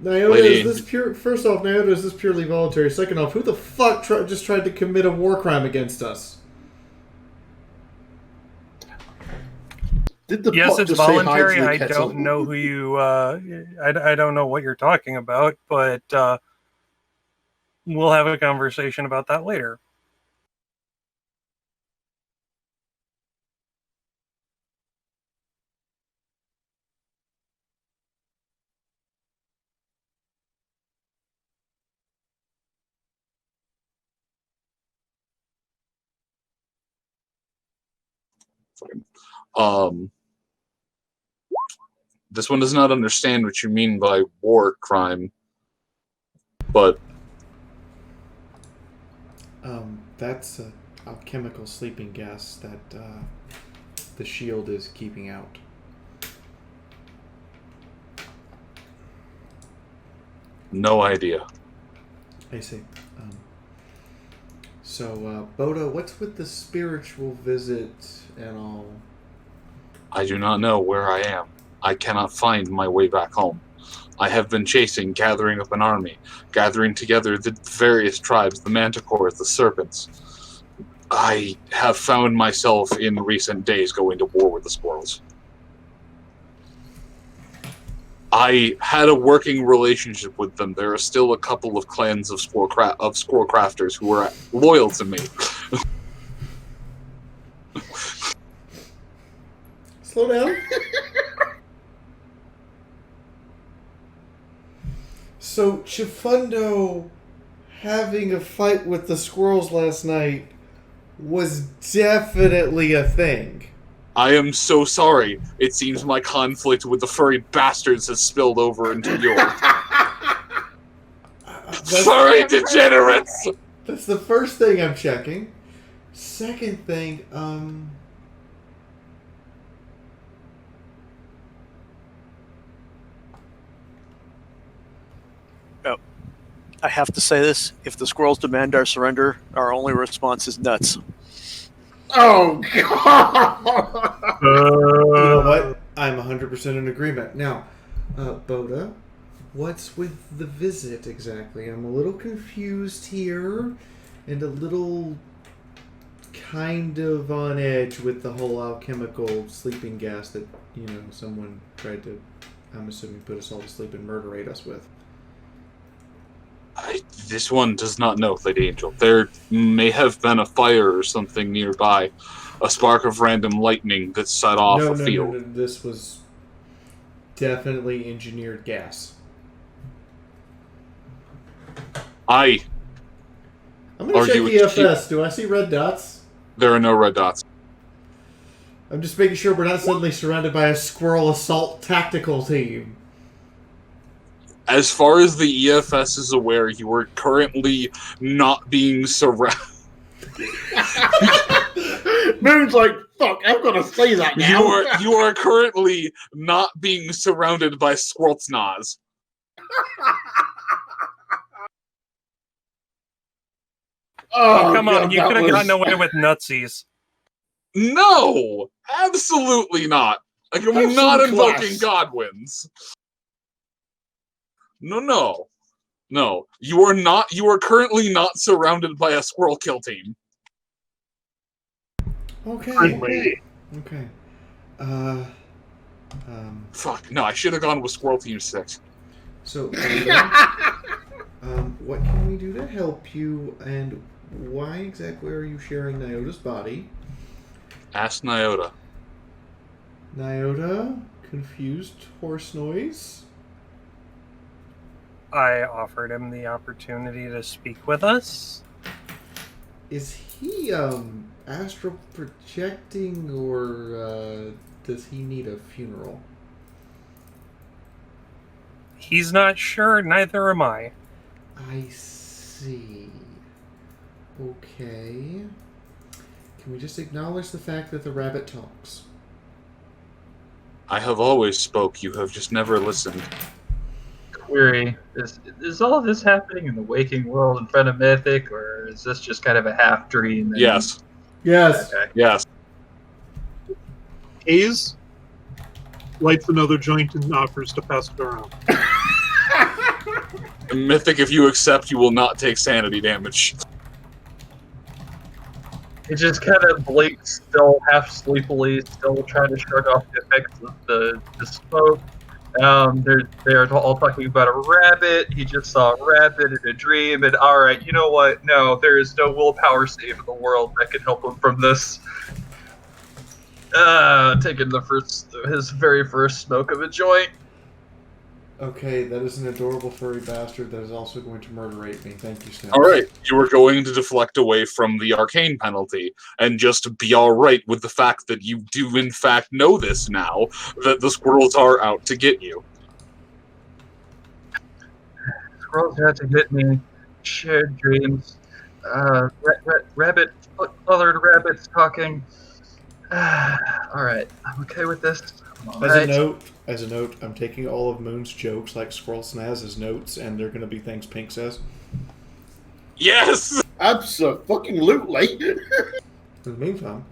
Nyota, is this pure? First off, Nyota, is this purely voluntary? Second off, who the fuck just tried to commit a war crime against us? Did the Yes, pot it's just say hi to voluntary. the I kettle? don't know who you. I don't know what you're talking about, but we'll have a conversation about that later. This one does not understand what you mean by war crime, but That's a alchemical sleeping gas that the shield is keeping out. no idea. I see. So, Boda, what's with the spiritual visit and all? I do not know where I am. I cannot find my way back home. I have been chasing, gathering up an army, gathering together the various tribes, the manticores, the serpents. I have found myself in recent days going to war with the squirrels. I had a working relationship with them. There are still a couple of clans of squirrel crafters who are loyal to me. Slow down. So, Chifundo having a fight with the squirrels last night was definitely a thing. I am so sorry. It seems my conflict with the furry bastards has spilled over into yours. Furry degenerates! That's the first thing I'm checking. Second thing, Oh, I have to say this. If the squirrels demand our surrender, our only response is nuts. Oh, God! You know what? I'm 100% in agreement. Now, Boda, what's with the visit exactly? I'm a little confused here, and a little kind of on edge with the whole alchemical sleeping gas that, someone tried to, I'm assuming, put us all to sleep and murderate us with. This one does not know, Lady Angel. There may have been a fire or something nearby. A spark of random lightning that set off a field. No. This was definitely engineered gas. I'm going to check EFS. Do I see red dots? There are no red dots. I'm just making sure we're not suddenly surrounded by a squirrel assault tactical team. As far as the EFS is aware, you are currently not being surrounded. Moon's like, fuck, I've got to say that now. You are currently not being surrounded by squirtnaz. Oh, come on. You could have gotten away with nutsies. No! Absolutely not. Like, I'm not invoking Godwins. No. You are currently not surrounded by a squirrel kill team. Okay. Fuck, no, I should have gone with Squirrel Team 6. So, what can we do to help you, and why exactly are you sharing Nyota's body? Ask Nyota. Nyota, confused horse noise. I offered him the opportunity to speak with us. Is he astral projecting, or does he need a funeral? He's not sure, neither am I. I see. Okay. Can we just acknowledge the fact that the rabbit talks? I have always spoke, you have just never listened. Query, is all of this happening in the waking world in front of Mythic, or is this just kind of a half dream? Yes. Yes. Okay. Yes. Hayes lights another joint and offers to pass it around. Mythic, if you accept, you will not take sanity damage. It just kind of blinks, still half sleepily, still trying to shrug off the effects of the smoke. They're all talking about a rabbit. He just saw a rabbit in a dream, and all right, you know what? No, there is no willpower save in the world that can help him from this. Taking his very first smoke of a joint. Okay, that is an adorable furry bastard that is also going to murderate me. Thank you, Snow. Alright, you are going to deflect away from the arcane penalty, and just be alright with the fact that you do in fact know this now, that the squirrels are out to get you. Squirrels out to get me. Shared dreams. Colored rabbits talking. Alright, I'm okay with this. As a note, I'm taking all of Moon's jokes like Squirrel Snaz as notes, and they're going to be things Pink says. Yes! Absolutely. In the meantime,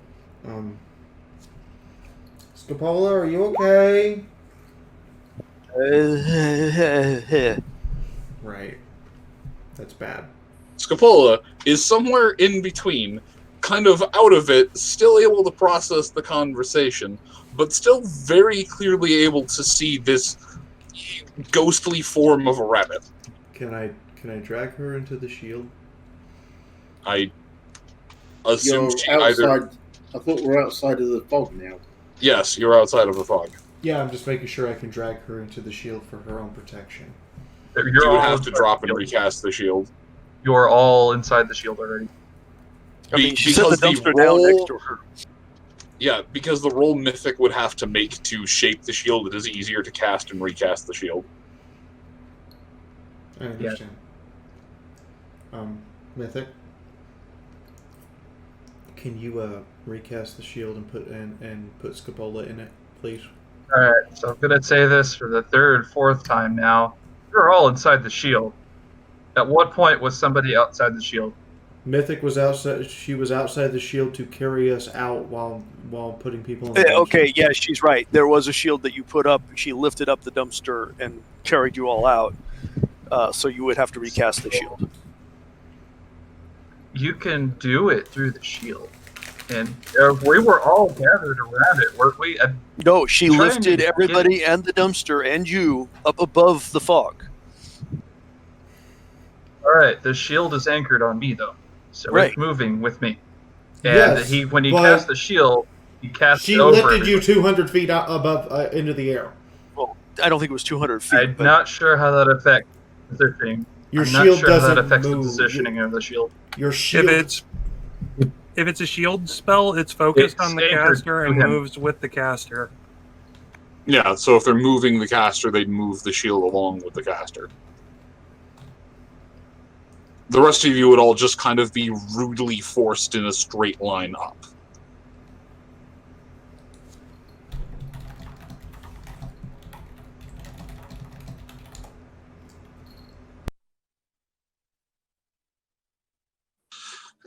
Scopola, are you okay? Right. That's bad. Scopola is somewhere in between, kind of out of it, still able to process the conversation, but still very clearly able to see this ghostly form of a rabbit. Can I drag her into the shield? I assume You're she outside. either... I thought we're outside of the fog now. Yes, you're outside of the fog. Yeah, I'm just making sure I can drag her into the shield for her own protection. You would have to drop and recast the shield. You're all inside the shield already. I mean, she set the dumpster down next to her. Yeah, because the roll Mythic would have to make to shape the shield, it is easier to cast and recast the shield. I understand. Mythic, can you recast the shield and put Scopola in it, please? Alright, so I'm gonna say this for the third, fourth time now. You're all inside the shield. At what point was somebody outside the shield? Mythic was outside. She was outside the shield to carry us out while putting people in the dumpster. Okay, yeah, she's right. There was a shield that you put up. She lifted up the dumpster and carried you all out. So you would have to recast the shield. You can do it through the shield. And we were all gathered around it, weren't we? No, she trying lifted to everybody and the dumpster and you up above the fog. All right, the shield is anchored on me though, so Right. it's moving with me. And Yes, when he but cast the shield, he cast She it over lifted you everybody. 200 feet above into the air. Well, I don't think it was 200 feet. I'm not sure how that affects positioning. Your I'm not shield sure how that doesn't affects move. the positioning of the shield. Your shield. If it's a shield spell, it's focused It's on the anchored caster to and him. moves with the caster. Yeah, so if they're moving the caster, they'd move the shield along with the caster. The rest of you would all just kind of be rudely forced in a straight line up.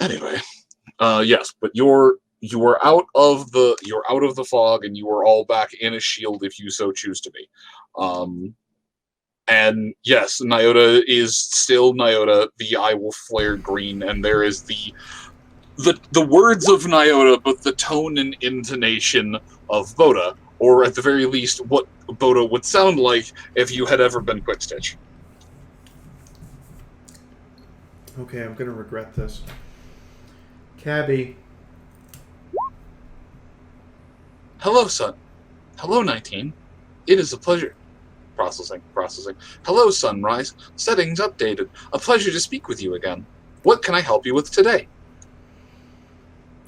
Anyway, yes, but you are out of the fog, and you are all back in a shield if you so choose to be. And yes, Nyota is still Nyota. The eye will flare green, and there is the words of Nyota, but the tone and intonation of Boda, or at the very least, what Boda would sound like if you had ever been Quickstitch. Okay, I'm gonna regret this. Cabby. Hello, son. Hello, 19. It is a pleasure. Processing. Hello, Sunrise. Settings updated. A pleasure to speak with you again. What can I help you with today?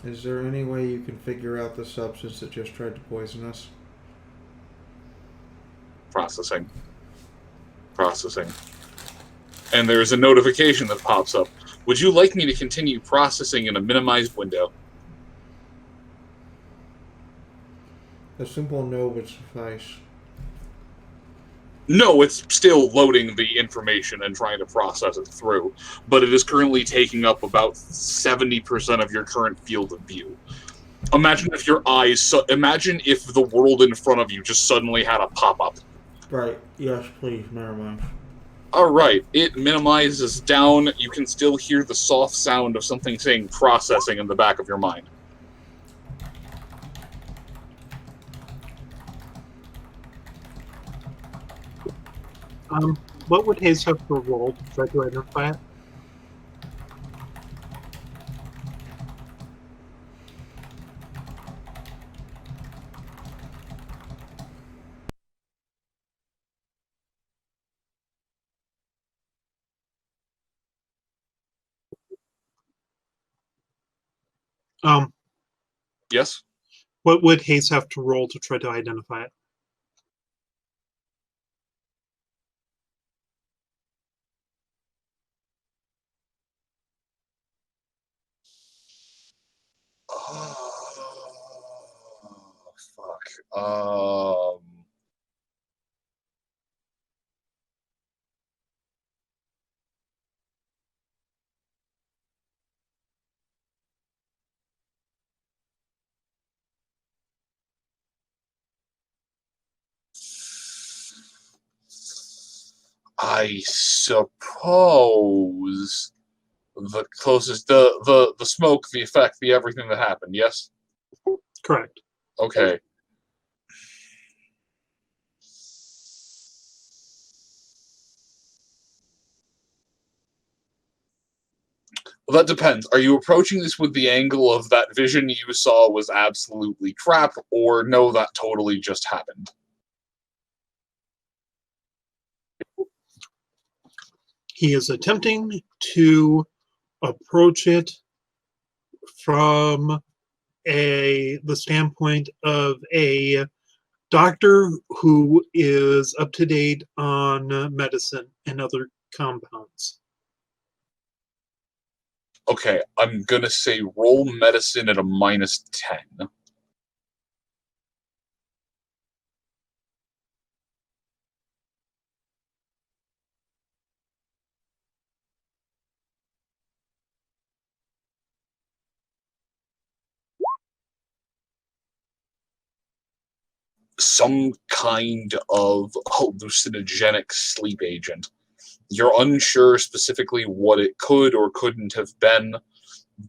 Is there any way you can figure out the substance that just tried to poison us? Processing. And there's a notification that pops up. Would you like me to continue processing in a minimized window? A simple no would suffice. No, it's still loading the information and trying to process it through, but it is currently taking up about 70% of your current field of view. Imagine if imagine if the world in front of you just suddenly had a pop-up. Right. Yes, please. Never mind. Alright, it minimizes down. You can still hear the soft sound of something saying processing in the back of your mind. What would Hayes have to roll to try to identify it? Yes? What would Hayes have to roll to try to identify it? Fuck. I suppose the closest, the smoke, the effect, the everything that happened, yes? Correct. Okay. Well, that depends. Are you approaching this with the angle of that vision you saw was absolutely crap, or no, that totally just happened? He is attempting to approach it from the standpoint of a doctor who is up to date on medicine and other compounds. Okay, I'm gonna say roll medicine at a -10. some kind of hallucinogenic sleep agent. You're unsure specifically what it could or couldn't have been,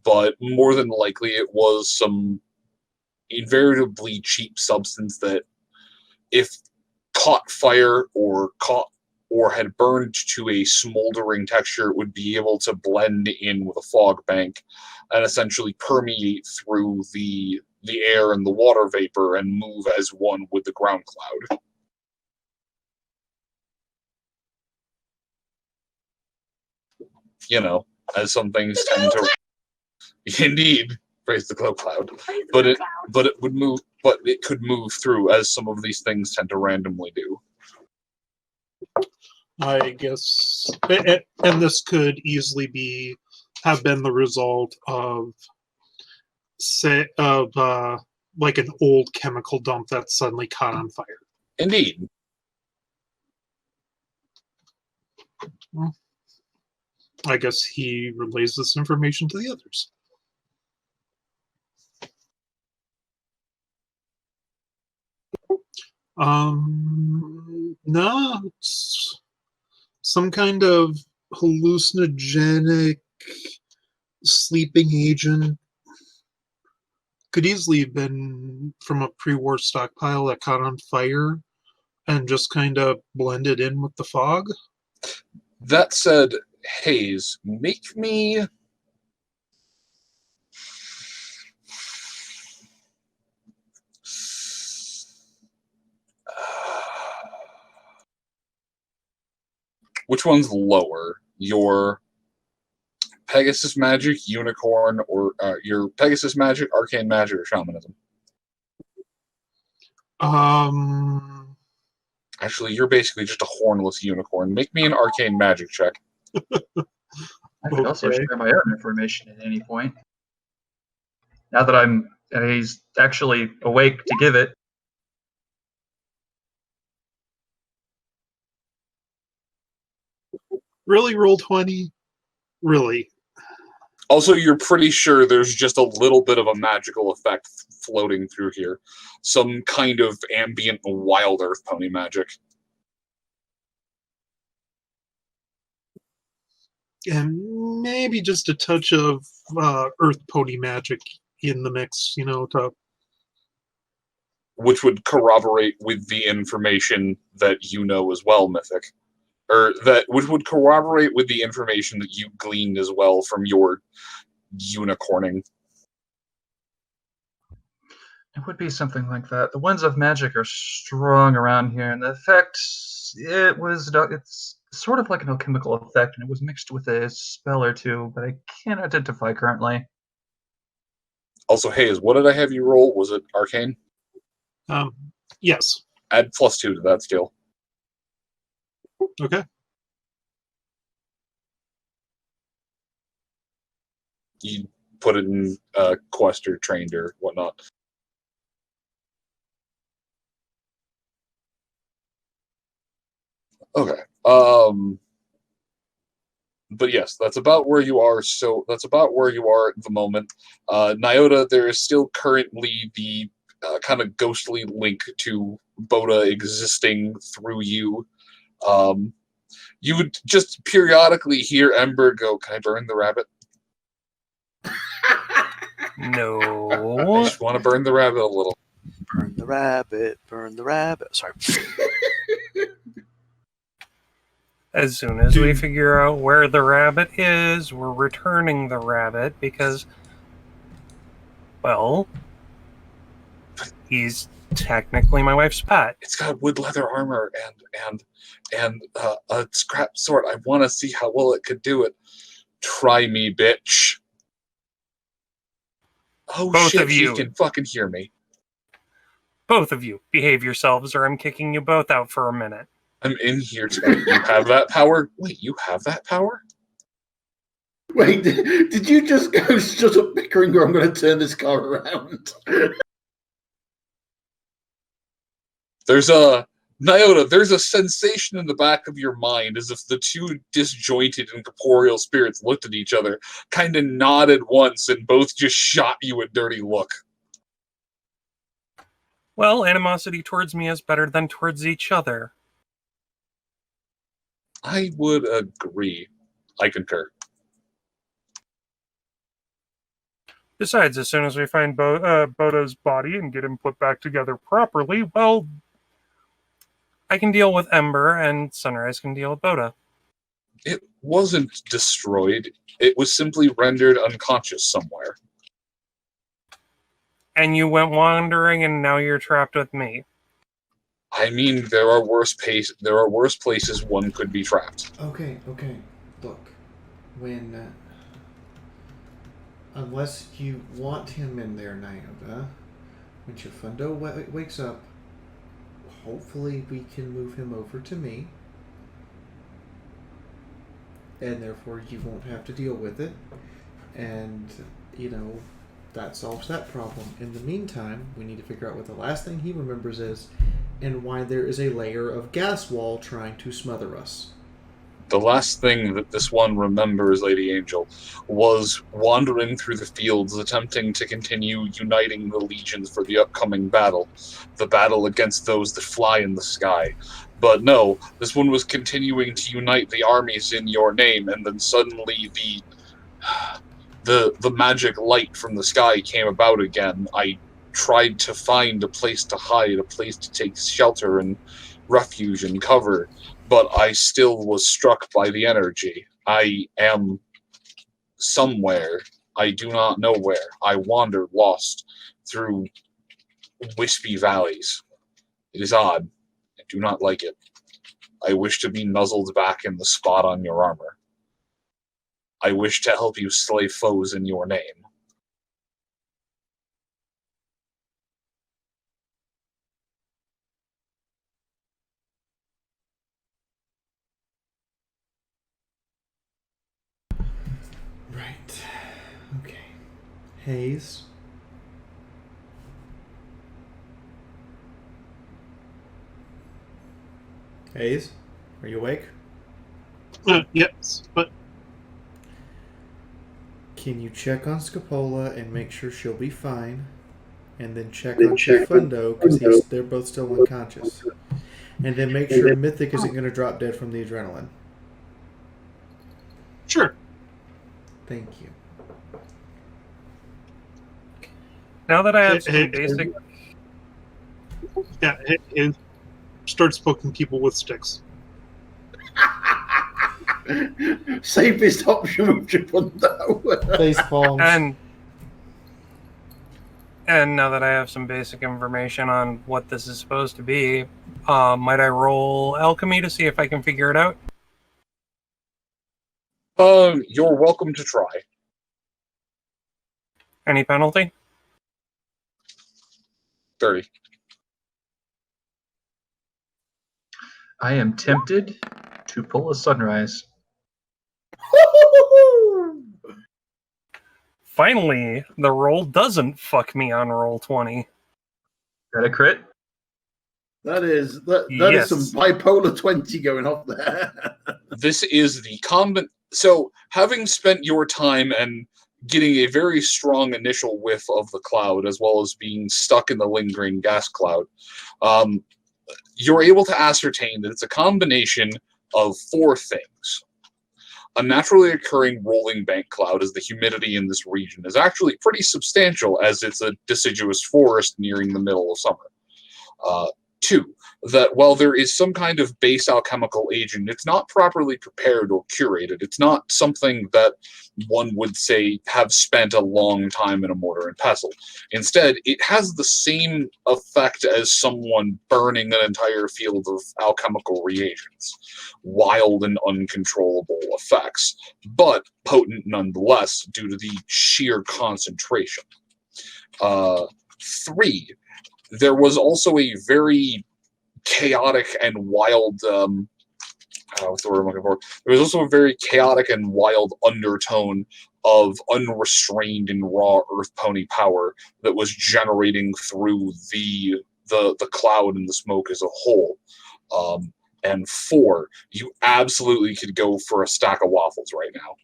but more than likely it was some invariably cheap substance that, if caught fire or had burned to a smoldering texture, would be able to blend in with a fog bank and essentially permeate through the air and the water vapor and move as one with the ground cloud. You know, as some things tend to. Indeed, praise the glow cloud. But it would move. But it could move through, as some of these things tend to randomly do. I guess, and this could easily have been the result of, like an old chemical dump that suddenly caught on fire. Indeed. Well, I guess he relays this information to the others. No, it's some kind of hallucinogenic sleeping agent. Could easily have been from a pre-war stockpile that caught on fire and just kind of blended in with the fog. That said, Hayes, make me... Which one's lower? Your Pegasus magic, unicorn, or your Pegasus magic, arcane magic, or shamanism? Actually, you're basically just a hornless unicorn. Make me an arcane magic check. I could also share my own information at any point. Now that he's actually awake to give it. Really, roll 20? Really? Also, you're pretty sure there's just a little bit of a magical effect floating through here. Some kind of ambient wild earth pony magic. And maybe just a touch of earth pony magic in the mix, Which would corroborate with the information that you know as well, Mythic. Which would corroborate with the information that you gleaned as well from your unicorning. It would be something like that. The winds of magic are strong around here, and the effect, it's sort of like an alchemical effect, and it was mixed with a spell or two, but I can't identify currently. Also, Hayes, what did I have you roll? Was it arcane? Yes. Add +2 to that skill. Okay. You put it in quest or trained or whatnot. Okay. But yes, that's about where you are. So that's about where you are at the moment. Nyota, there is still currently the kind of ghostly link to Boda existing through you. You would just periodically hear Ember go, "Can I burn the rabbit?" No. I just want to burn the rabbit a little. Burn the rabbit, burn the rabbit. Sorry. As soon as we figure out where the rabbit is, we're returning the rabbit because, well, he's technically my wife's pet. It's got wood leather armor and a scrap sword. I want to see how well it could do it. Try me, bitch. Oh, Both shit, of you. He can fucking hear me. Both of you, behave yourselves or I'm kicking you both out for a minute. I'm in here tonight. You have that power? Wait, you have that power? Wait, did you just go, shut up bickering or I'm going to turn this car around? There's a sensation in the back of your mind as if the two disjointed and corporeal spirits looked at each other, kind of nodded once, and both just shot you a dirty look. Well, animosity towards me is better than towards each other. I would agree. I concur. Besides, as soon as we find Bodo's body and get him put back together properly, well, I can deal with Ember, and Sunrise can deal with Boda. It wasn't destroyed. It was simply rendered unconscious somewhere. And you went wandering, and now you're trapped with me. I mean, there are worse places one could be trapped. Okay. Look, when unless you want him in there, Nyoga, when Chifundo wakes up, hopefully we can move him over to me, and therefore you won't have to deal with it, and that solves that problem. In the meantime, we need to figure out what the last thing he remembers is, and why there is a layer of gas wall trying to smother us. The last thing that this one remembers, Lady Angel, was wandering through the fields attempting to continue uniting the legions for the upcoming battle. The battle against those that fly in the sky. But no, this one was continuing to unite the armies in your name, and then suddenly the magic light from the sky came about again. I tried to find a place to hide, a place to take shelter and refuge and cover, but I still was struck by the energy. I am somewhere. I do not know where. I wandered lost through wispy valleys. It is odd. I do not like it. I wish to be nuzzled back in the spot on your armor. I wish to help you slay foes in your name. Right. Okay. Hayes. Hayes, are you awake? Yes, but can you check on Scapola and make sure she'll be fine? And then check on Chifundo, because they're both still unconscious. And then make sure Mythic isn't going to drop dead from the adrenaline. Sure. Thank you. Now that I have some basic... Yeah, it starts poking people with sticks. Safest option of Chifundo. Face palms. And now that I have some basic information on what this is supposed to be, might I roll alchemy to see if I can figure it out? You're welcome to try. Any penalty? 30. I am tempted to pull a sunrise. Finally, the roll doesn't fuck me on roll 20. Is that a crit? That is Yes. some bipolar 20 going off there. This is the So, having spent your time and getting a very strong initial whiff of the cloud, as well as being stuck in the lingering gas cloud, you're able to ascertain that it's a combination of 4 things. A naturally occurring rolling bank cloud, as the humidity in this region is actually pretty substantial, as it's a deciduous forest nearing the middle of summer. 2, that while there is some kind of base alchemical agent, it's not properly prepared or curated. It's not something that one would say have spent a long time in a mortar and pestle. Instead, it has the same effect as someone burning an entire field of alchemical reagents. Wild and uncontrollable effects, but potent nonetheless due to the sheer concentration. 3, there was also a very chaotic and wild what's the word I'm looking for? There was also a very chaotic and wild undertone of unrestrained and raw earth pony power that was generating through the cloud and the smoke as a whole. And 4, you absolutely could go for a stack of waffles right now.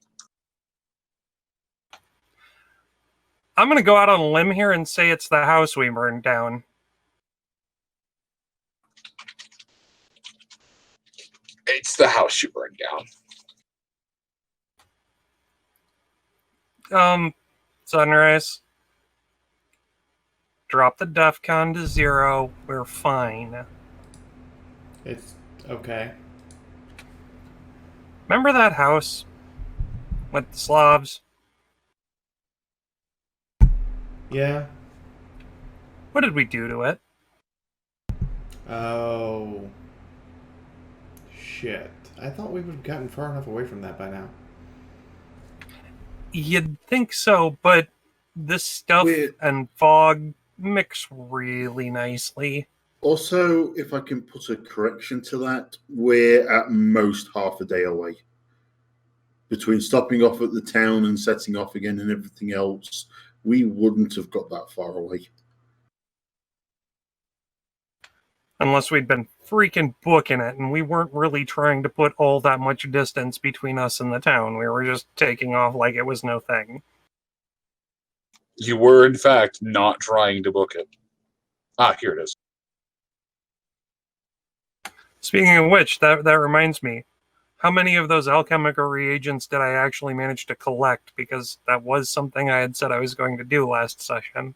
I'm going to go out on a limb here and say it's the house we burned down. It's the house you burned down. Sunrise. Drop the DEFCON to 0. We're fine. It's okay. Remember that house with the Slavs? Yeah. What did we do to it? Oh. Shit. I thought we would have gotten far enough away from that by now. You'd think so, but this stuff and fog mix really nicely. Also, if I can put a correction to that, we're at most half a day away. Between stopping off at the town and setting off again and everything else, we wouldn't have got that far away. Unless we'd been freaking booking it, and we weren't really trying to put all that much distance between us and the town. We were just taking off like it was no thing. You were, in fact, not trying to book it. Ah, here it is. Speaking of which, that reminds me. How many of those alchemical reagents did I actually manage to collect? Because that was something I had said I was going to do last session.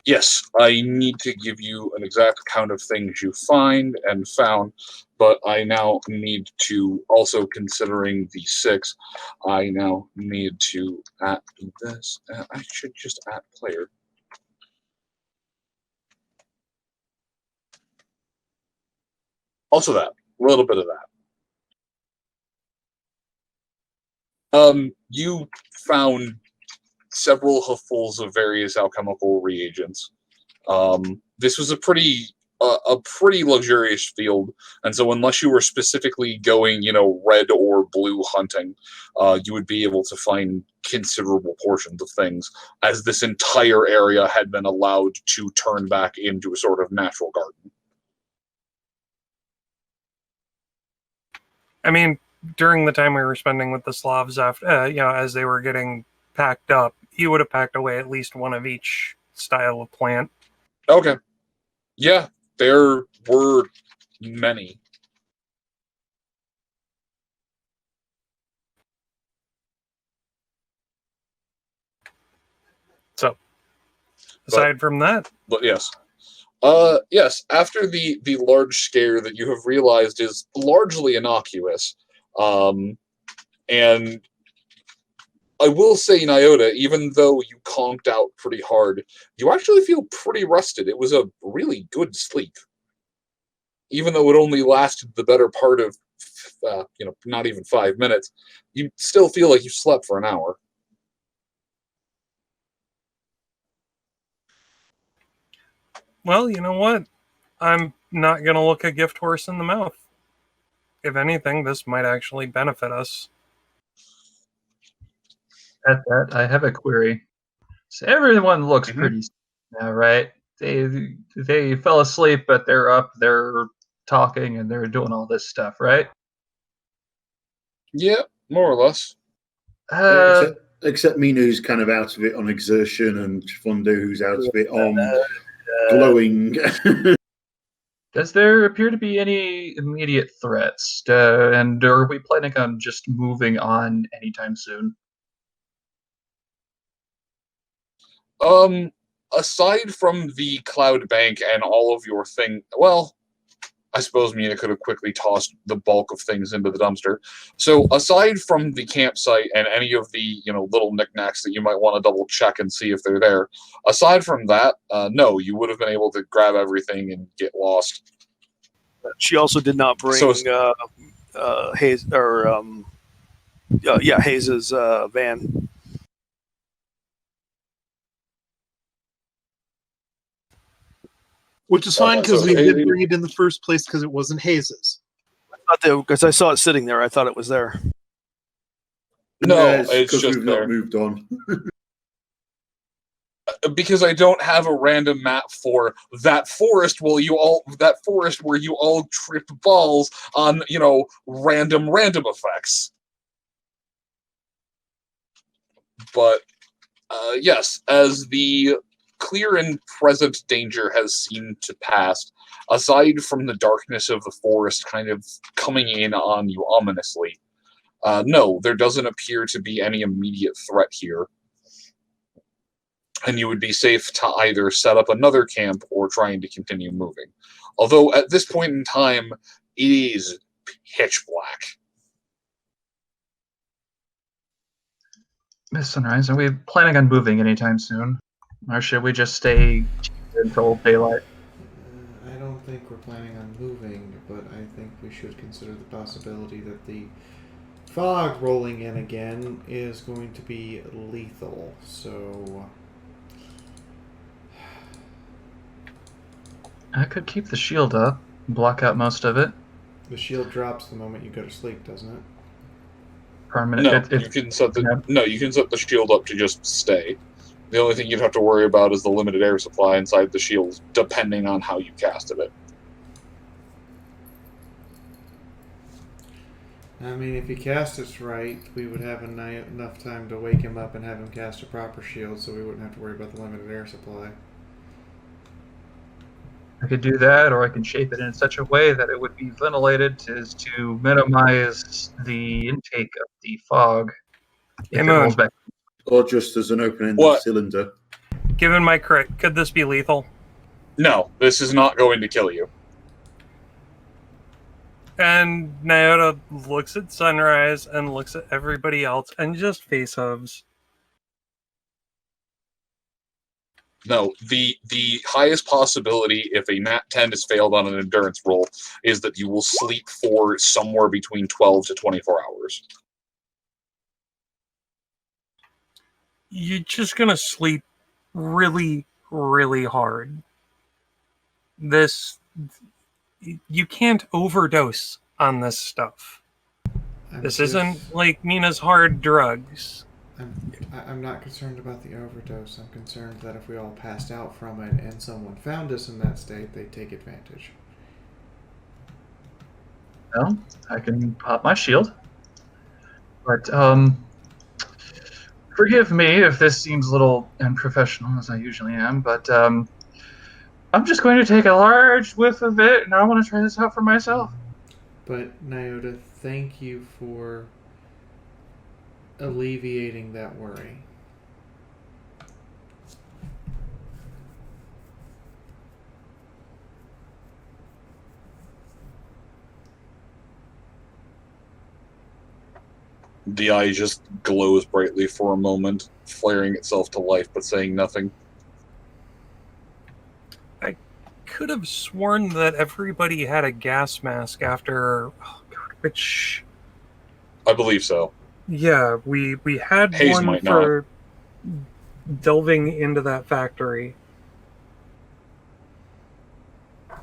Yes, I need to give you an exact count of things you find and found, but I now need to, also considering the 6, I now need to add this. I should just add player. Also that, a little bit of that. You found several hooffuls of various alchemical reagents. This was a pretty luxurious field, and so unless you were specifically going, red or blue hunting, you would be able to find considerable portions of things, as this entire area had been allowed to turn back into a sort of natural garden. I mean, during the time we were spending with the Slavs, after, as they were getting packed up, you would have packed away at least one of each style of plant. Okay. Yeah, there were many. So, aside from that, but yes. Yes, after the large scare that you have realized is largely innocuous, and I will say, Nyota, even though you conked out pretty hard, you actually feel pretty rested. It was a really good sleep. Even though it only lasted the better part of, not even 5 minutes, you still feel like you slept for an hour. Well, you know what? I'm not going to look a gift horse in the mouth. If anything, this might actually benefit us. At that, I have a query. So everyone looks pretty now, right? They fell asleep, but they're up, they're talking, and they're doing all this stuff, right? Yeah, more or less. Except Mina, who's kind of out of it on exertion, and Chifundo, who's out of it on glowing. Does there appear to be any immediate threats? And are we planning on just moving on anytime soon? Aside from the cloud bank and all of your well, I suppose Mina could have quickly tossed the bulk of things into the dumpster. So aside from the campsite and any of the, little knickknacks that you might want to double check and see if they're there, aside from that, no, you would have been able to grab everything and get lost. She also did not bring Hayes Hayes's van. Which is fine because we did bring it in the first place because it wasn't Hayes's. Because I saw it sitting there, I thought it was there. No, it's just we've there. not moved on. Because I don't have a random map for that forest where you all trip balls on, random effects. But yes, as the clear and present danger has seemed to pass, aside from the darkness of the forest kind of coming in on you ominously. No, there doesn't appear to be any immediate threat here. And you would be safe to either set up another camp or trying to continue moving. Although at this point in time, it is pitch black. Miss Sunrise, are we planning on moving anytime soon? Or should we just stay until daylight? I don't think we're planning on moving, but I think we should consider the possibility that the fog rolling in again is going to be lethal. So I could keep the shield up, block out most of it. the shield drops the moment you go to sleep, doesn't it? Permanent. No, you can set the shield up to just stay. The only thing you'd have to worry about is the limited air supply inside the shield, depending on how you casted it. I mean, if he cast it right, we would have enough time to wake him up and have him cast a proper shield, so we wouldn't have to worry about the limited air supply. I could do that, or I can shape it in such a way that it would be ventilated as to minimize the intake of the fog. If it rolls back. Or just as an open-ended cylinder. Given my crit, could this be lethal? No, this is not going to kill you. And Nyota looks at Sunrise and looks at everybody else and just face hubs. No, the highest possibility if a nat 10 is failed on an endurance roll is that you will sleep for somewhere between 12 to 24 hours. You're just gonna sleep really, really hard. You can't overdose on this stuff. This isn't like Mina's hard drugs. I'm not concerned about the overdose. I'm concerned that if we all passed out from it and someone found us in that state, they'd take advantage. Well, I can pop my shield. But, forgive me if this seems a little unprofessional, as I usually am, but, I'm just going to take a large whiff of it, and I want to try this out for myself. But, Nyota, thank you for alleviating that worry. The eye just glows brightly for a moment, flaring itself to life, but saying nothing. I could have sworn that everybody had a gas mask after... which... I believe so. Yeah, we had Hayes one might for delving into that factory.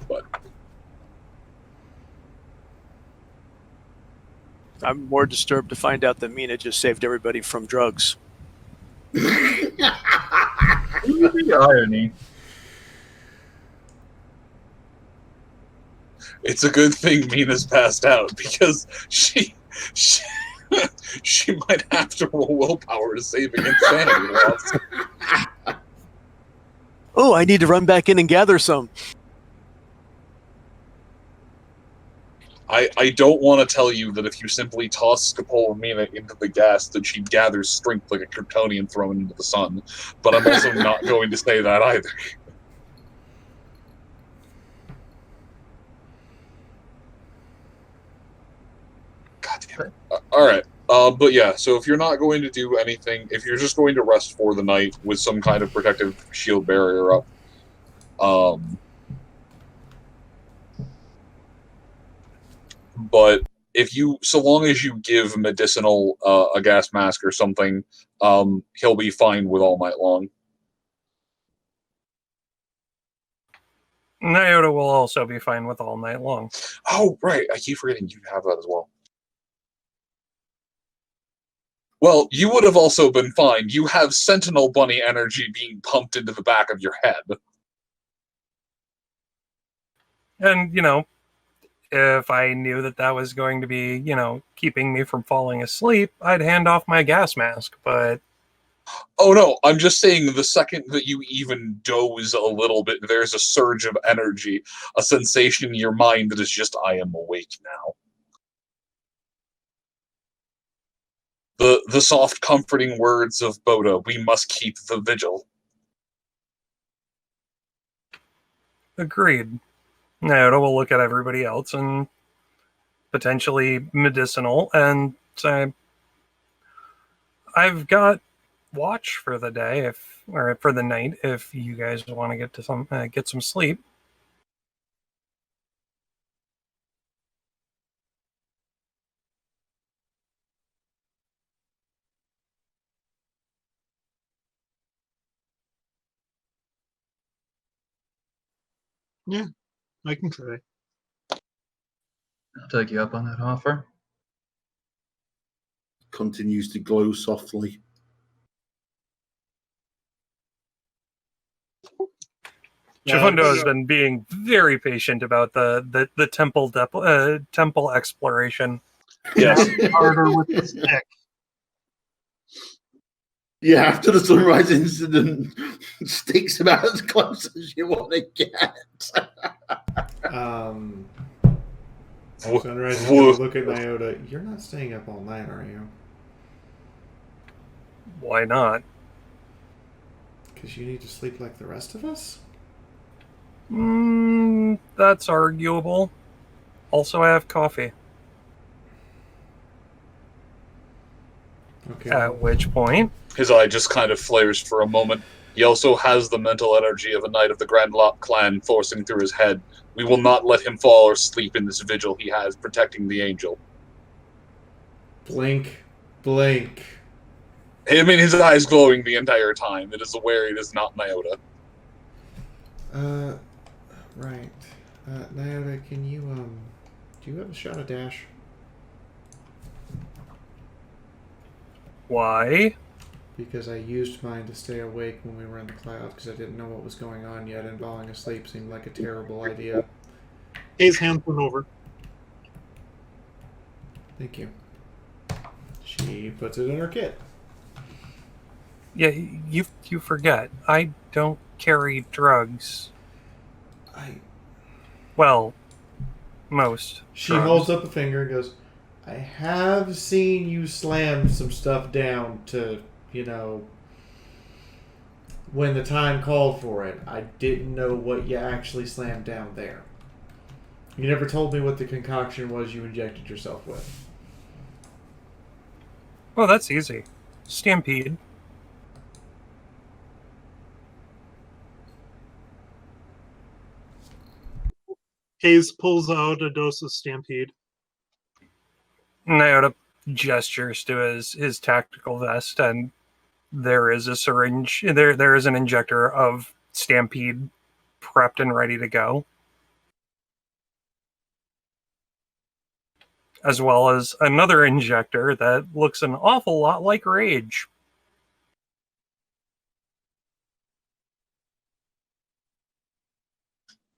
But I'm more disturbed to find out that Mina just saved everybody from drugs. The irony. it's a good thing Mina's passed out, because she might have to roll willpower to save against sanity loss. Oh, I need to run back in and gather some. I don't want to tell you that if you simply toss Scopolamina into the gas that she gathers strength like a Kryptonian thrown into the sun, but I'm also not going to say that either. God damn it. Alright. But yeah, so if you're not going to do anything, if you're just going to rest for the night with some kind of protective shield barrier up, but so long as you give Medicinal a gas mask or something, he'll be fine with all night long. Nyota will also be fine with all night long. Oh, right. I keep forgetting you have that as well. Well, you would have also been fine. You have Sentinel Bunny energy being pumped into the back of your head. And, if I knew that that was going to be, keeping me from falling asleep, I'd hand off my gas mask. But Oh no, I'm just saying the second that you even doze a little bit, there's a surge of energy, a sensation in your mind that is just, I am awake now. The soft, comforting words of Boda, we must keep the vigil. Agreed. Naoto will look at everybody else and potentially medicinal and say, I've got watch for the day or for the night if you guys want to get some sleep. Yeah, I can try. I'll take you up on that offer. Continues to glow softly. Chifundo has been being very patient about the temple exploration. Yes. Harder with the stick. Yeah, after the sunrise incident, sticks about as close as you want to get. Sunrise is going to look at Nyota. You're not staying up all night, are you? Why not? Because you need to sleep like the rest of us? That's arguable. Also, I have coffee. Okay. At which point, His eye just kind of flares for a moment. He also has the mental energy of a knight of the Grand Lot clan forcing through his head. We will not let him fall or sleep in this vigil he has protecting the angel. Blink. Blink. I mean, his eyes glowing the entire time. It is aware it is not Nyota. Right. Nyota, can you, do you have a shot of dash? why? Because I used mine to stay awake when we were in the clouds because I didn't know what was going on yet, and falling asleep seemed like a terrible idea. His hands went over. Thank you. She puts it in her kit. Yeah, you forget. I don't carry drugs. Well, most. She drugs. holds up a finger and goes, I have seen you slam some stuff down to, when the time called for it. I didn't know what you actually slammed down there. You never told me what the concoction was you injected yourself with. Oh, that's easy. Stampede. Hayes pulls out a dose of Stampede. Nyota gestures to his tactical vest, and there is a syringe. There is an injector of Stampede prepped and ready to go, as well as another injector that looks an awful lot like Rage.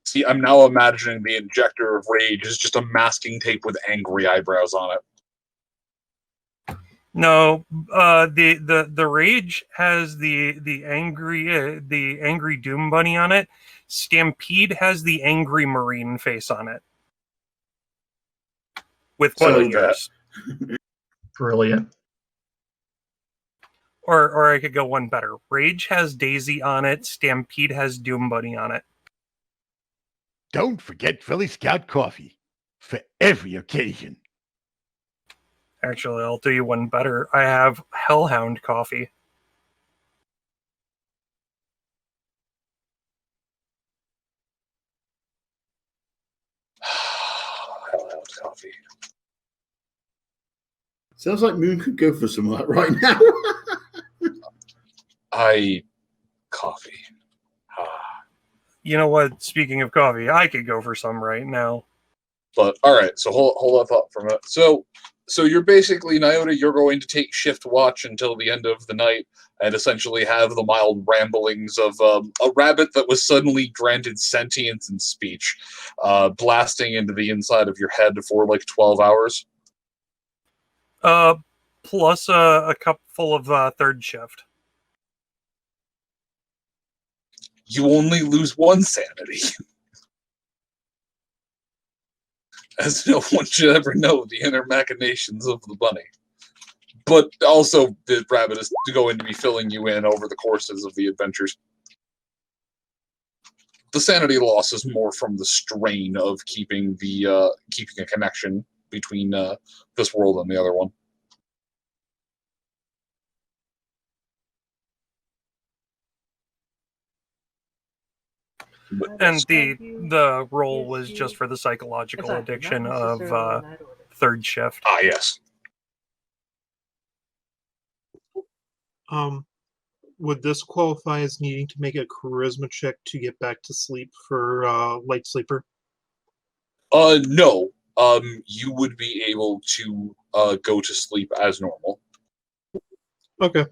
See, I'm now imagining the injector of rage is just a masking tape with angry eyebrows on it. No, the Rage has the angry Doom Bunny on it. Stampede has the angry Marine face on it with bunny ears. Brilliant. Or I could go one better. Rage has Daisy on it. Stampede has Doom Bunny on it. Don't forget Philly Scout coffee for every occasion. Actually, I'll do you one better. I have Hellhound coffee. Hellhound coffee. Sounds like Moon could go for some of that right now. Coffee. You know what? Speaking of coffee, I could go for some right now. But all right, so hold that thought for a minute. So you're basically Nyota. You're going to take shift watch until the end of the night, and essentially have the mild ramblings of a rabbit that was suddenly granted sentience and speech, blasting into the inside of your head for like 12 hours. Plus a cup full of third shift. you only lose 1 sanity. As no one should ever know the inner machinations of the bunny. But also, the rabbit is going to be filling you in over the courses of the adventures. The sanity loss is more from the strain of keeping a connection between this world and the other one. And the role was just for the psychological addiction of third shift. Ah, yes. Would this qualify as needing to make a charisma check to get back to sleep for light sleeper? No. You would be able to go to sleep as normal. Okay.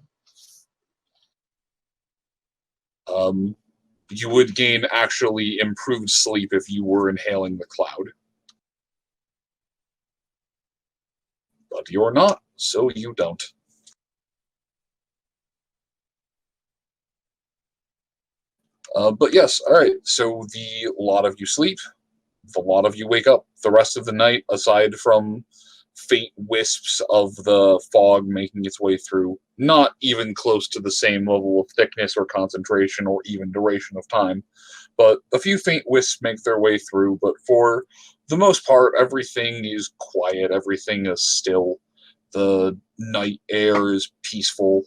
You would gain actually improved sleep if you were inhaling the cloud. But you're not, so you don't. But yes, alright, so the lot of you sleep, the lot of you wake up. The rest of the night, aside from faint wisps of the fog making its way through, not even close to the same level of thickness or concentration or even duration of time, but a few faint wisps make their way through, but for the most part, everything is quiet, everything is still, the night air is peaceful.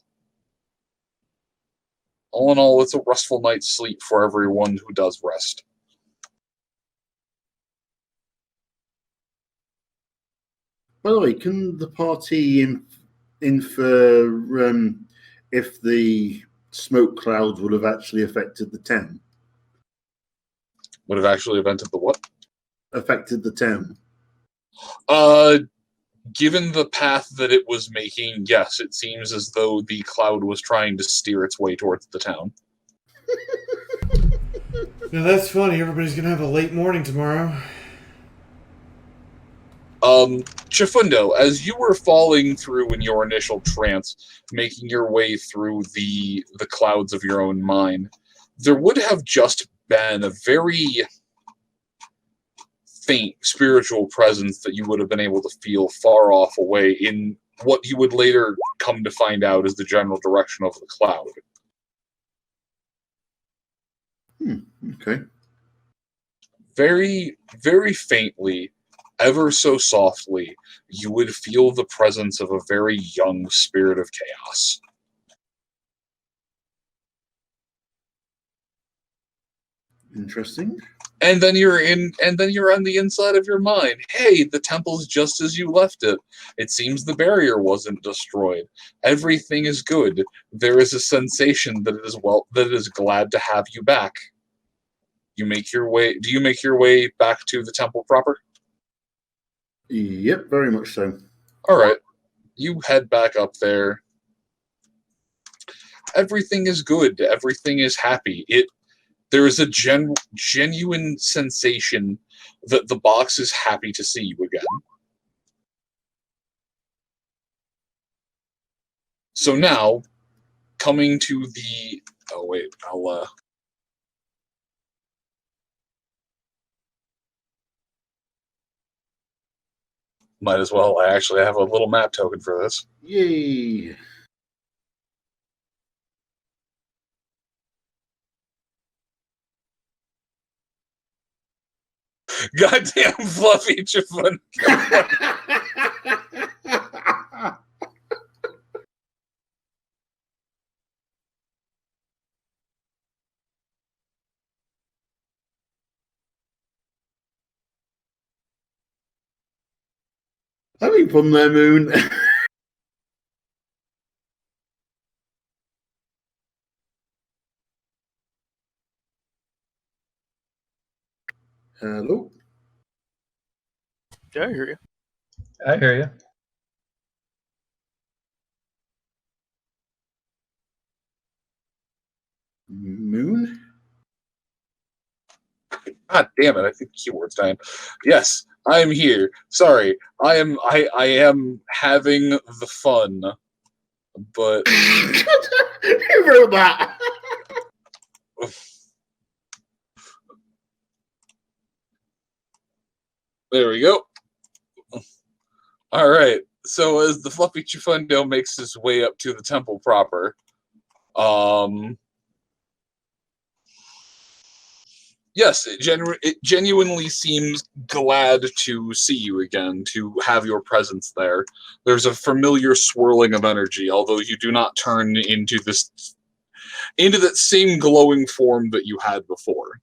All in all, it's a restful night's sleep for everyone who does rest. By the way, can the party infer if the smoke clouds would have actually affected the town? Would have actually affected the what? Affected the town. Given the path that it was making, yes, it seems as though the cloud was trying to steer its way towards the town. Now that's funny. Everybody's gonna have a late morning tomorrow. Chifundo, as you were falling through in your initial trance, making your way through the clouds of your own mind, there would have just been a very faint spiritual presence that you would have been able to feel far off away in what you would later come to find out is the general direction of the cloud. Okay. Very, very faintly, ever so softly, you would feel the presence of a very young spirit of chaos. Interesting. And then you're on the inside of your mind. Hey, the temple's just as you left it. It seems the barrier wasn't destroyed. Everything is good. There is a sensation that it is glad to have you back. Do you make your way back to the temple proper? Yep, very much so. All right. You head back up there. Everything is good. Everything is happy. There is a genuine sensation that the box is happy to see you again. So now, coming to the... Oh, wait. Might as well. I actually have a little map token for this. Yay! Goddamn fluffy Chiffon. Having fun there, Moon. Hello? Yeah, I hear you. I hear you. Moon? God damn it, I think the keyword's dying. Yes, I am here. Sorry. I am having the fun. But Who wrote that? There we go. All right. So as the Fluffy Chifundo makes his way up to the temple proper, yes, it genuinely seems glad to see you again, to have your presence there. There's a familiar swirling of energy, although you do not turn into that same glowing form that you had before.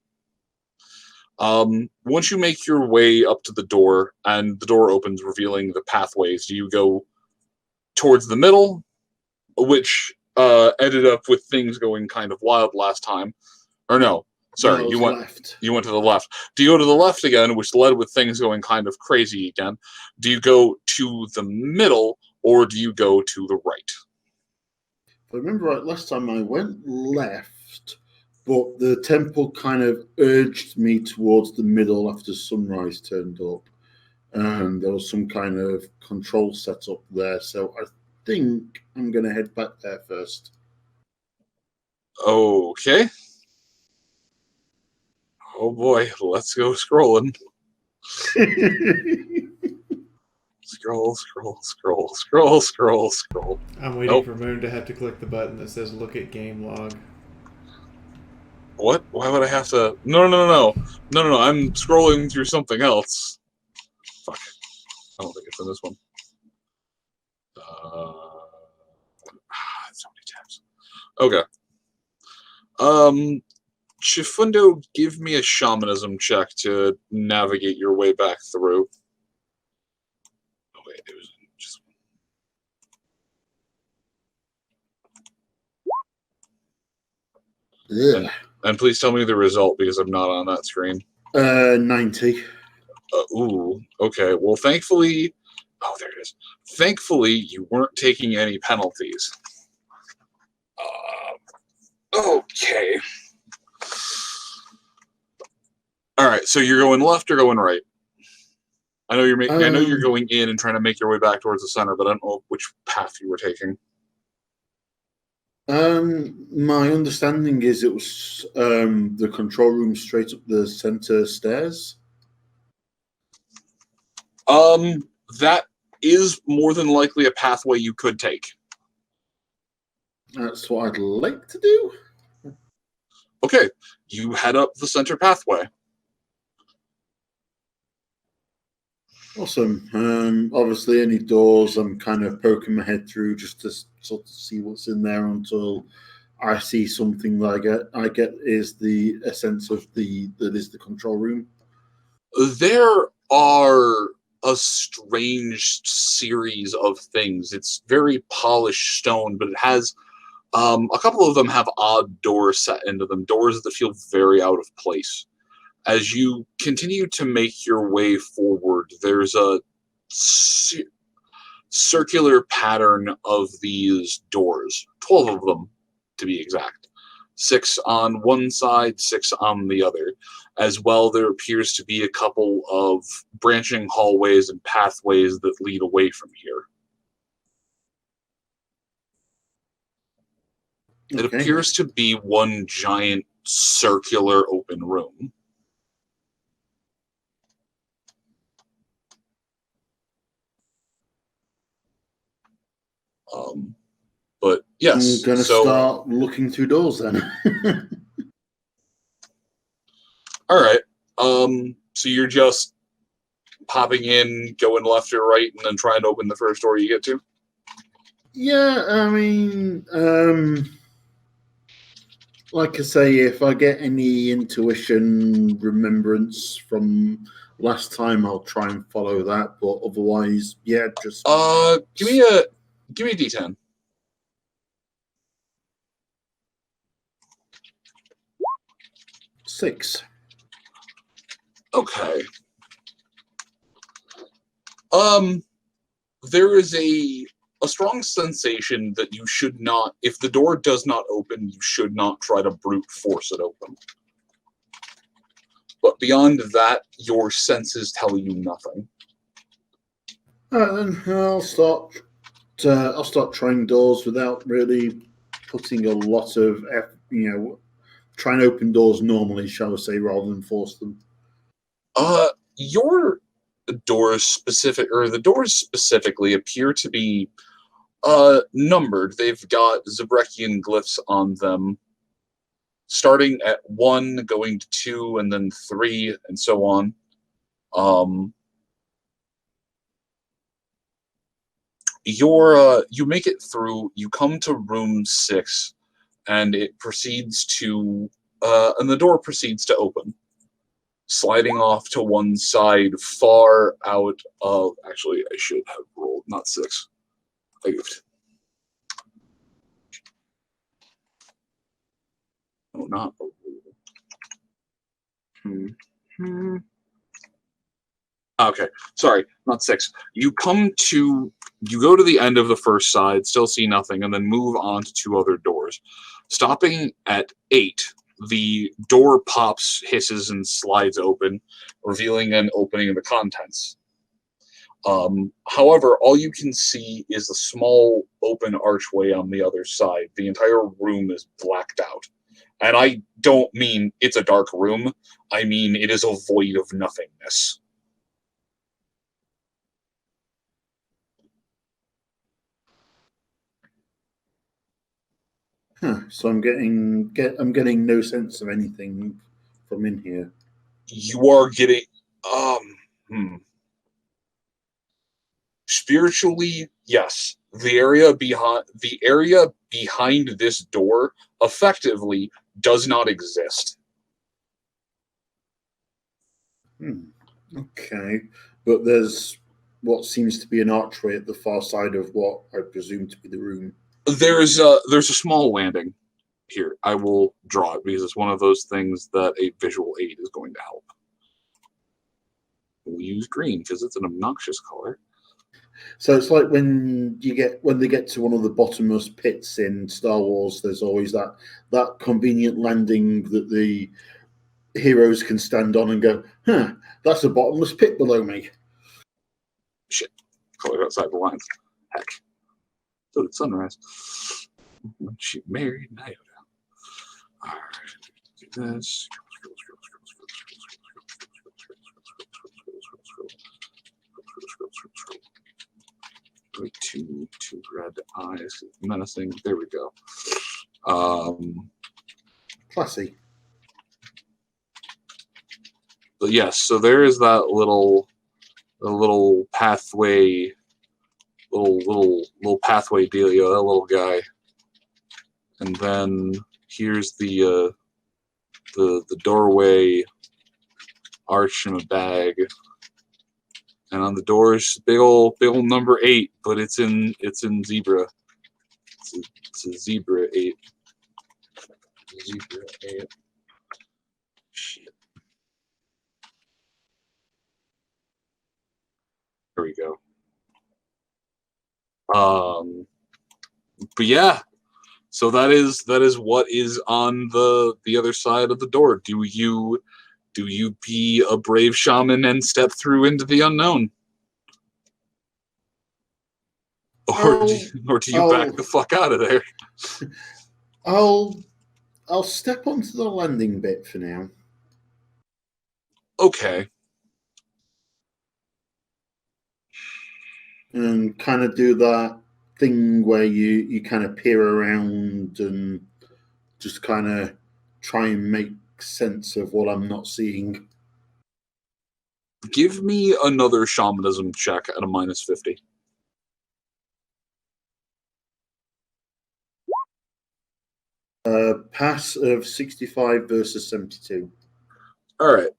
Once you make your way up to the door, and the door opens, revealing the pathways, do you go towards the middle, which ended up with things going kind of wild last time? Or no, sorry, No, you went left. You went to the left. Do you go to the left again, which led with things going kind of crazy again? Do you go to the middle, or do you go to the right? If I remember right, last time I went left, but the temple kind of urged me towards the middle after sunrise turned up. And there was some kind of control set up there. So I think I'm going to head back there first. Okay. Oh boy, let's go scrolling. Scroll. I'm waiting for Moon to have to click the button that says look at game log. What? Why would I have to? No. I'm scrolling through something else. Fuck. I don't think it's in this one. So many tabs. Okay. Chifundo, give me a shamanism check to navigate your way back through. Oh wait, it was just. Yeah. And please tell me the result because I'm not on that screen. 90. Ooh, okay. Well, thankfully, there it is. Thankfully, you weren't taking any penalties. Okay. All right. So you're going left or going right? I know you're I know you're going in and trying to make your way back towards the center, but I don't know which path you were taking. My understanding is it was the control room straight up the center stairs. That is more than likely a pathway you could take. That's what I'd like to do. Okay, you head up the center pathway. Awesome. Obviously, any doors I'm kind of poking my head through just to sort of see what's in there until I see something that I get is a sense of that is the control room. There are a strange series of things. It's very polished stone, but it has a couple of them have odd doors set into them, doors that feel very out of place. As you continue to make your way forward, there's a circular pattern of these doors, 12 of them to be exact. 6 on one side, 6 on the other. As well, there appears to be a couple of branching hallways and pathways that lead away from here. It appears to be one giant circular open room. But yes, I'm going to start looking through doors then. All right. So you're just popping in, going left or right, and then trying to open the first door you get to? Yeah, I mean, like I say, if I get any intuition, remembrance from last time, I'll try and follow that. But otherwise, yeah, just give me a D10. Six. Okay. There is a strong sensation that you should not, if the door does not open, you should not try to brute force it open. But beyond that, your senses tell you nothing. Then I'll start trying doors without really putting a lot of effort, trying to open doors normally, shall we say, rather than force them. doors specifically appear to be numbered. They've got Zabrekian glyphs on them, starting at 1, going to 2, and then 3, and so on. You make it through. You come to room 6, and it proceeds to, and the door proceeds to open, sliding off to one side, far out of. Actually, I should have rolled, not 6. I goofed. Oh, not. Okay, sorry, not 6. You go to the end of the first side, still see nothing, and then move on to 2 other doors. Stopping at 8, the door pops, hisses, and slides open, revealing an opening of the contents. However, all you can see is a small open archway on the other side. The entire room is blacked out. And I don't mean it's a dark room. I mean it is a void of nothingness. So I'm getting no sense of anything from in here. You are getting spiritually, yes. The area behind this door effectively does not exist. Okay, but there's what seems to be an archway at the far side of what I presume to be the room. There's a small landing here. I will draw it because it's one of those things that a visual aid is going to help. We'll use green because it's an obnoxious color. So it's like when they get to one of the bottomless pits in Star Wars, there's always that convenient landing that the heroes can stand on and go, that's a bottomless pit below me. Shit. Color outside the lines. Heck. So did Sunrise. When she married Nyota. Alright. Do this. Two red eyes. Menacing. There we go. Classy. But yes, so there is that little pathway, little pathway dealio, that little guy, and then here's the doorway arch in a bag, and on the doors big old number 8, but it's in zebra. It's a zebra 8. Zebra 8. Shit. There we go. But yeah, so that is what is on the other side of the door. Do you be a brave shaman and step through into the unknown, or do you back the fuck out of there? I'll step onto the landing bit for now. Okay. And kind of do that thing where you kind of peer around and just kind of try and make sense of what I'm not seeing. Give me another shamanism check at a -50. Pass of 65 versus 72. All right.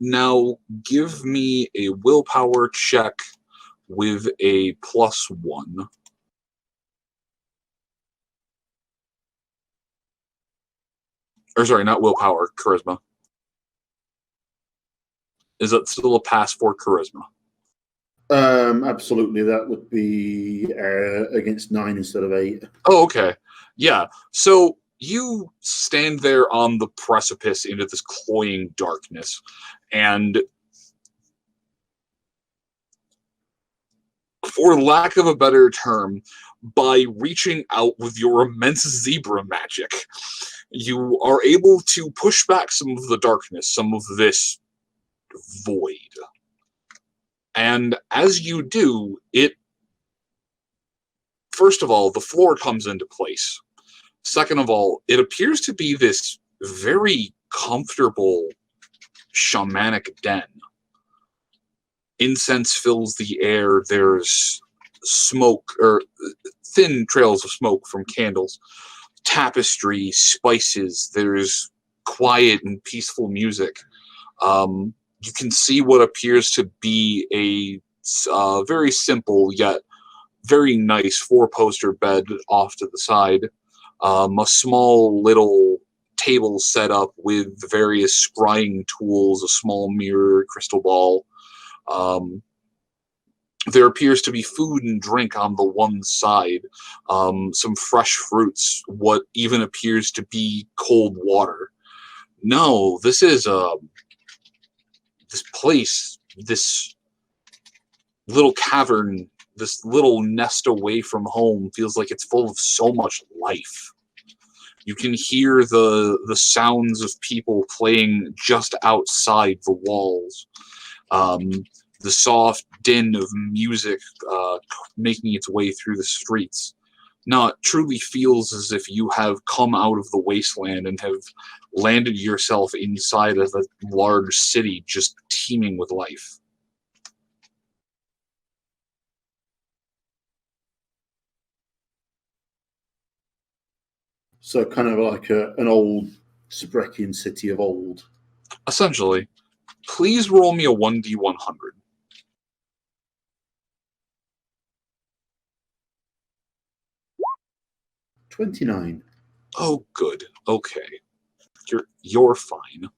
Now give me a willpower check with a +1. Or sorry, not willpower, charisma. Is that still a pass for charisma? Absolutely. That would be against 9 instead of 8. Oh, okay. Yeah. So you stand there on the precipice into this cloying darkness, and for lack of a better term, by reaching out with your immense zebra magic, you are able to push back some of the darkness, some of this void. And as you do, first of all, the floor comes into place. Second of all, it appears to be this very comfortable shamanic den. Incense fills the air. There's smoke, or thin trails of smoke from candles, tapestry, spices. There's quiet and peaceful music. You can see what appears to be a very simple yet very nice 4-poster bed off to the side. A small little table set up with various scrying tools, a small mirror, crystal ball. There appears to be food and drink on the one side, some fresh fruits, what even appears to be cold water. No, this is this place, this little cavern, this little nest away from home feels like it's full of so much life. You can hear the sounds of people playing just outside the walls. The soft din of music making its way through the streets. No, it truly feels as if you have come out of the wasteland and have landed yourself inside of a large city just teeming with life. So kind of like an old Sabrekian city of old. Essentially. Please roll me a 1d100. $29. Oh, good. Okay. You're fine.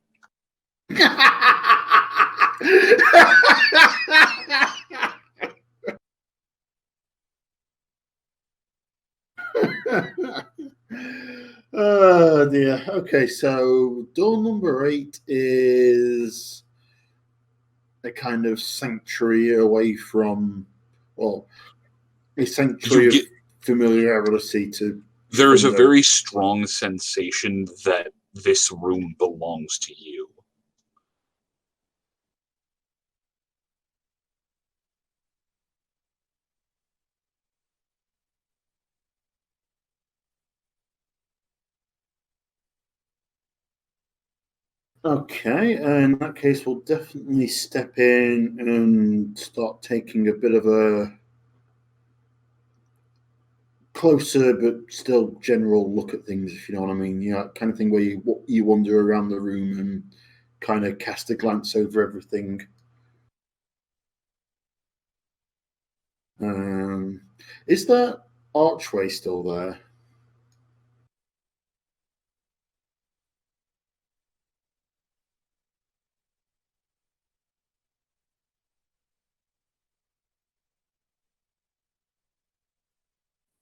Oh dear. Okay, so door number 8 is a kind of sanctuary away from, well, a sanctuary of familiarity to. There's a very strong sensation that this room belongs to you. Okay, in that case, we'll definitely step in and start taking a bit of a closer but still general look at things, if you know what I mean. Yeah, kind of thing where you wander around the room and kind of cast a glance over everything. Is that archway still there?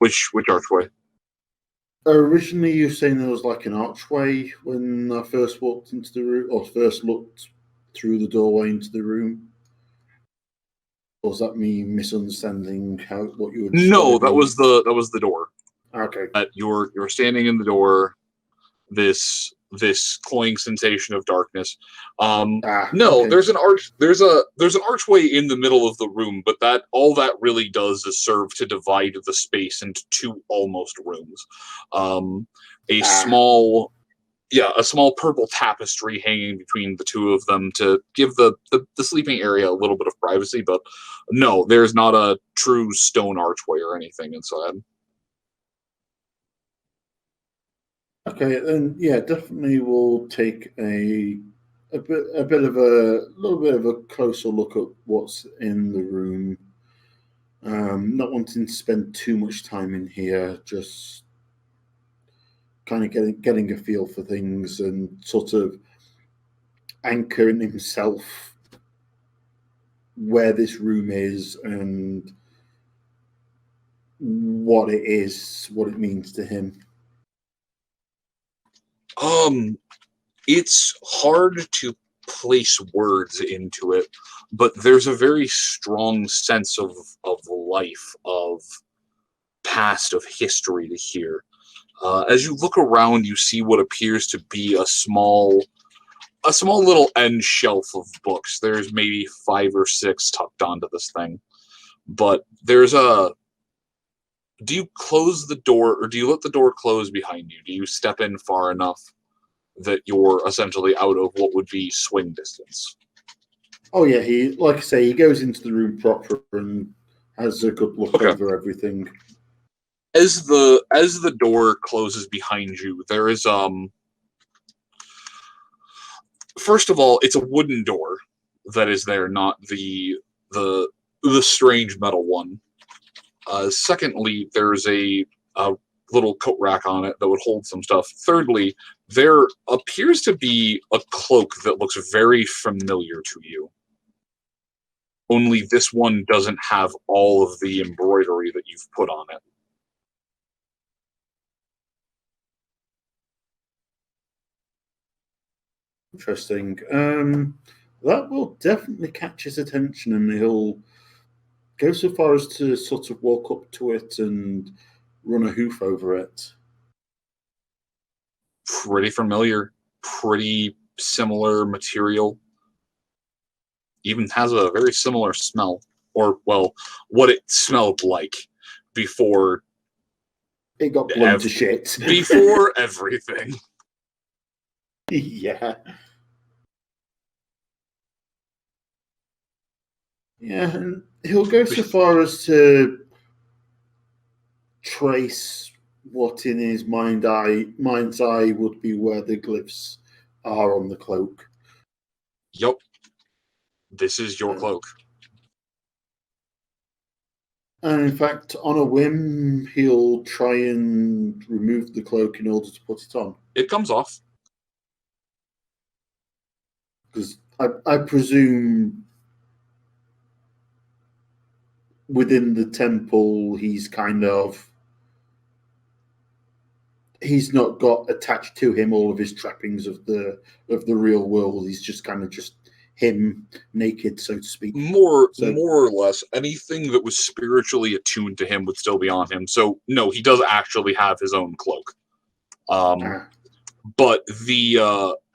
Which archway? Originally, you were saying there was like an archway when I first walked into the room, or first looked through the doorway into the room. Or was that me misunderstanding what you were? No, that was the door. Okay. You're standing in the door. This cloying sensation of darkness. No, okay. There's an archway in the middle of the room, but all that really does is serve to divide the space into 2 almost rooms. A small purple tapestry hanging between the 2 of them to give the sleeping area a little bit of privacy, but no, there's not a true stone archway or anything inside. Okay, then yeah, definitely we'll take a little bit of a closer look at what's in the room. Not wanting to spend too much time in here, just kind of getting a feel for things and sort of anchoring himself where this room is and what it is, what it means to him. It's hard to place words into it, but there's a very strong sense of life, of past, of history to hear. As you look around, you see what appears to be a small a small little end shelf of books. There's maybe 5 or 6 tucked onto this thing. But there's a... Do you close the door, or do you let the door close behind you? Do you step in far enough that you're essentially out of what would be swing distance? Oh yeah, he, like I say, he goes into the room proper and has a good look over everything. As the door closes behind you, there is first of all, it's a wooden door that is there, not the strange metal one. Secondly, there's a little coat rack on it that would hold some stuff. Thirdly, there appears to be a cloak that looks very familiar to you. Only this one doesn't have all of the embroidery that you've put on it. Interesting. That will definitely catch his attention, and he'll go so far as to sort of walk up to it and run a hoof over it. Pretty familiar, pretty similar material. Even has a very similar smell, or, well, what it smelled like before it got blown to shit. Before everything. Yeah. Yeah, and he'll go so far as to trace what in his mind's eye would be where the glyphs are on the cloak. Yup. This is your cloak. And in fact, on a whim, he'll try and remove the cloak in order to put it on. It comes off. Because I presume within the temple, he's not got attached to him all of his trappings of the real world. He's just kind of just him naked, so to speak. More or less, anything that was spiritually attuned to him would still be on him. So no, he does actually have his own cloak. But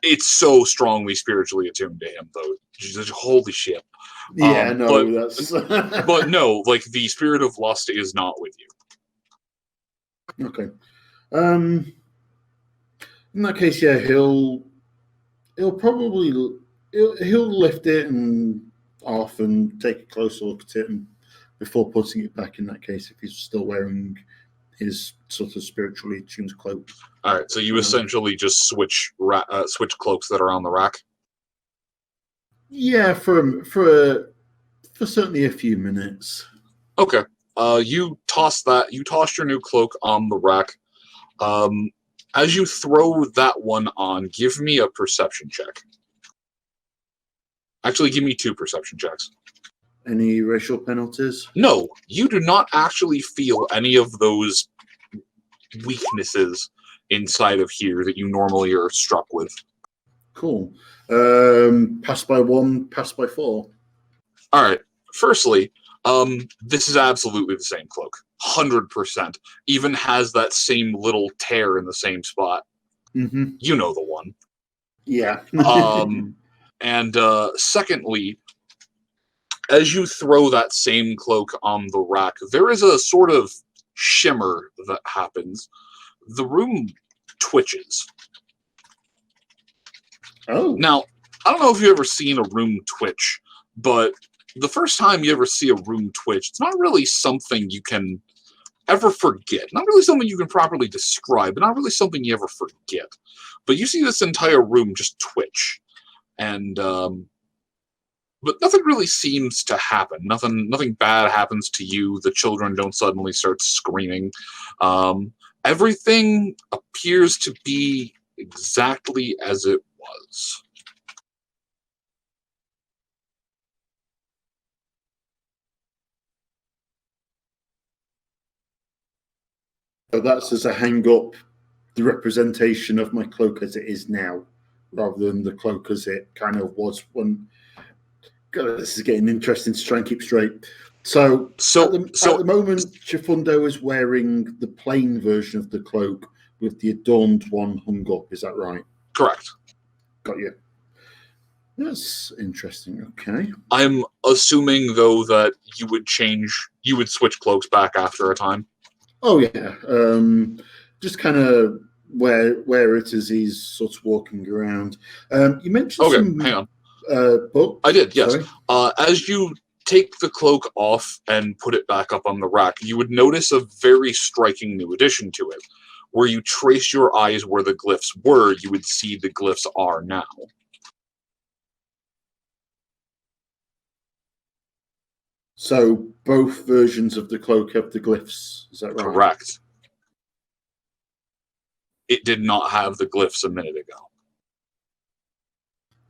it's so strongly spiritually attuned to him, though. Just, holy shit. Yeah, that's... But no, like, the spirit of lust is not with you. Okay. In that case, yeah, he'll probably he'll lift it and off and take a closer look at it before putting it back, in that case, if he's still wearing his sort of spiritually attuned cloak. All right, so you essentially just switch cloaks that are on the rack? Yeah, for certainly a few minutes. Okay. You toss your new cloak on the rack. As you throw that one on, give me a perception check. Actually, give me 2 perception checks. Any racial penalties? No, you do not actually feel any of those weaknesses inside of here that you normally are struck with. Cool. Pass by 1, pass by 4. All right. Firstly, this is absolutely the same cloak. 100%. Even has that same little tear in the same spot. Mm-hmm. You know the one. Yeah. And secondly, as you throw that same cloak on the rack, there is a sort of shimmer that happens. The room twitches. Oh. Now, I don't know if you've ever seen a room twitch, but the first time you ever see a room twitch, it's not really something you can ever forget. Not really something you can properly describe, but not really something you ever forget. But you see this entire room just twitch. And but nothing really seems to happen. Nothing bad happens to you. The children don't suddenly start screaming. Everything appears to be exactly as it was. So that's as a hang up the representation of my cloak as it is now, rather than the cloak as it kind of was when. God, this is getting interesting to try and keep straight. So at the moment, Chifundo is wearing the plain version of the cloak with the adorned one hung up. Is that right? Correct. Got you. That's interesting. Okay. I'm assuming though that you would switch cloaks back after a time. Oh yeah. Just kind of where it is he's sort of walking around. You mentioned some. Hang on. Book. I did, yes. Sorry. As you take the cloak off and put it back up on the rack, you would notice a very striking new addition to it. Where you trace your eyes where the glyphs were, you would see the glyphs are now. So both versions of the cloak have the glyphs. Is that right? Correct. It did not have the glyphs a minute ago.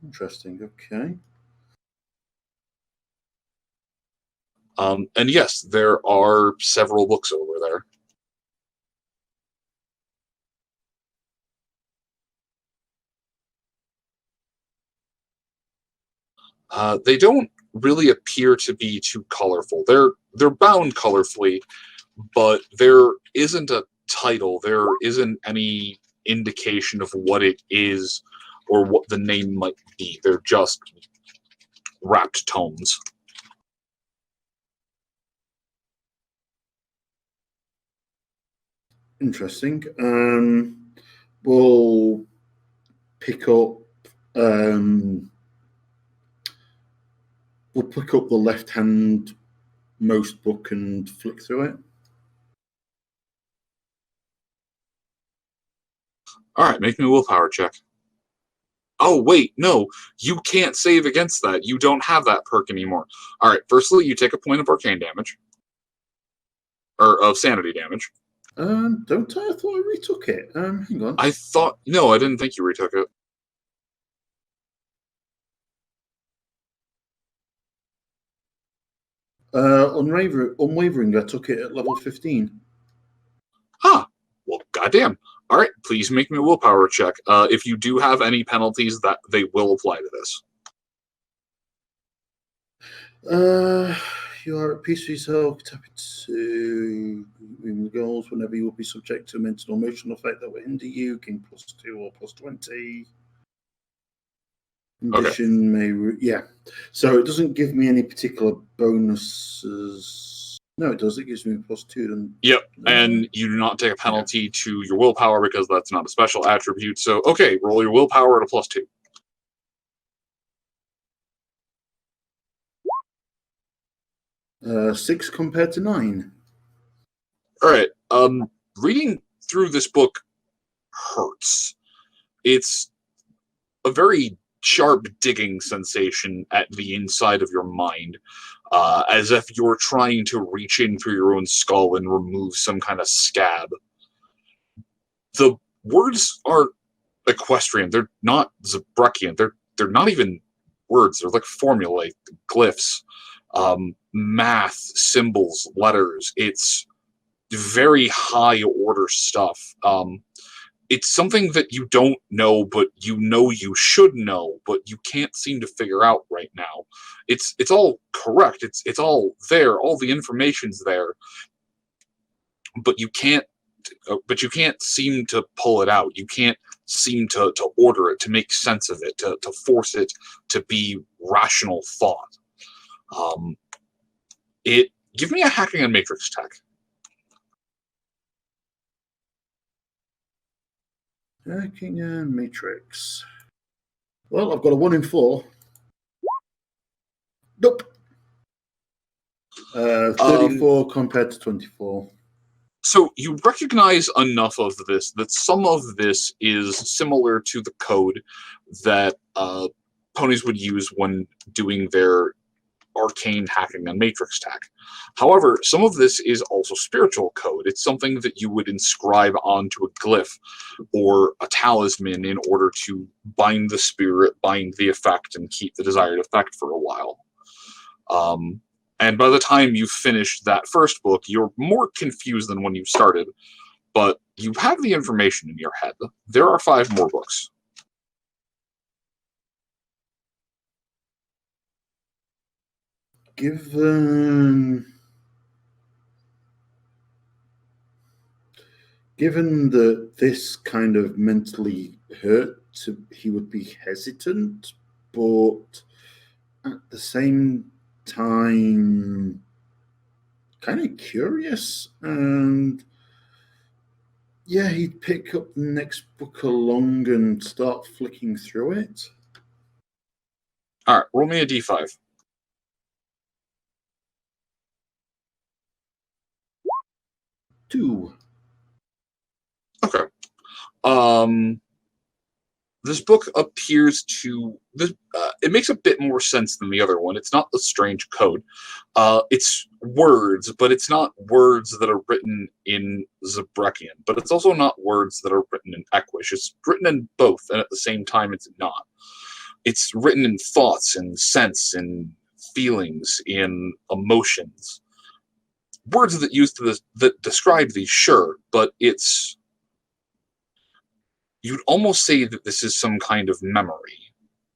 Interesting. Okay. And yes, there are several books over there. They don't really appear to be too colorful. They're bound colorfully, but there isn't a title. There isn't any indication of what it is or what the name might be. They're just wrapped tomes. Interesting. We'll pick up. We'll pick up the left-hand most book and flick through it. All right, make me a willpower check. Oh, wait, no, you can't save against that. You don't have that perk anymore. All right, firstly, you take a point of arcane damage. Or of sanity damage. Don't I? I thought I retook it. Hang on. No, I didn't think you retook it. Unwavering, I took it at level 15. Huh. Well, goddamn. All right, please make me a willpower check. If you do have any penalties, that they will apply to this. You are at peace with yourself. Tap into goals whenever you will be subject to a mental or emotional effect that will hinder you. Gain +2 or +20. Condition yeah. So it doesn't give me any particular bonuses. No, it does. It gives me +2. Yep, and you do not take a penalty to your willpower because that's not a special attribute. So, okay, roll your willpower at a +2. Six compared to 9. All right. Reading through this book hurts. It's a very sharp digging sensation at the inside of your mind, as if you're trying to reach in through your own skull and remove some kind of scab. The words are Equestrian. They're not Zabrekian. They're not even words. They're like formulae, glyphs, math, symbols, letters. It's very high order stuff. It's something that you don't know, but you know you should know, but you can't seem to figure out right now. It's all correct. It's all there. All the information's there, but you can't seem to pull it out. You can't seem to order it, to make sense of it, to force it to be rational thought. Give me a hacking and matrix tech. Hacking and matrix. Well, I've got a 1 in 4. Nope. 34 compared to 24. So you recognize enough of this that some of this is similar to the code that ponies would use when doing their arcane hacking and matrix tech. However, some of this is also spiritual code. It's something that you would inscribe onto a glyph or a talisman in order to bind the spirit, bind the effect, and keep the desired effect for a while. And by the time you finish that first book, you're more confused than when you started, but you have the information in your head. There are 5 more books. Given that this kind of mentally hurt, he would be hesitant, but at the same time, kind of curious. And yeah, he'd pick up the next book along and start flicking through it. All right, roll me a d5. Two. Okay. This book appears to it makes a bit more sense than the other one. It's not a strange code. It's words, but it's not words that are written in Zabrekian. But it's also not words that are written in Equish. It's written in both, and at the same time, it's not. It's written in thoughts, in sense, in feelings, in emotions. Words that that describe these, sure, but it's. You'd almost say that this is some kind of memory,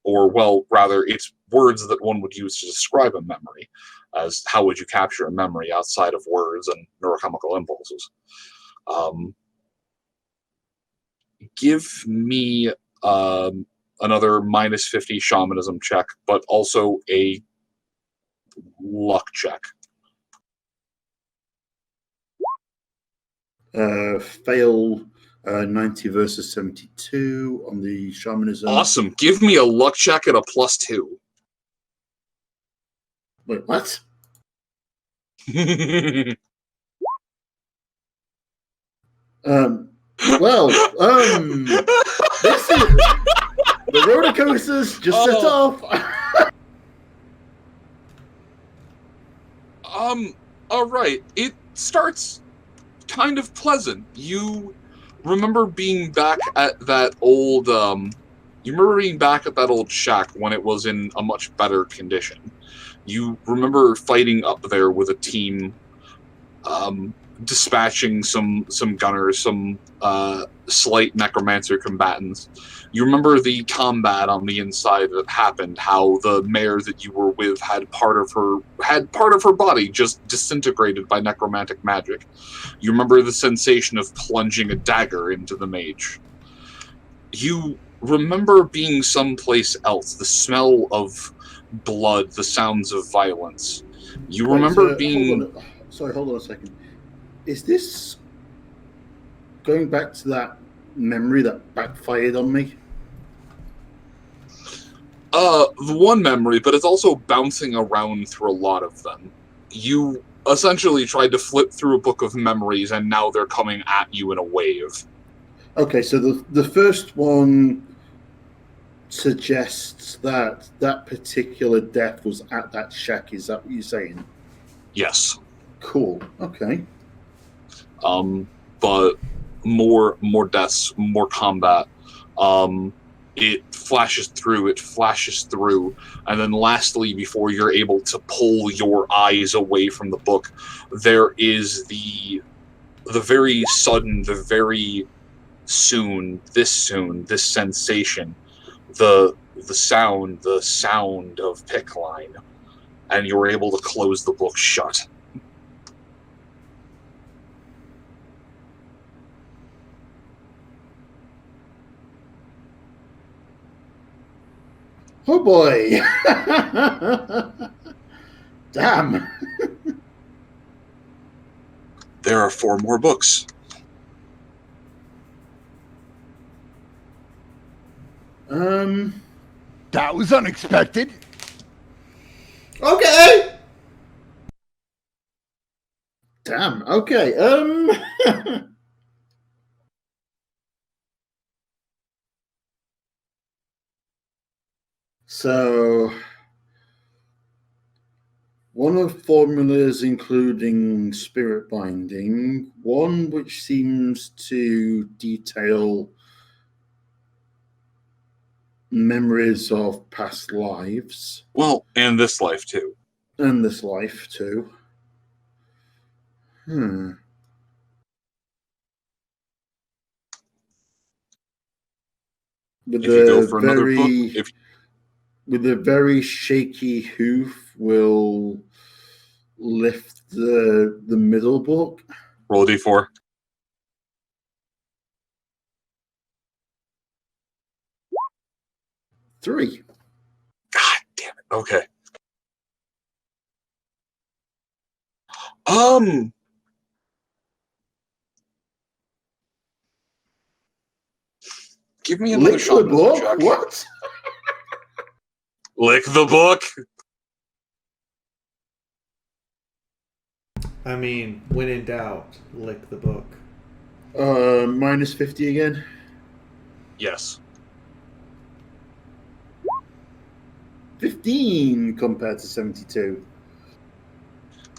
or, well, rather, it's words that one would use to describe a memory, as how would you capture a memory outside of words and neurochemical impulses? Give me another minus 50 shamanism check, but also a luck check. Fail 90 versus 72 on the shamanism. Awesome. Give me a luck check at a +2. Wait, what? This is the roller coasters just set off. All right. It starts kind of pleasant. You remember being back at that old shack when it was in a much better condition. You remember fighting up there with a team, dispatching some gunners, some slight necromancer combatants. You remember the combat on the inside that happened, how the mare that you were with had part of her body just disintegrated by necromantic magic. You remember the sensation of plunging a dagger into the mage. You remember being someplace else, the smell of blood, the sounds of violence. You remember being... Hold on a second. Is this going back to that memory that backfired on me? The one memory, but it's also bouncing around through a lot of them. You essentially tried to flip through a book of memories, and now they're coming at you in a wave. Okay, so the first one suggests that that particular death was at that shack. Is that what you're saying? Yes. Cool. Okay. But more deaths, more combat. It flashes through, and then lastly, before you're able to pull your eyes away from the book, there is the very sudden, the very soon, this sensation, the sound of pickline, and you're able to close the book shut. Oh boy! Damn. There are 4 more books. That was unexpected. Okay. Damn. Okay. So, one of formulas including spirit binding, one which seems to detail memories of past lives. Well, and this life too. And this life too. With if you go for another book, with a very shaky hoof, will lift the middle book. Roll a d4. Three. Damn it. Okay. Um. Give me another Lick the shamanism book? check. What? Lick the book. I mean, when in doubt, lick the book. Minus 50 again. Yes. 15 compared to 72.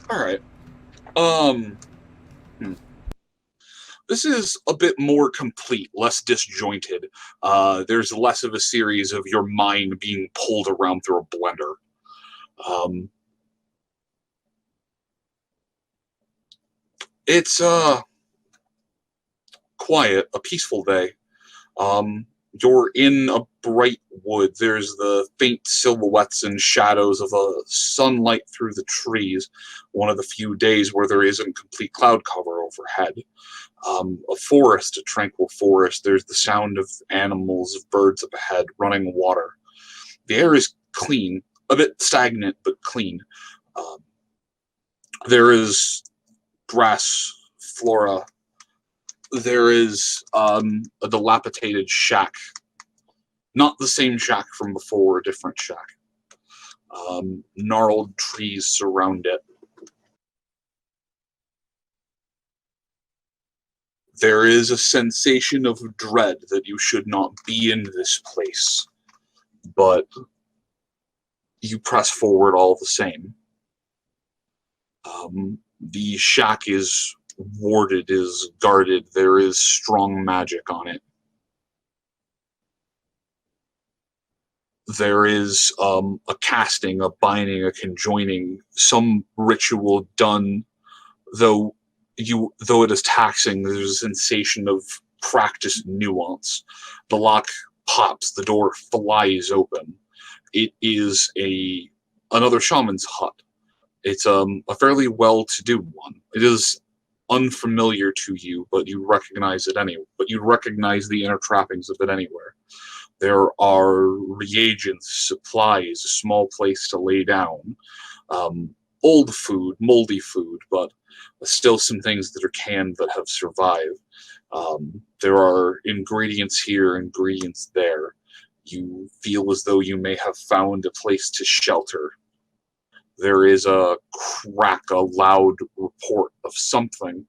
All right. This is a bit more complete, less disjointed. There's less of a series of your mind being pulled around through a blender. It's quiet, a peaceful day. You're in a bright wood. There's the faint silhouettes and shadows of a sunlight through the trees. One of the few days where there isn't complete cloud cover overhead. A forest, a tranquil forest. There's the sound of animals, of birds up ahead, running water. The air is clean, a bit stagnant, but clean. There is grass, flora. There is a dilapidated shack. Not the same shack from before, a different shack. Gnarled trees surround it. There is a sensation of dread that you should not be in this place, but you press forward all the same. The shack is warded, is guarded. There is strong magic on it. There is a casting, a binding, a conjoining, some ritual done, though it is taxing. There's a sensation of practiced nuance. The lock pops, the door flies open. It is another shaman's hut. It's a fairly well-to-do one. It is unfamiliar to you, but you recognize it anyway. But you recognize the inner trappings of it anywhere. There are reagents, supplies, a small place to lay down. Old food, moldy food, but still some things that are canned that have survived. There are ingredients here, ingredients there. You feel as though you may have found a place to shelter. There is a crack, a loud report of something.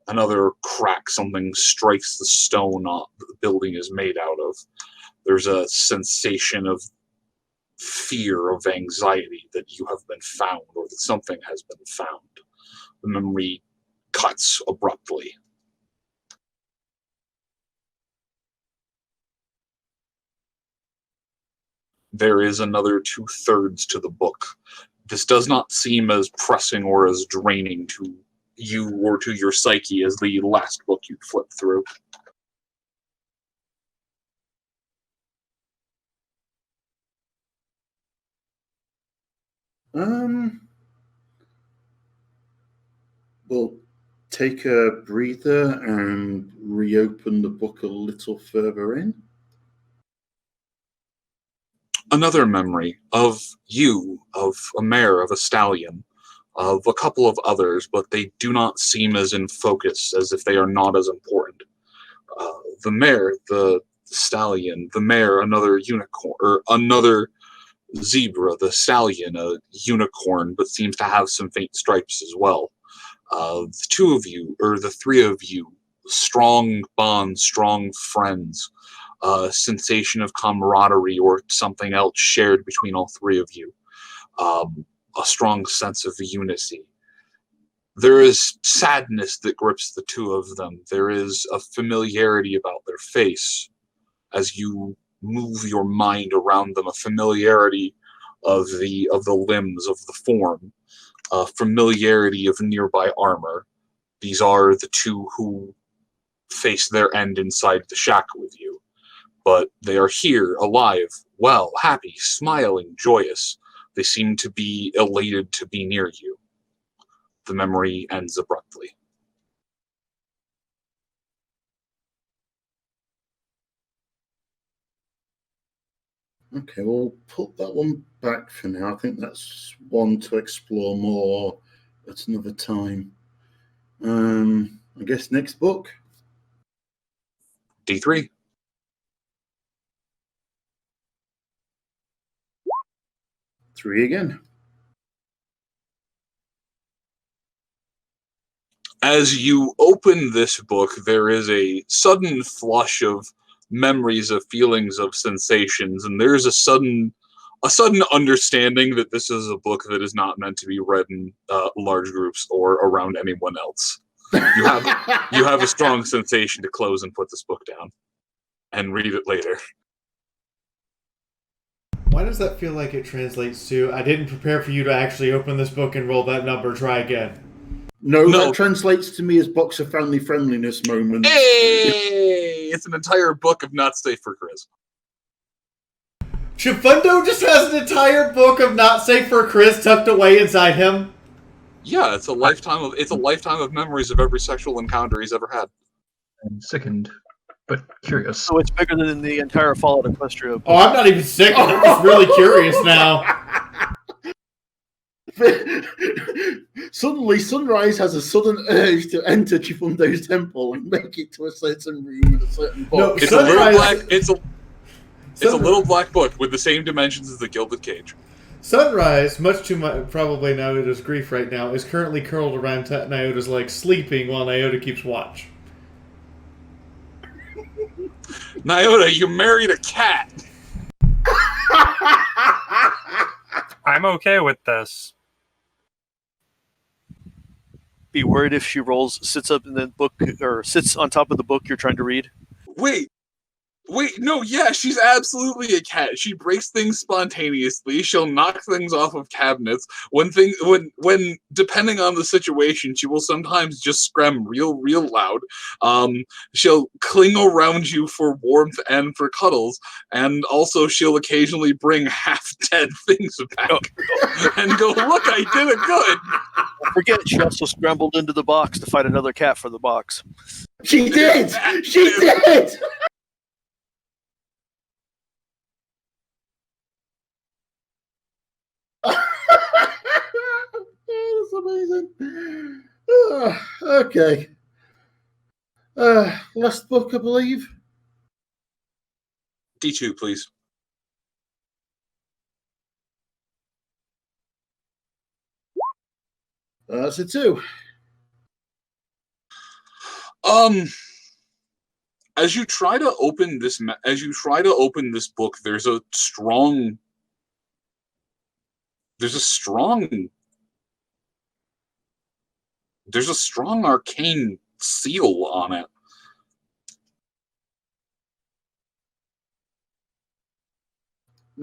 Another crack, something strikes the stone the building is made out of. There's a sensation of fear, of anxiety that you have been found or that something has been found. The memory cuts abruptly. There is another 2/3 to the book. This does not seem as pressing or as draining to you or to your psyche as the last book you flipped through. We'll take a breather and reopen the book a little further in. Another memory of you, of a mare, of a stallion, of a couple of others, but they do not seem as in focus, as if they are not as important. The mare, the stallion, the mare, another unicorn, or another zebra, the stallion, a unicorn, but seems to have some faint stripes as well. The two of you, or the three of you, strong bonds, strong friends, a sensation of camaraderie or something else shared between all three of you, a strong sense of unity. There is sadness that grips the two of them. There is a familiarity about their face as you move your mind around them, a familiarity of the limbs, of the form, a familiarity of nearby armor. These are the two who face their end inside the shack with you. But they are here, alive, well, happy, smiling, joyous. They seem to be elated to be near you. The memory ends abruptly. Okay, we'll put that one back for now. I think that's one to explore more at another time. I guess next book. D3. Three again. As you open this book, there is a sudden flush of memories, of feelings, of sensations, and there's a sudden understanding that this is a book that is not meant to be read in large groups or around anyone else. You have a strong sensation to close and put this book down and read it later. Why does that feel like it translates to, I didn't prepare for you to actually open this book and roll that number, try again? No, that translates to me as box of family friendliness moments. Hey! It's an entire book of not safe for Chris. Chifundo just has an entire book of not safe for Chris tucked away inside him? Yeah, it's a lifetime of memories of every sexual encounter he's ever had. I'm sickened, but curious. So it's bigger than the entire Fallout Equestria book. Oh, I'm not even sick. I'm just really curious now. Suddenly, Sunrise has a sudden urge to enter Chifundo's temple and make it to a certain room in a certain box. No, It's a little black book with the same dimensions as the Gilded Cage. Sunrise, much to my probably Nyota's grief right now, is currently curled around Nyota's leg, sleeping while Nyota keeps watch. Nyota, you married a cat. I'm okay with this. Be worried if she sits up in the book, or sits on top of the book you're trying to read. Wait, no, yeah, she's absolutely a cat. She breaks things spontaneously. She'll knock things off of cabinets. When depending on the situation, she will sometimes just scream real loud. She'll cling around you for warmth and for cuddles, and also she'll occasionally bring half-dead things back and go, look, I did it good. Don't forget, she also scrambled into the box to fight another cat for the box. She did! She did! That's amazing. Okay. Last book, I believe. D2, please. That's a 2. As you try to open this book, there's a strong arcane seal on it.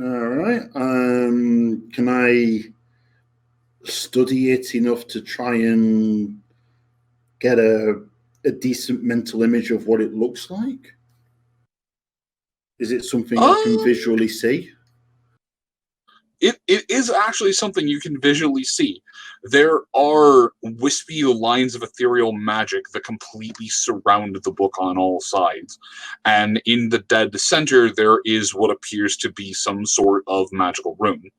All right. Can I study it enough to try and get a decent mental image of what it looks like? Is it something I can visually see? It is actually something you can visually see. There are wispy lines of ethereal magic that completely surround the book on all sides. And in the dead center, there is what appears to be some sort of magical rune.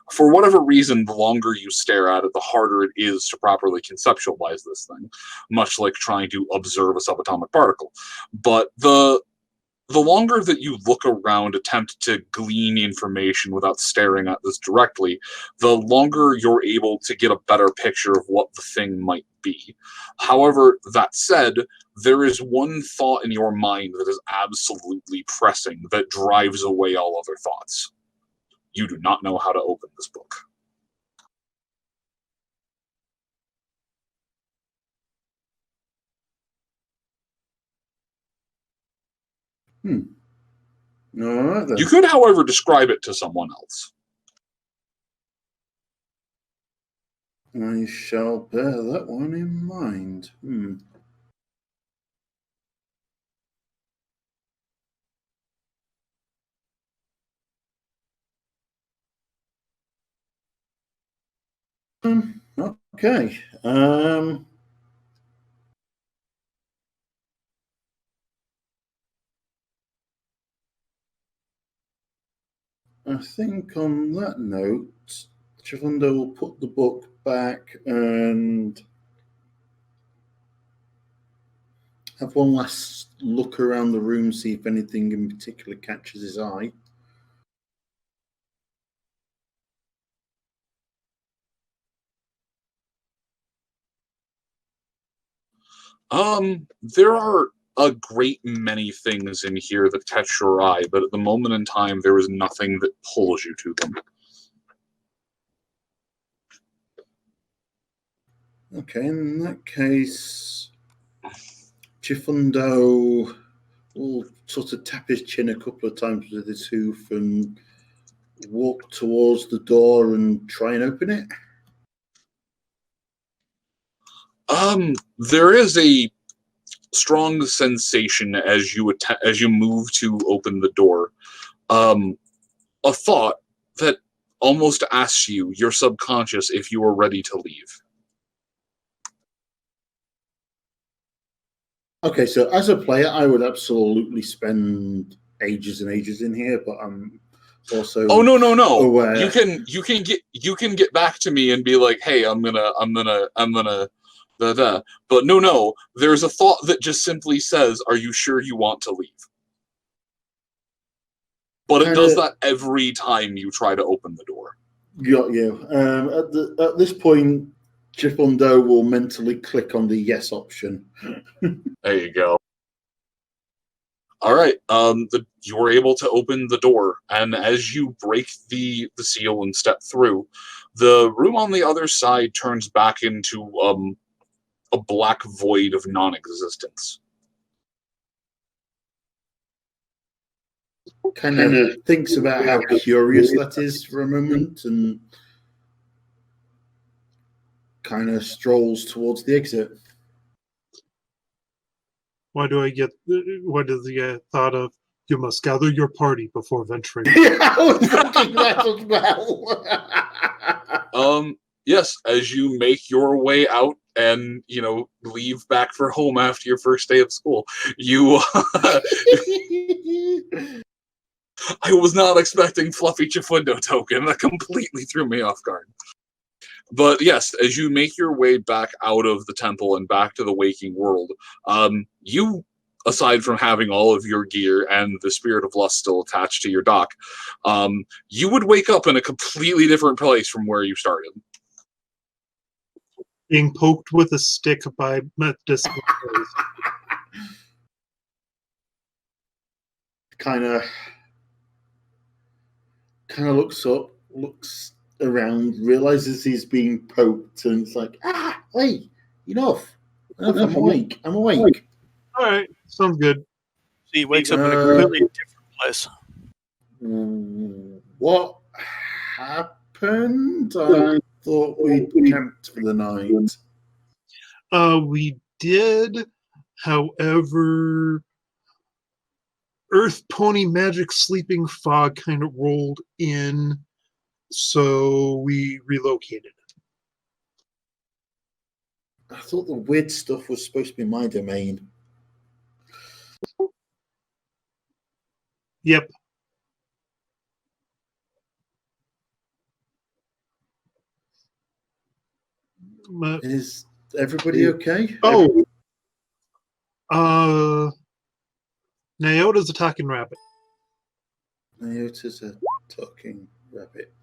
For whatever reason, the longer you stare at it, the harder it is to properly conceptualize this thing, much like trying to observe a subatomic particle. But the longer that you look around, attempt to glean information without staring at this directly, the longer you're able to get a better picture of what the thing might be. However, that said, there is one thought in your mind that is absolutely pressing, that drives away all other thoughts. You do not know how to open this book. All right, then. You could, however, describe it to someone else. I shall bear that one in mind. Okay. I think on that note, Chifundo will put the book back and have one last look around the room, see if anything in particular catches his eye. There are a great many things in here that catch your eye, but at the moment in time, there is nothing that pulls you to them. Okay, in that case, Chifundo will sort of tap his chin a couple of times with his hoof and walk towards the door and try and open it. There is a strong sensation as you move to open the door. A thought that almost asks you, your subconscious, if you are ready to leave. Okay, so as a player, I would absolutely spend ages and ages in here, but I'm also no. aware. You can get back to me and be like, hey, I'm gonna da. But no. There's a thought that just simply says, are you sure you want to leave? But it does that every time you try to open the door. Got you. At this point, Chifundo will mentally click on the yes option. There you go. All right. You were able to open the door, and as you break the seal and step through, the room on the other side turns back into a black void of non-existence. Kind of thinks about how curious that is for a moment and kind of strolls towards the exit. Why do I get? What is the thought of? You must gather your party before venturing. Yeah, I was thinking that as well. Yes, as you make your way out and leave back for home after your first day of school, you. I was not expecting Fluffy Chifundo token. That completely threw me off guard. But yes, as you make your way back out of the temple and back to the waking world, you, aside from having all of your gear and the Spirit of Lust still attached to your dock, you would wake up in a completely different place from where you started. Being poked with a stick by medicinal. Kind of looks up, looks around, realizes he's being poked, and it's like, hey, enough. I'm awake. All right, sounds good. So he wakes up in a completely different place. What happened? I thought we camped for the night. We did, however, Earth Pony Magic Sleeping Fog kind of rolled in, so we relocated. I thought the weird stuff was supposed to be my domain. Yep. Is everybody okay? Oh. Nyota's a talking rabbit. Nyota's a talking rabbit.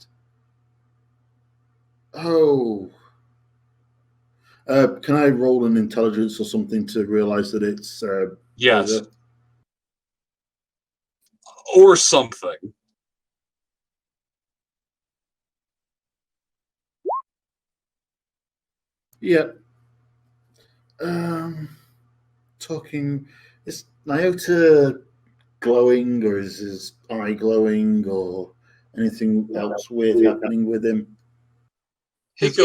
Oh. Can I roll an intelligence or something to realize that it's yes. Or something. Yeah. Talking. Is Nyota glowing, or is his eye glowing, or anything else weird happening with him? It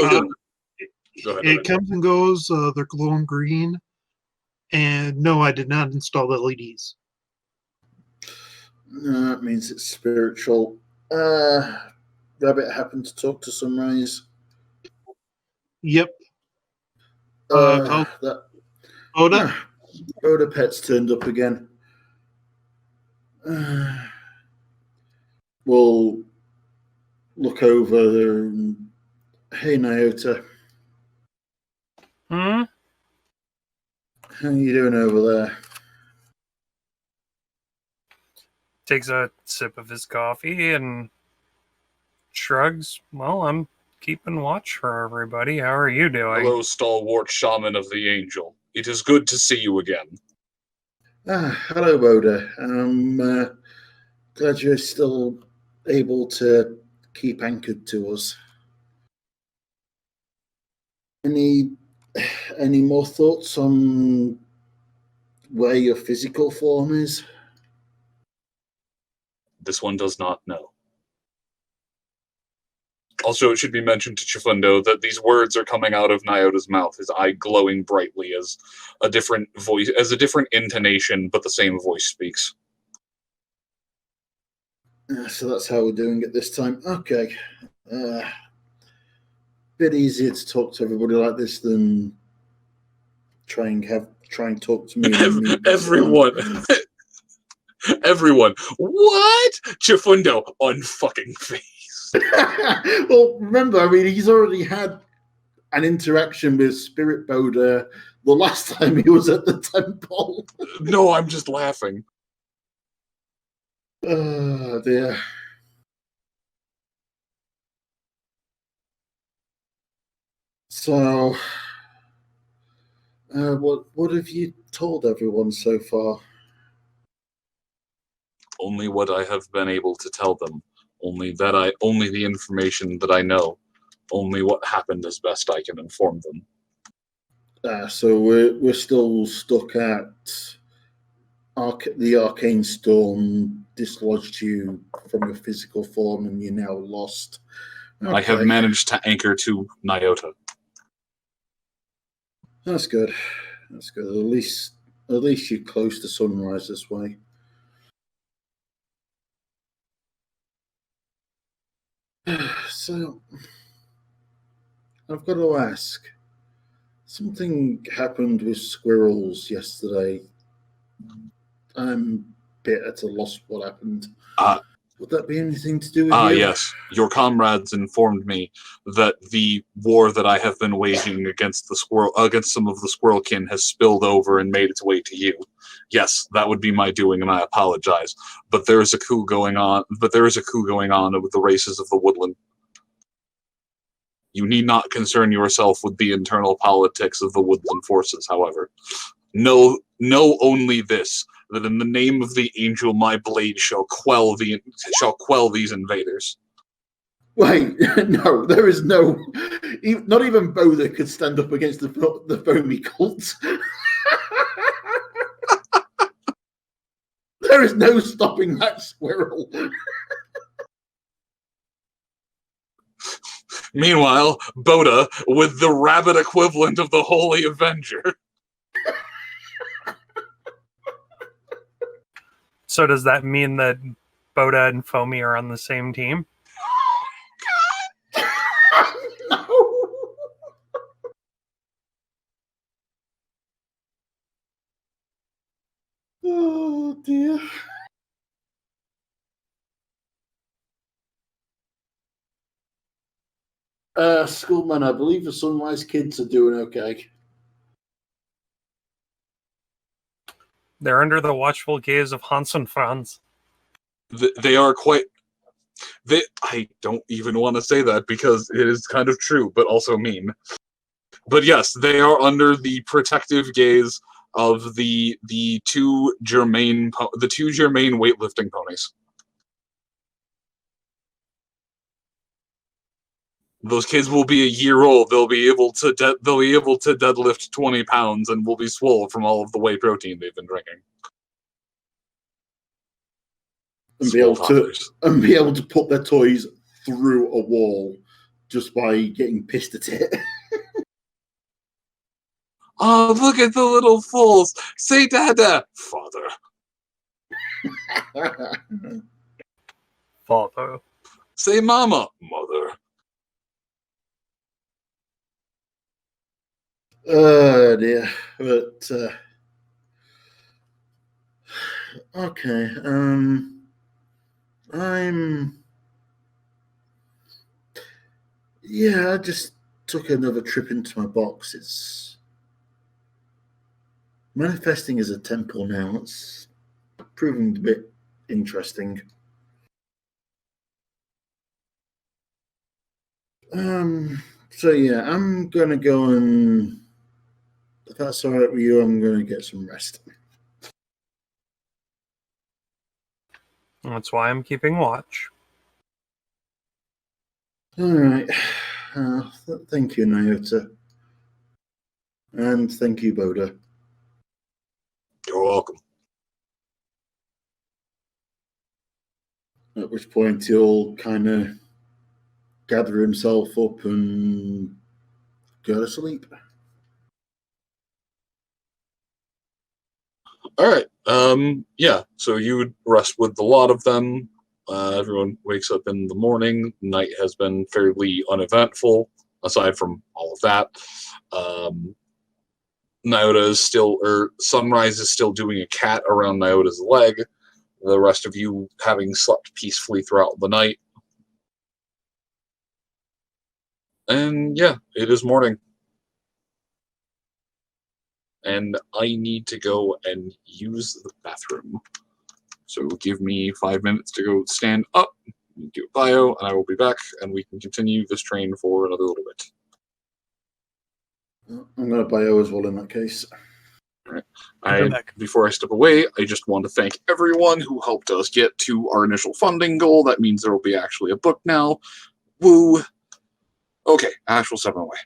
comes and goes. They're glowing green. And no, I did not install LEDs. No, that means it's spiritual. Rabbit happened to talk to Sunrise. Yep. Oda? Oda Pet's turned up again. will look over and, hey, Nyota. Hmm? How you doing over there? Takes a sip of his coffee and shrugs. Well, I'm keeping watch for everybody. How are you doing? Hello, stalwart shaman of the angel. It is good to see you again. Hello, Boda. I'm glad you're still able to keep anchored to us. Any more thoughts on where your physical form is? This one does not know. Also, it should be mentioned to Chifundo that these words are coming out of Nyota's mouth, his eye glowing brightly as a different voice, as a different intonation, but the same voice speaks. So that's how we're doing it this time. Okay. Bit easier to talk to everybody like this than try and talk to me. Everyone. Everyone. What? Chifundo, unfucking face. Well, remember, I mean, he's already had an interaction with Spirit Boda the last time he was at the temple. No, I'm just laughing. Oh, dear. So, what have you told everyone so far? Only what I have been able to tell them. Only the information that I know. Only what happened as best I can inform them. So we're still stuck at the arcane storm dislodged you from your physical form, and you're now lost. Okay. I have managed to anchor to Nyota. That's good. That's good. At least you're close to sunrise this way. So, I've got to ask. Something happened with squirrels yesterday. I'm a bit at a loss what happened. Would that be anything to do with you? Yes. Your comrades informed me that the war that I have been waging against some of the squirrelkin has spilled over and made its way to you. Yes, that would be my doing, and I apologize. But there is a coup going on. With the races of the woodland. You need not concern yourself with the internal politics of the woodland forces, however. Know only this, that in the name of the angel, my blade shall quell these invaders. Wait, no, there is no... Not even Boda could stand up against the foamy cult. There is no stopping that squirrel. Meanwhile, Boda, with the rabbit equivalent of the Holy Avenger. So does that mean that Boda and Foamy are on the same team? No. Oh, dear. Schoolman, I believe the Sunrise kids are doing okay. They're under the watchful gaze of Hans and Franz. They are quite... I don't even want to say that because it is kind of true, but also mean. But yes, they are under the protective gaze of the two germane weightlifting ponies. Those kids will be a year old. They'll be able to deadlift 20 pounds and will be swole from all of the whey protein they've been drinking. And be able to put their toys through a wall just by getting pissed at it. Oh, look at the little fools! Say Dada, father. Father. Say Mama, mother. Oh dear, but okay. Yeah, I just took another trip into my box. It's manifesting as a temple now. It's proving a bit interesting. So yeah, I'm gonna go and if that's all right with you, I'm gonna get some rest. That's why I'm keeping watch. All right. Thank you, Nyota. And thank you, Boda. You're welcome. At which point he'll kind of gather himself up and go to sleep. All right. Yeah. So you would rest with a lot of them. Everyone wakes up in the morning. Night has been fairly uneventful, aside from all of that. Nyota is still, or Sunrise is still doing a cat around Nyota's leg. The rest of you having slept peacefully throughout the night. And yeah, it is morning. And I need to go and use the bathroom. So give me 5 minutes to go stand up, do a bio, and I will be back, and we can continue this train for another little bit. I'm going to bio as well in that case. All right. Before I step away, I just want to thank everyone who helped us get to our initial funding goal. That means there will be actually a book now. Woo! Okay, Ash will step away.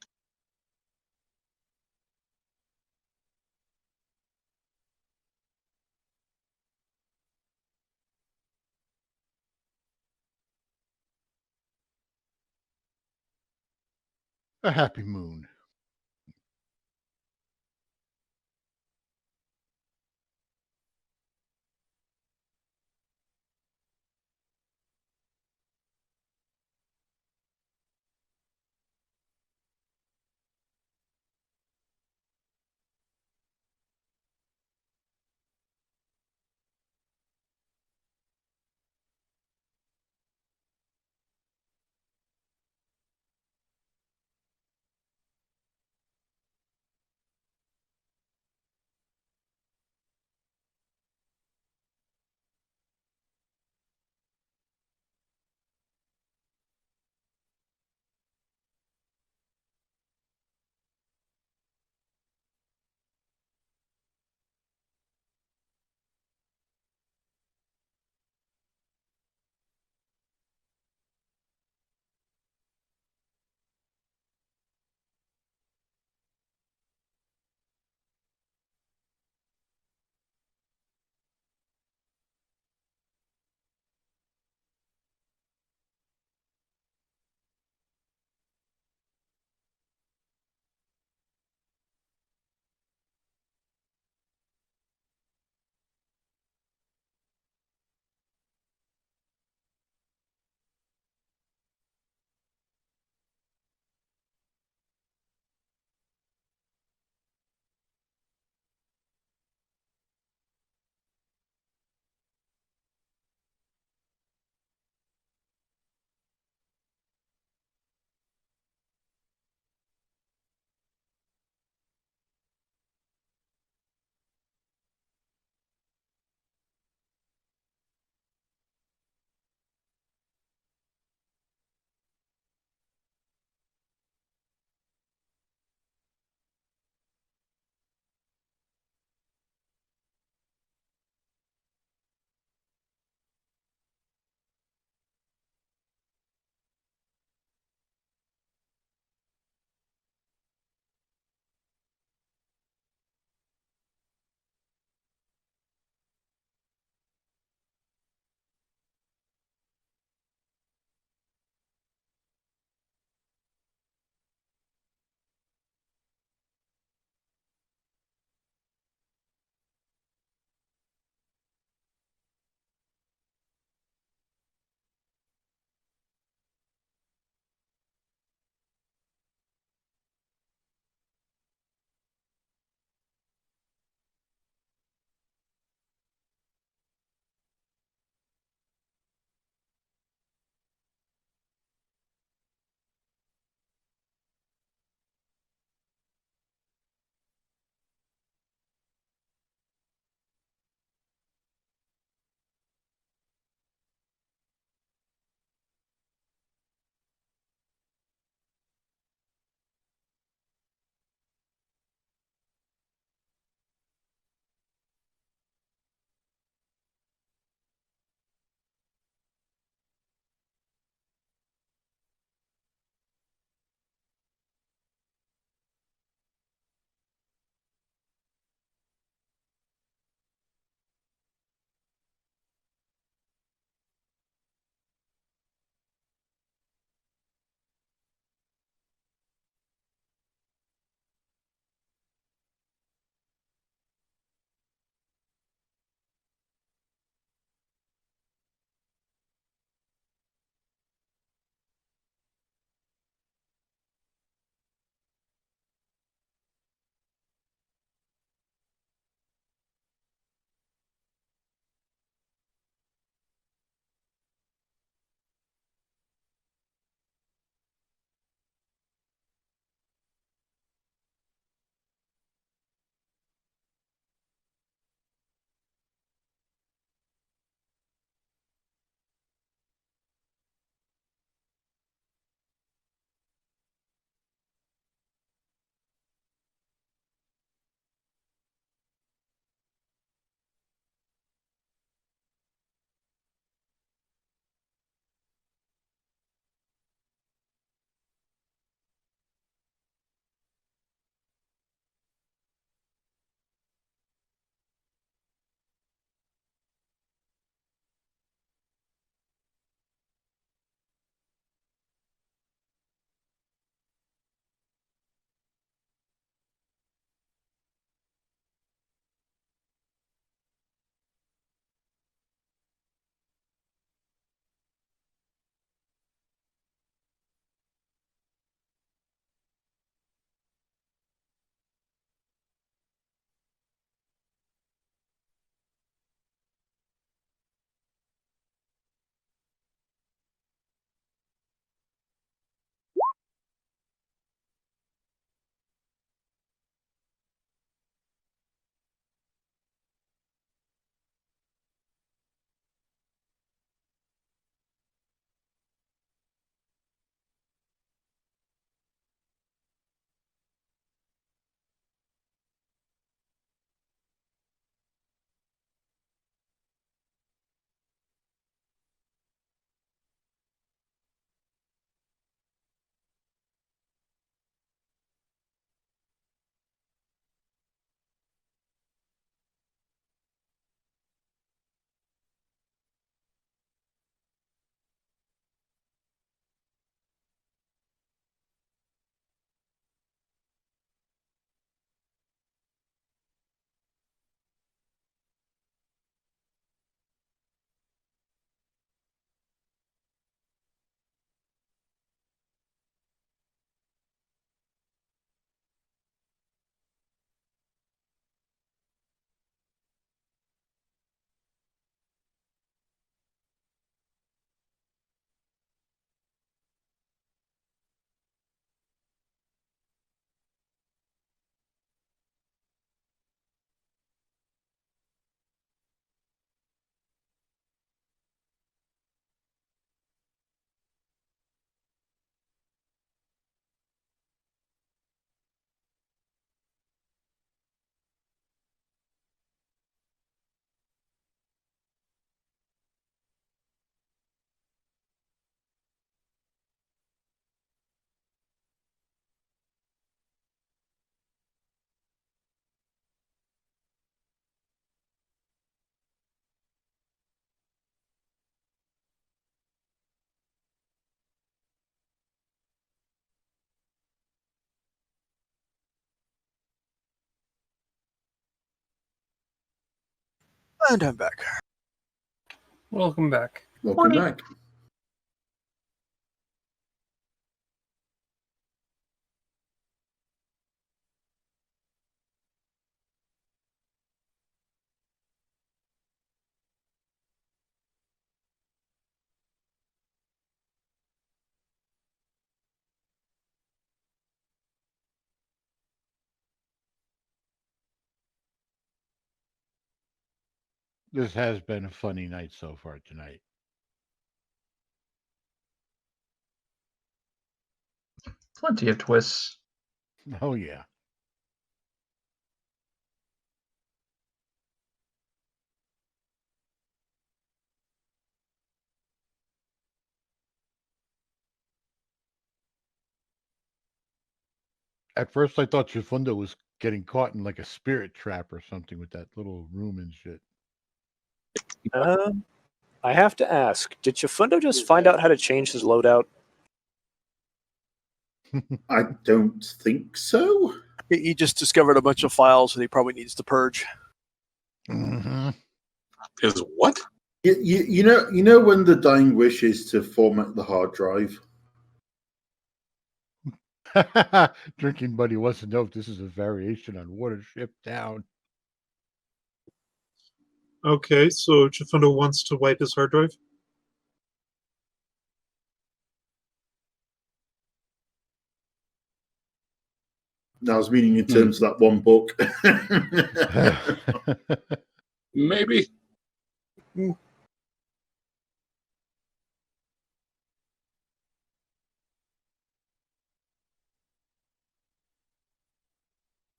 A happy moon. And I'm back. Welcome back. Welcome back. This has been a funny night so far tonight. Plenty of twists. Oh, yeah. At first, I thought Chifundo was getting caught in like a spirit trap or something with that little room and shit. I have to ask, did Chifundo just find out how to change his loadout? I don't think so. He just discovered a bunch of files that he probably needs to purge. Mm-hmm. His what? You know when the dying wish is to format the hard drive. Drinking buddy wants to know if this is a variation on Watership Down. Okay, so Chifundo wants to wipe his hard drive. I was meaning in terms of that one book. Maybe. All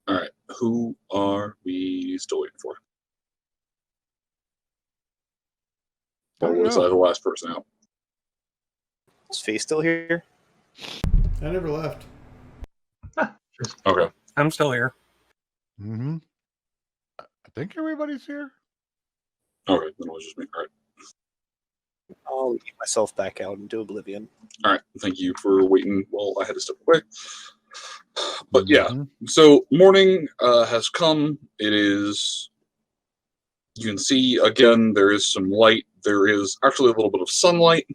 right. Who are we still waiting for? Or was I the last person out? Is Fee still here? I never left. Okay. I'm still here. Mm-hmm. I think everybody's here. Okay, then it was just me. All right. I'll leave myself back out into oblivion. All right. Thank you for waiting while I had to step away. But yeah, so morning has come. It is, you can see again, there is some light. There is actually a little bit of sunlight.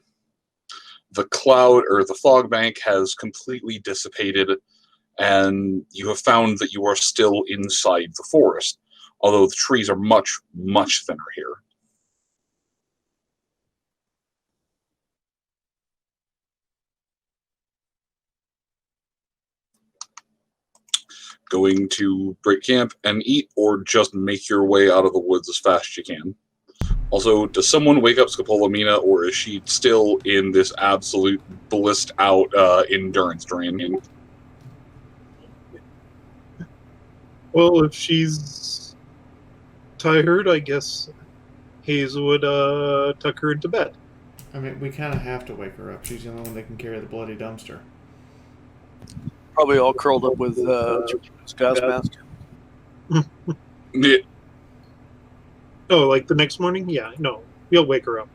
The cloud or the fog bank has completely dissipated, and you have found that you are still inside the forest, although the trees are much, much thinner here. Going to break camp and eat, or just make your way out of the woods as fast as you can? Also, does someone wake up Scopolamina, or is she still in this absolute blissed out endurance drain? Well, if she's tired, I guess Hayes would tuck her into bed. I mean, we kind of have to wake her up. She's the only one that can carry the bloody dumpster. Probably all curled up with his gas mask. Yeah. Oh, like the next morning? Yeah, no. We'll wake her up.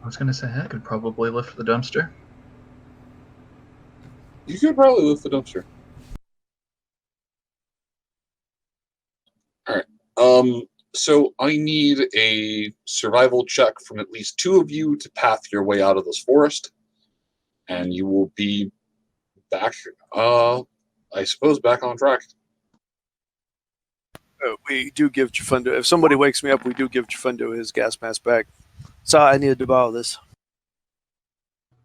I was going to say, I could probably lift the dumpster. You could probably lift the dumpster. All right. So I need a survival check from at least two of you to path your way out of this forest, and you will be back. I suppose back on track. We do give Chifundo, if somebody wakes me up, we do give Chifundo his gas mask back. So I needed to borrow this.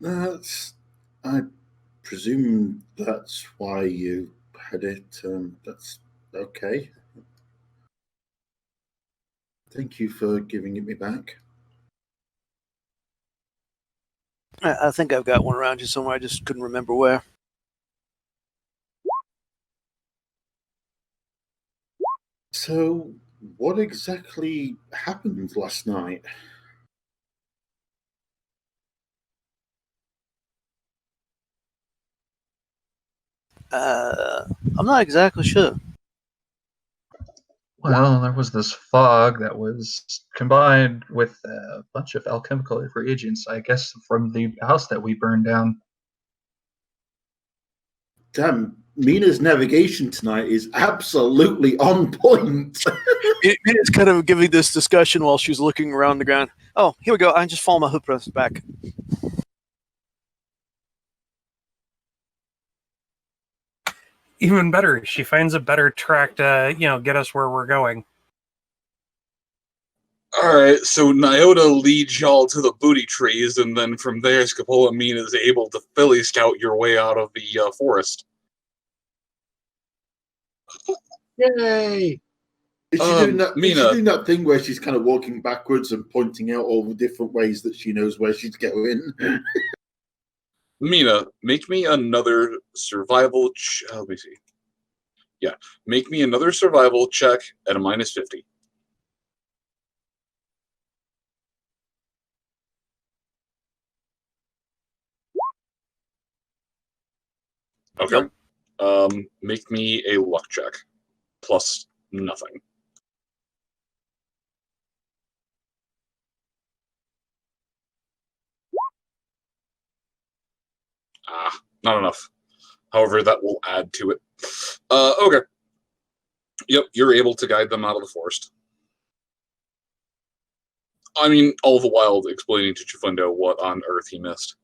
I presume that's why you had it. That's okay. Thank you for giving it me back. I think I've got one around you somewhere. I just couldn't remember where. So, what exactly happened last night? I'm not exactly sure. Well, there was this fog that was combined with a bunch of alchemical reagents, I guess, from the house that we burned down. Damn, Mina's navigation tonight is absolutely on point. Mina's kind of giving this discussion while she's looking around the ground. Oh, here we go. I just follow my hoop prints back. Even better, she finds a better track to, get us where we're going. Alright, so Nyota leads y'all to the booty trees, and then from there, Scopolamine is able to Philly scout your way out of the forest. Yay! Is she doing that? Mina, Is she doing that thing where she's kind of walking backwards and pointing out all the different ways that she knows where she's going? Mina, make me another survival. Let me see. Yeah, make me another survival check at a -50. Okay. Make me a luck check. Plus nothing. Not enough. However, that will add to it. Okay. Yep, you're able to guide them out of the forest. I mean, all the while explaining to Chifundo what on earth he missed.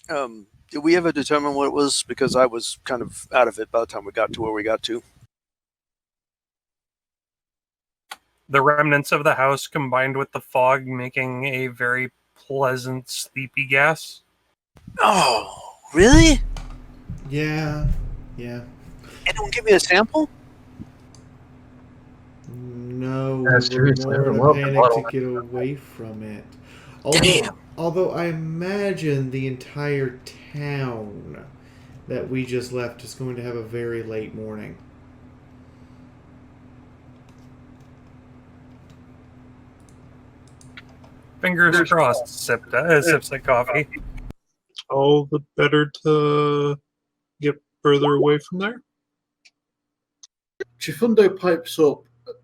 Did we ever determine what it was? Because I was kind of out of it by the time we got to where we got to. The remnants of the house combined with the fog making a very pleasant sleepy gas. Oh, really? Yeah. And don't give me a sample? No, Yeah, we're seriously, more I in a love the panic bottle. to get away from it. Damn. Although I imagine the entire town that we just left is going to have a very late morning. Fingers crossed, sips that coffee. All the better to get further away from there. Chifundo pipes up.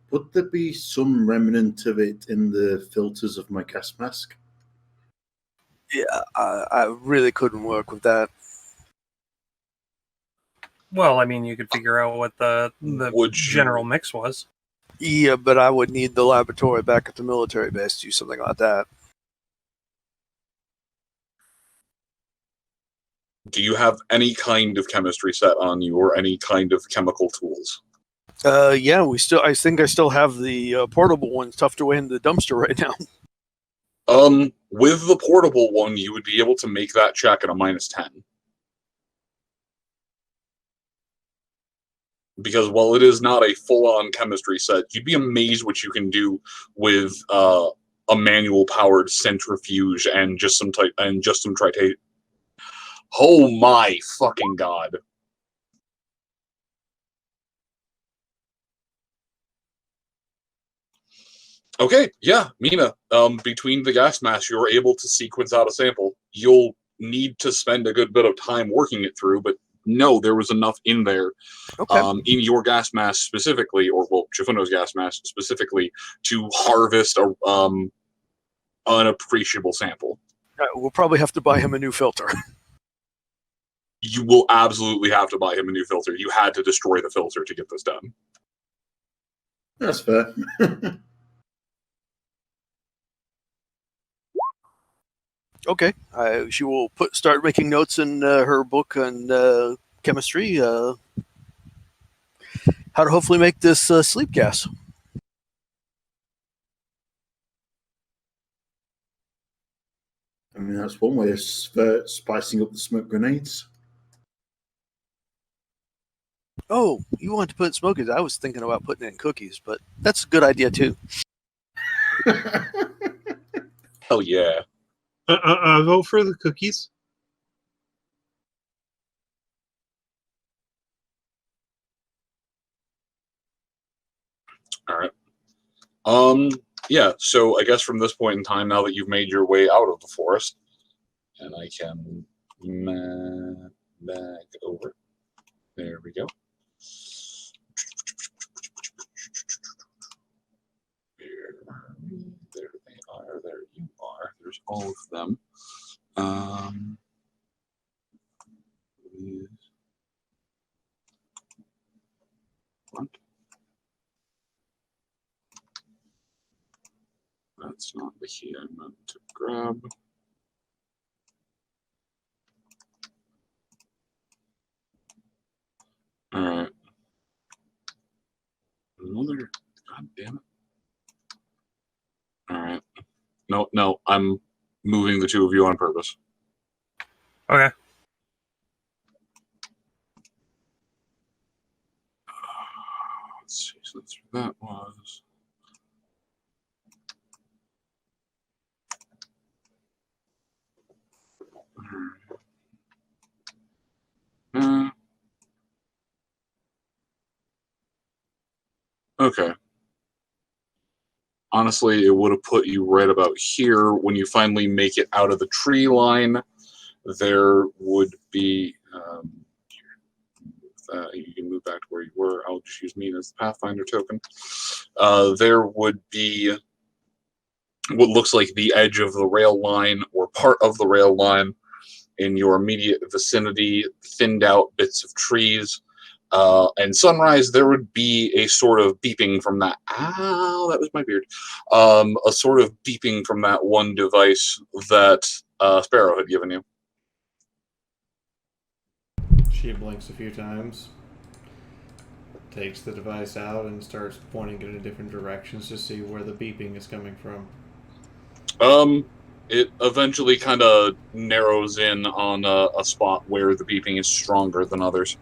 Would there be some remnant of it in the filters of my gas mask? Yeah, I really couldn't work with that. Well, I mean, you could figure out what the general mix was. Yeah, but I would need the laboratory back at the military base to do something like that. Do you have any kind of chemistry set on you or any kind of chemical tools? Yeah, I think I still have the portable one tucked away in the dumpster right now. With the portable one, you would be able to make that check at a -10. Because while it is not a full-on chemistry set, you'd be amazed what you can do with a manual-powered centrifuge and just some tritate. Oh my fucking god! Okay, yeah, Mina. Between the gas mask, you're able to sequence out a sample. You'll need to spend a good bit of time working it through, but no, there was enough in there, in your gas mask specifically, or well, Chifundo's gas mask specifically, to harvest an appreciable sample. We'll probably have to buy him a new filter. You will absolutely have to buy him a new filter. You had to destroy the filter to get this done. That's fair. Okay, she will start making notes in her book on chemistry. How to hopefully make this sleep gas. I mean, that's one way of spicing up the smoke grenades. Oh, you wanted to put smoke in? I was thinking about putting it in cookies, but that's a good idea too. Hell yeah. I'll vote for the cookies. All right. Yeah, so I guess from this point in time, now that you've made your way out of the forest, and I can map back over. There we go. There they are. There you are. There's all of them. That's not the key I meant to grab. Alright. Another. God damn it. Alright. No, I'm moving the two of you on purpose. Okay. Let's see, so that's what that was. Okay. Honestly, it would have put you right about here. When you finally make it out of the tree line, there would be... you can move back to where you were. I'll just use me as the Pathfinder token. There would be what looks like the edge of the rail line or part of the rail line in your immediate vicinity, thinned out bits of trees. And sunrise, there would be a sort of beeping from that. Ow, that was my beard. A sort of beeping from that one device that Sparrow had given you. She blinks a few times, takes the device out, and starts pointing it in different directions to see where the beeping is coming from. It eventually kind of narrows in on a spot where the beeping is stronger than others.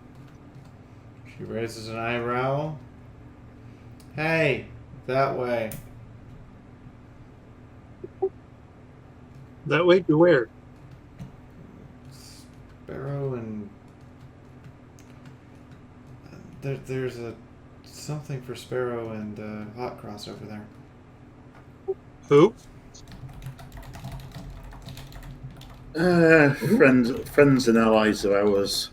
She raises an eyebrow. Hey, that way. That way to where? Sparrow and... There's something for Sparrow and Hot Cross over there. Who? Friends and allies of ours.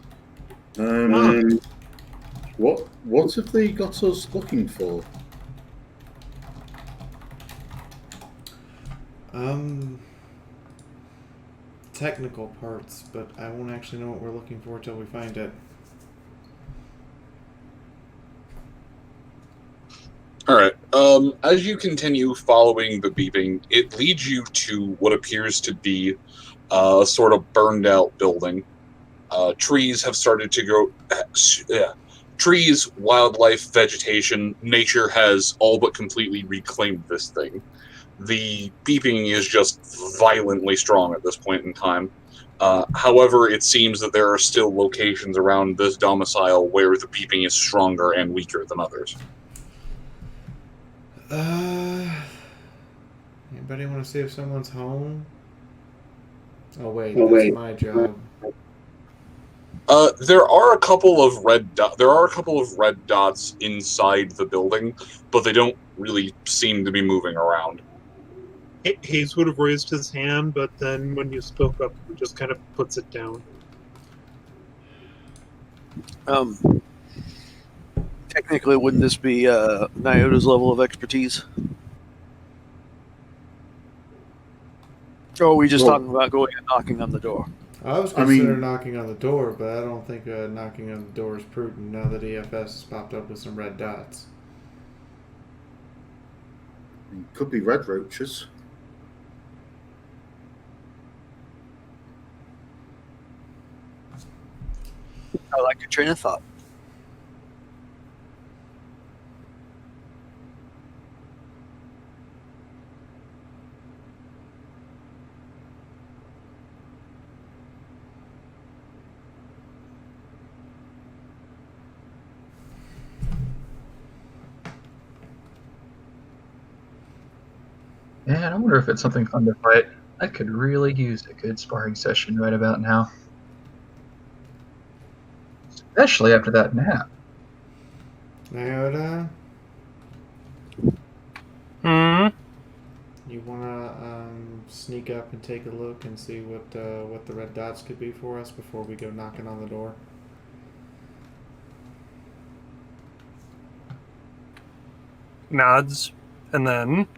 What have they got us looking for? Technical parts, but I won't actually know what we're looking for till we find it. Alright, as you continue following the beeping, it leads you to what appears to be a sort of burned out building. Trees have started to grow. Trees, wildlife, vegetation, nature has all but completely reclaimed this thing. The beeping is just violently strong at this point in time. However, it seems that there are still locations around this domicile where the beeping is stronger and weaker than others. Anybody want to see if someone's home? Oh wait, that's my job. There are a couple of red dots inside the building, but they don't really seem to be moving around. Hayes would have raised his hand, but then when you spoke up, he just kind of puts it down. Technically, wouldn't this be Nyota's level of expertise? Or are we just talking about going and knocking on the door? I was considering knocking on the door, but I don't think knocking on the door is prudent now that EFS has popped up with some red dots. Could be red roaches. I like your train of thought. Man, I wonder if it's something fun to fight. I could really use a good sparring session right about now. Especially after that nap. Nyota? You wanna sneak up and take a look and see what the red dots could be for us before we go knocking on the door? Nods, and then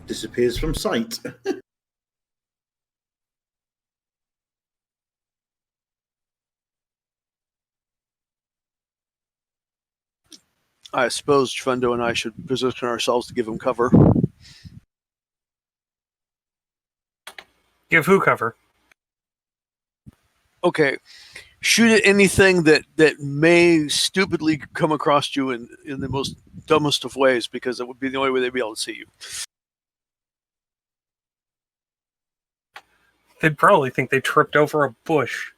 disappears from sight. I suppose Fundo and I should position ourselves to give him cover. Give who cover? Okay. Shoot at anything that may stupidly come across you in the most dumbest of ways, because it would be the only way they'd be able to see you. They'd probably think they tripped over a bush.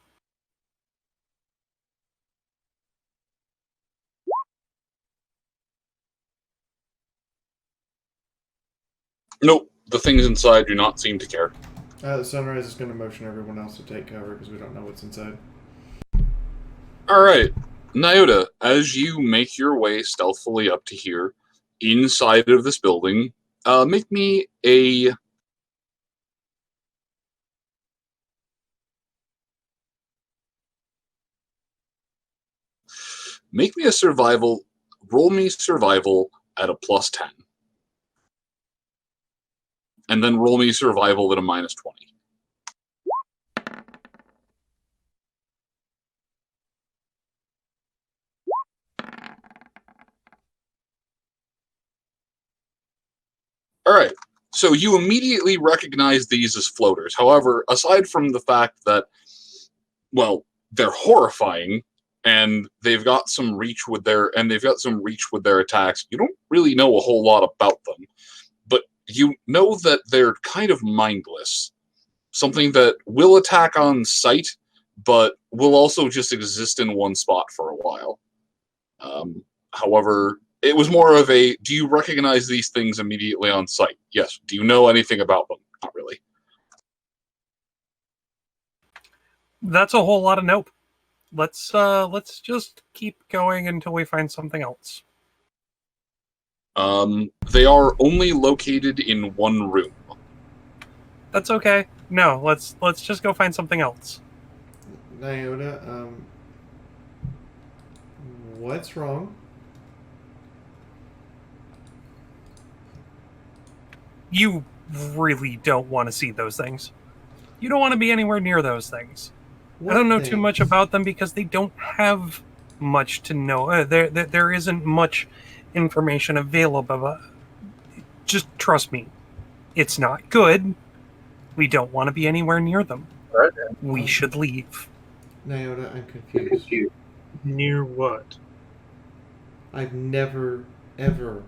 Nope, the things inside do not seem to care. Sunrise is going to motion everyone else to take cover because we don't know what's inside. Alright, Nyota, as you make your way stealthily up to here, inside of this building, make me a... Make me a survival... Roll me survival at a +10. And then roll me survival at a -20. Alright, so you immediately recognize these as floaters. However, aside from the fact that, well, they're horrifying, and they've got some reach with their attacks, you don't really know a whole lot about them. But you know that they're kind of mindless. Something that will attack on sight, but will also just exist in one spot for a while. However, it was more of a, do you recognize these things immediately on sight? Yes. Do you know anything about them? Not really. That's a whole lot of nope. Let's just keep going until we find something else. They are only located in one room. That's okay. No, let's just go find something else. Nyota, what's wrong? You really don't want to see those things. You don't want to be anywhere near those things. I don't know too much about them because they don't have much to know. There isn't much information available. Just trust me. It's not good. We don't want to be anywhere near them. We should leave. Nyota, I'm confused. Near what? I've never, ever,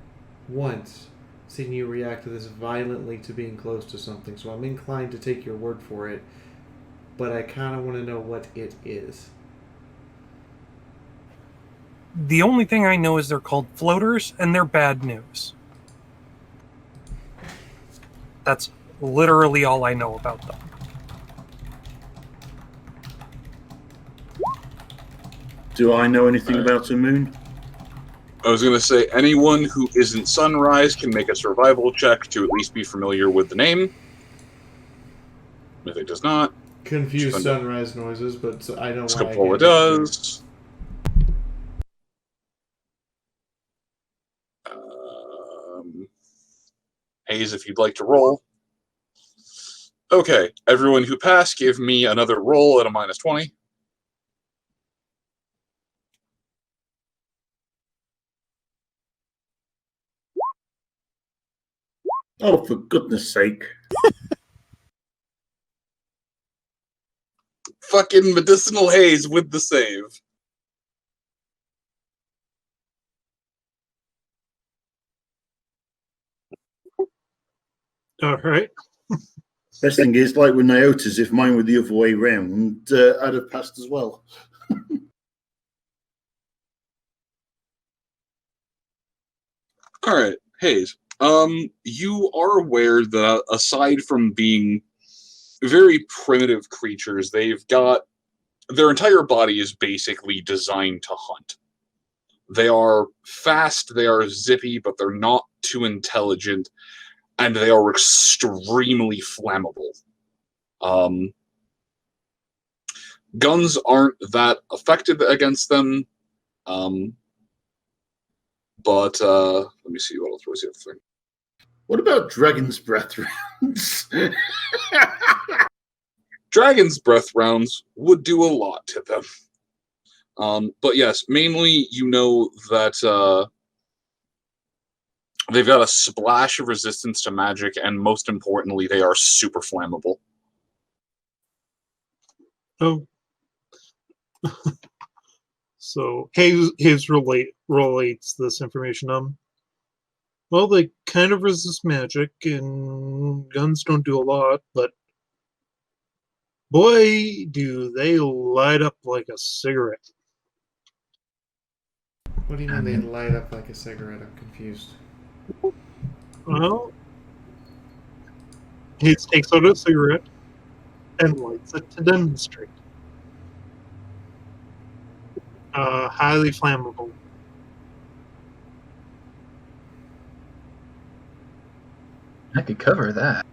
once seen you react to this violently to being close to something, so I'm inclined to take your word for it, but I kind of want to know what it is. The only thing I know is they're called floaters, and they're bad news. That's literally all I know about them. Do I know anything about a moon? I was going to say, anyone who isn't Sunrise can make a survival check to at least be familiar with the name. If it does not... Confuse sunrise noises, but I don't know why. Scopola does. Hayes, if you'd like to roll. Okay, everyone who passed, give me another roll at a -20. Oh, for goodness sake. Fucking Medicinal Haze with the save. All right. Best thing is, like with Nyota's, if mine were the other way round, I'd have passed as well. All right, Hayes. You are aware that aside from being very primitive creatures, they've got their entire body is basically designed to hunt. They are fast, they are zippy, but they're not too intelligent, and they are extremely flammable. Guns aren't that effective against them, but let me see what else was the other thing. What about Dragon's Breath rounds? Dragon's Breath rounds would do a lot to them. But yes, mainly you know that They've got a splash of resistance to magic, and most importantly, they are super flammable. Oh. So Hayes relates this information. Well, they kind of resist magic, and guns don't do a lot, but boy, do they light up like a cigarette. What do you mean they light up like a cigarette? I'm confused. Well, he takes out a cigarette and lights it to demonstrate. Highly flammable. I could cover that.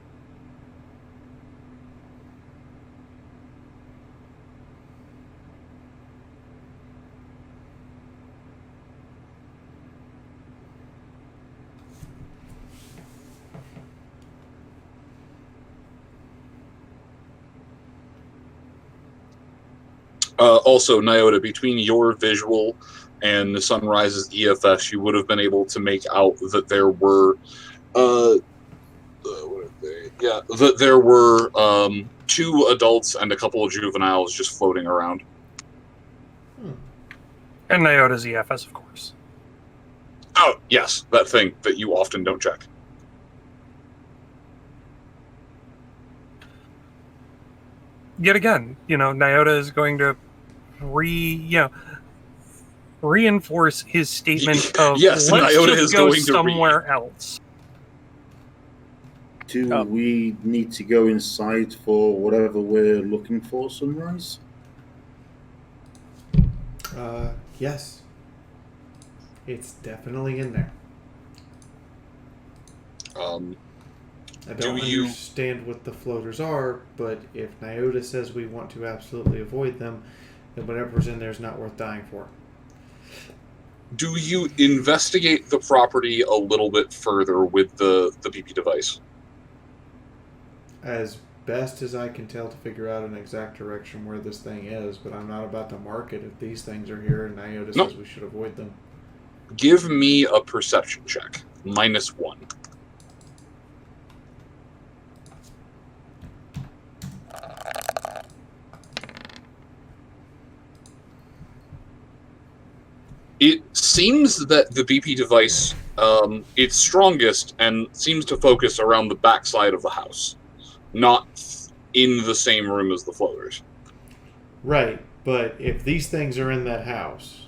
Also, Nyota, between your visual and the Sunrise's EFS, you would have been able to make out that there were, that there were 2 adults and a couple of juveniles just floating around. And Nyota's EFS, of course. Oh, yes, that thing that you often don't check. Yet again, Nyota is going to reinforce his statement of Yes, let's Nyota just is go going to somewhere else. Do we need to go inside for whatever we're looking for, Sunrise? Yes. It's definitely in there. I don't understand what the floaters are, but if Nyota says we want to absolutely avoid them, then whatever's in there is not worth dying for. Do you investigate the property a little bit further with the BP device? As best as I can tell to figure out an exact direction where this thing is, but I'm not about to mark it if these things are here and Nyota says we should avoid them. Give me a perception check. -1. It seems that the BP device, it's strongest and seems to focus around the backside of the house, not in the same room as the floaters. Right, but if these things are in that house,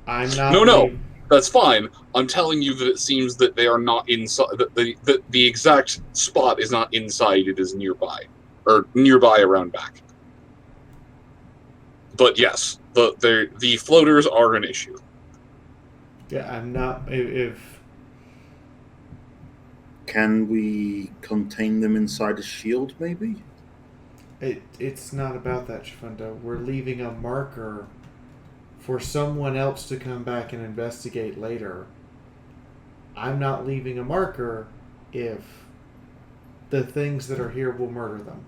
I'm not... No, that's fine. I'm telling you that it seems that they are not inside, that the exact spot is not inside, it is nearby. Or nearby around back. But yes, the floaters are an issue. Yeah, I'm not... If... Can we contain them inside a shield, maybe? It's not about that, Chifundo. We're leaving a marker for someone else to come back and investigate later. I'm not leaving a marker if the things that are here will murder them.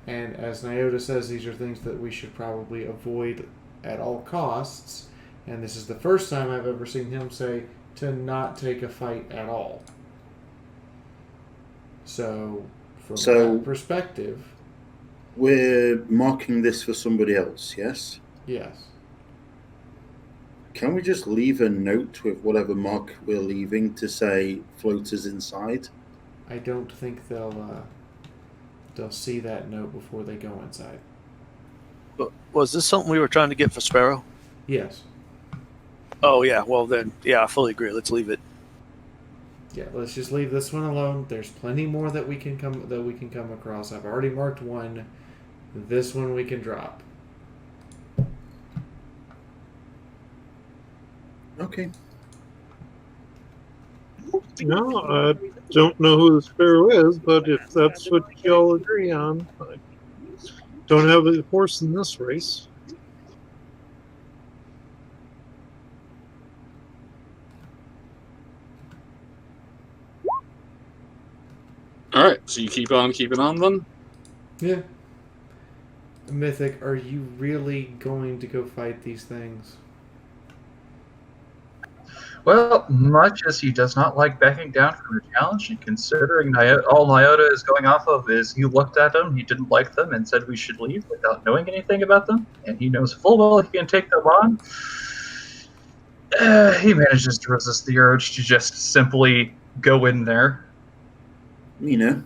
And as Nyota says, these are things that we should probably avoid at all costs. And this is the first time I've ever seen him say to not take a fight at all. So, from that perspective... We're marking this for somebody else, yes? Yes. Can we just leave a note with whatever mark we're leaving to say floaters inside? I don't think they'll see that note before they go inside. But was this something we were trying to get for Sparrow? Yes. Oh yeah, well then, yeah, I fully agree. Let's leave it. Yeah, let's just leave this one alone. There's plenty more that we can come across. I've already marked one. This one we can drop. Okay. No, I don't know who the Sparrow is, but if that's what y'all agree on, I don't have a horse in this race. Alright, so you keep on keeping on then? Yeah. Mythic, are you really going to go fight these things? Well, much as he does not like backing down from a challenge, and considering all Nyota is going off of is he looked at them, he didn't like them, and said we should leave without knowing anything about them, and he knows full well he can take them on, he manages to resist the urge to just simply go in there. You know,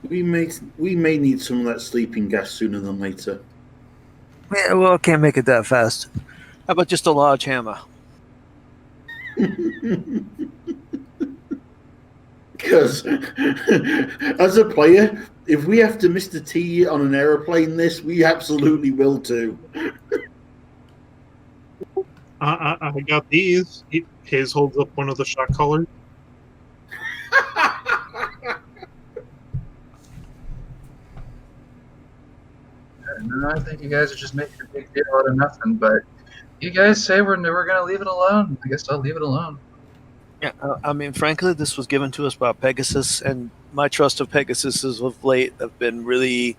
we may need some of that sleeping gas sooner than later. Yeah, well, can't make it that fast. How about just a large hammer? Because as a player, if we have to miss the T on an aeroplane, we absolutely will too. I got these. Hayes holds up one of the shot collars. No, I think you guys are just making a big deal out of nothing, but you guys say we're never going to leave it alone. I guess I'll leave it alone. Yeah, I mean, frankly, this was given to us by Pegasus, and my trust of Pegasus as of late have been really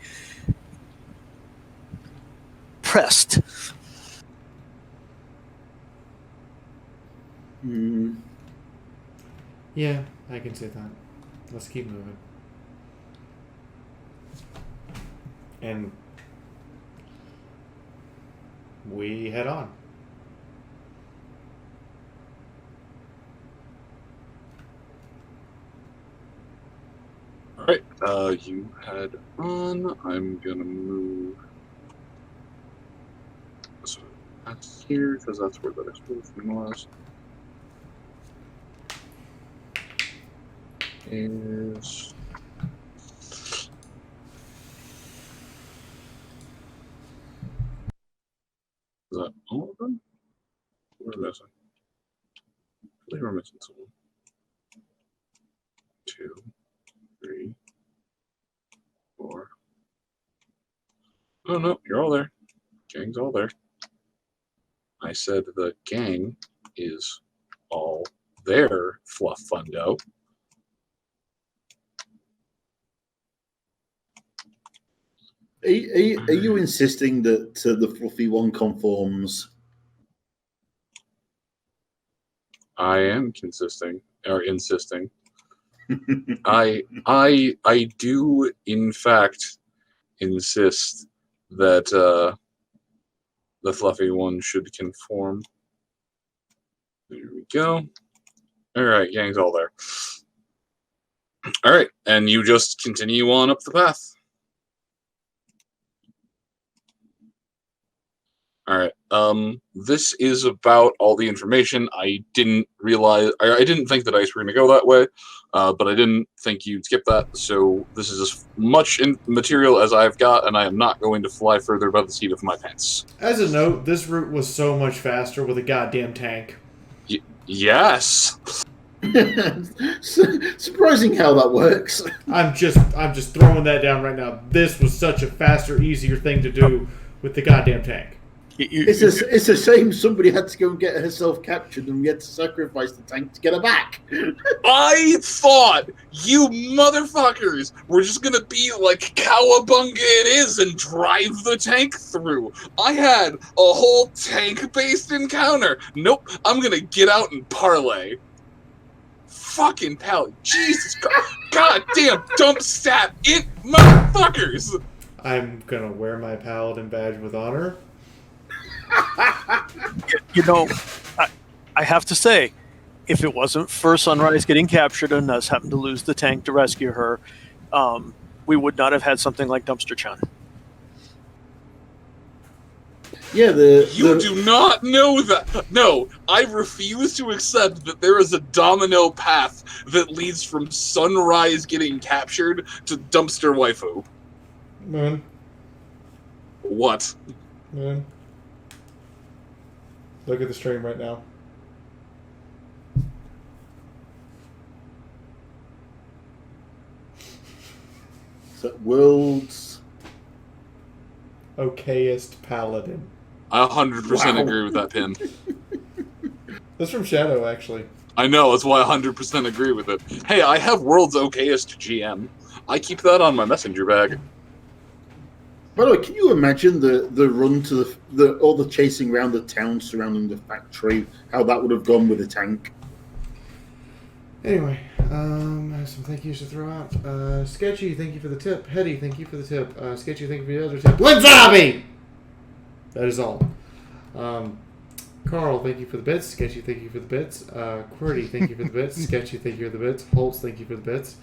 pressed. Yeah, I can see that. Let's keep moving. And we head on. Alright, you head on. I'm gonna move so that's here, because that's where that explosion was. Is that all of them? We're missing. I believe we're missing someone. 2, 3, 4. Oh no, you're all there. Gang's all there. I said the gang is all there, Fluffundo. Are you insisting that the fluffy one conforms? I am insisting. I do in fact insist that the fluffy one should conform. There we go. All right, gang's all there. All right, and you just continue on up the path. All right. This is about all the information. I didn't realize. I didn't think that ice were going to go that way, but I didn't think you'd skip that. So this is as much material as I've got, and I am not going to fly further by the seat of my pants. As a note, this route was so much faster with a goddamn tank. Yes. Surprising how that works. I'm just throwing that down right now. This was such a faster, easier thing to do with the goddamn tank. It's a shame somebody had to go and get herself captured and we had to sacrifice the tank to get her back. I thought you motherfuckers were just gonna be like Cowabunga it is and drive the tank through. I had a whole tank-based encounter. Nope, I'm gonna get out and parlay. Fucking pal, Jesus Christ, goddamn dump stat it, motherfuckers! I'm gonna wear my paladin badge with honor. You know, I have to say, if it wasn't for Sunrise getting captured and us having to lose the tank to rescue her, we would not have had something like Dumpster Chan. Yeah, You do not know that. No, I refuse to accept that there is a domino path that leads from Sunrise getting captured to Dumpster Waifu. Man. What? Man. Look at the stream right now. So world's okayest paladin. I 100% agree with that pin. That's from Shadow, actually. I know, that's why I 100% agree with it. Hey, I have world's okayest GM. I keep that on my messenger bag. By the way, can you imagine the run to all the chasing around the town surrounding the factory? How that would have gone with a tank. Anyway, I have some thank yous to throw out. Sketchy, thank you for the tip. Hetty, thank you for the tip. Sketchy, thank you for the other tip. Linzabi! That is all. Carl, thank you for the bits. Sketchy, thank you for the bits. Qwerty, thank you for the bits. Sketchy, thank you for the bits. Holtz, thank you for the bits.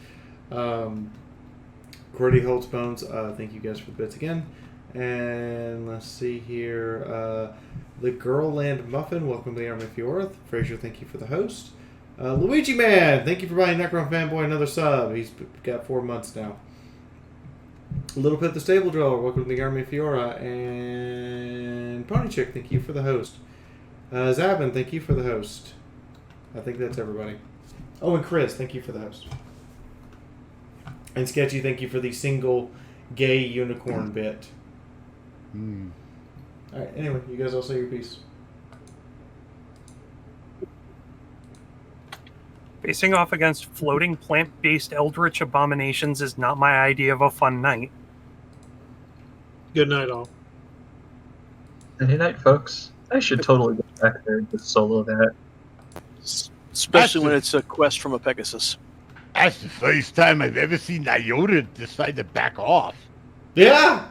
Qwerty, Holtz, Bones, thank you guys for the bits again. And let's see here. The Girlland Muffin, welcome to the Army of Fiaura. Fraser, thank you for the host. Luigi Man, thank you for buying Necron Fanboy another sub. He's got 4 months now. Little Pit the Stable Driller, welcome to the Army of Fiaura. And Pony Chick, thank you for the host. Zabin, thank you for the host. I think that's everybody. Oh, and Chris, thank you for the host. And Sketchy, thank you for the single gay unicorn bit. Alright, anyway, you guys all say your piece. Facing off against floating plant-based eldritch abominations is not my idea of a fun night. Good night, all. Good night, folks. I should totally go back there and just solo that. Especially when it's a quest from a Pegasus. That's the first time I've ever seen Iota decide to back off. Yeah!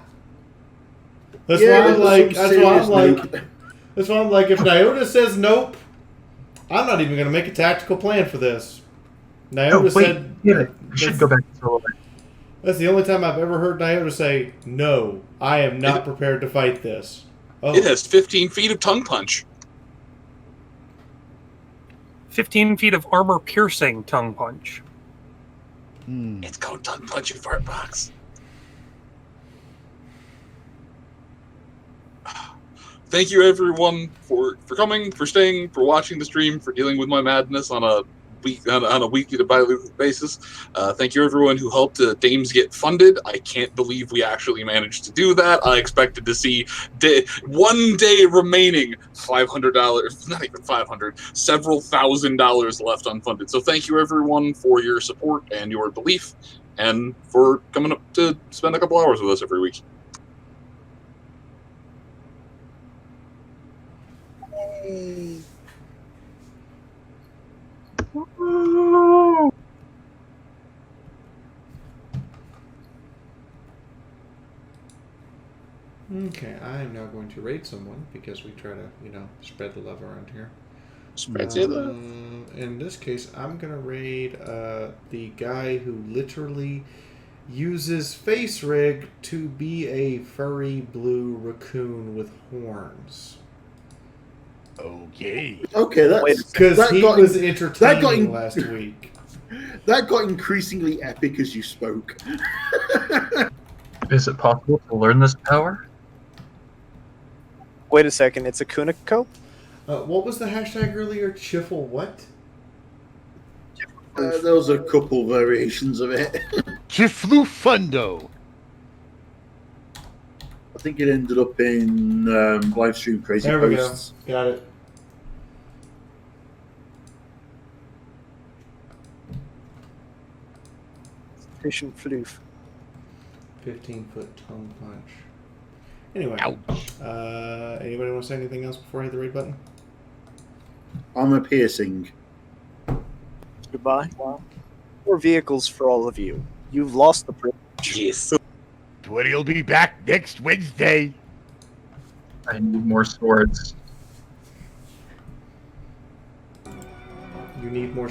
That's why I'm like, that's why I'm like, if Nyota says nope, I'm not even going to make a tactical plan for this. Nyota said... Yeah, you should go back to solo that. That's the only time I've ever heard Nyota say, no, I am not prepared to fight this. Oh. It has 15 feet of tongue punch. 15 feet of armor-piercing tongue punch. It's called tongue punch and fart box. Thank you, everyone, for coming, for staying, for watching the stream, for dealing with my madness on a weekly to bi-weekly basis. Thank you, everyone who helped Dames get funded. I can't believe we actually managed to do that. I expected to see 1 day remaining, $500, not even $500, several $1,000s left unfunded. So thank you, everyone, for your support and your belief, and for coming up to spend a couple hours with us every week. Okay, I am now going to raid someone because we try to, spread the love around here. Spread the love. In this case, I'm going to raid the guy who literally uses face rig to be a furry blue raccoon with horns. Okay. Okay, that's because he was entertaining last week. That got increasingly epic as you spoke. Is it possible to learn this power? Wait a second, it's a Kuniko? What was the hashtag earlier? Chiffle what? There was a couple variations of it. Chiflufundo. I think it ended up in live stream crazy there we posts. Go. Got it. Fishing floof. 15-foot tongue punch. Anyway, anybody want to say anything else before I hit the raid button? Armor piercing. Goodbye. More vehicles for all of you. You've lost the privilege. Yes. Twitty'll be back next Wednesday. I need more swords. You need more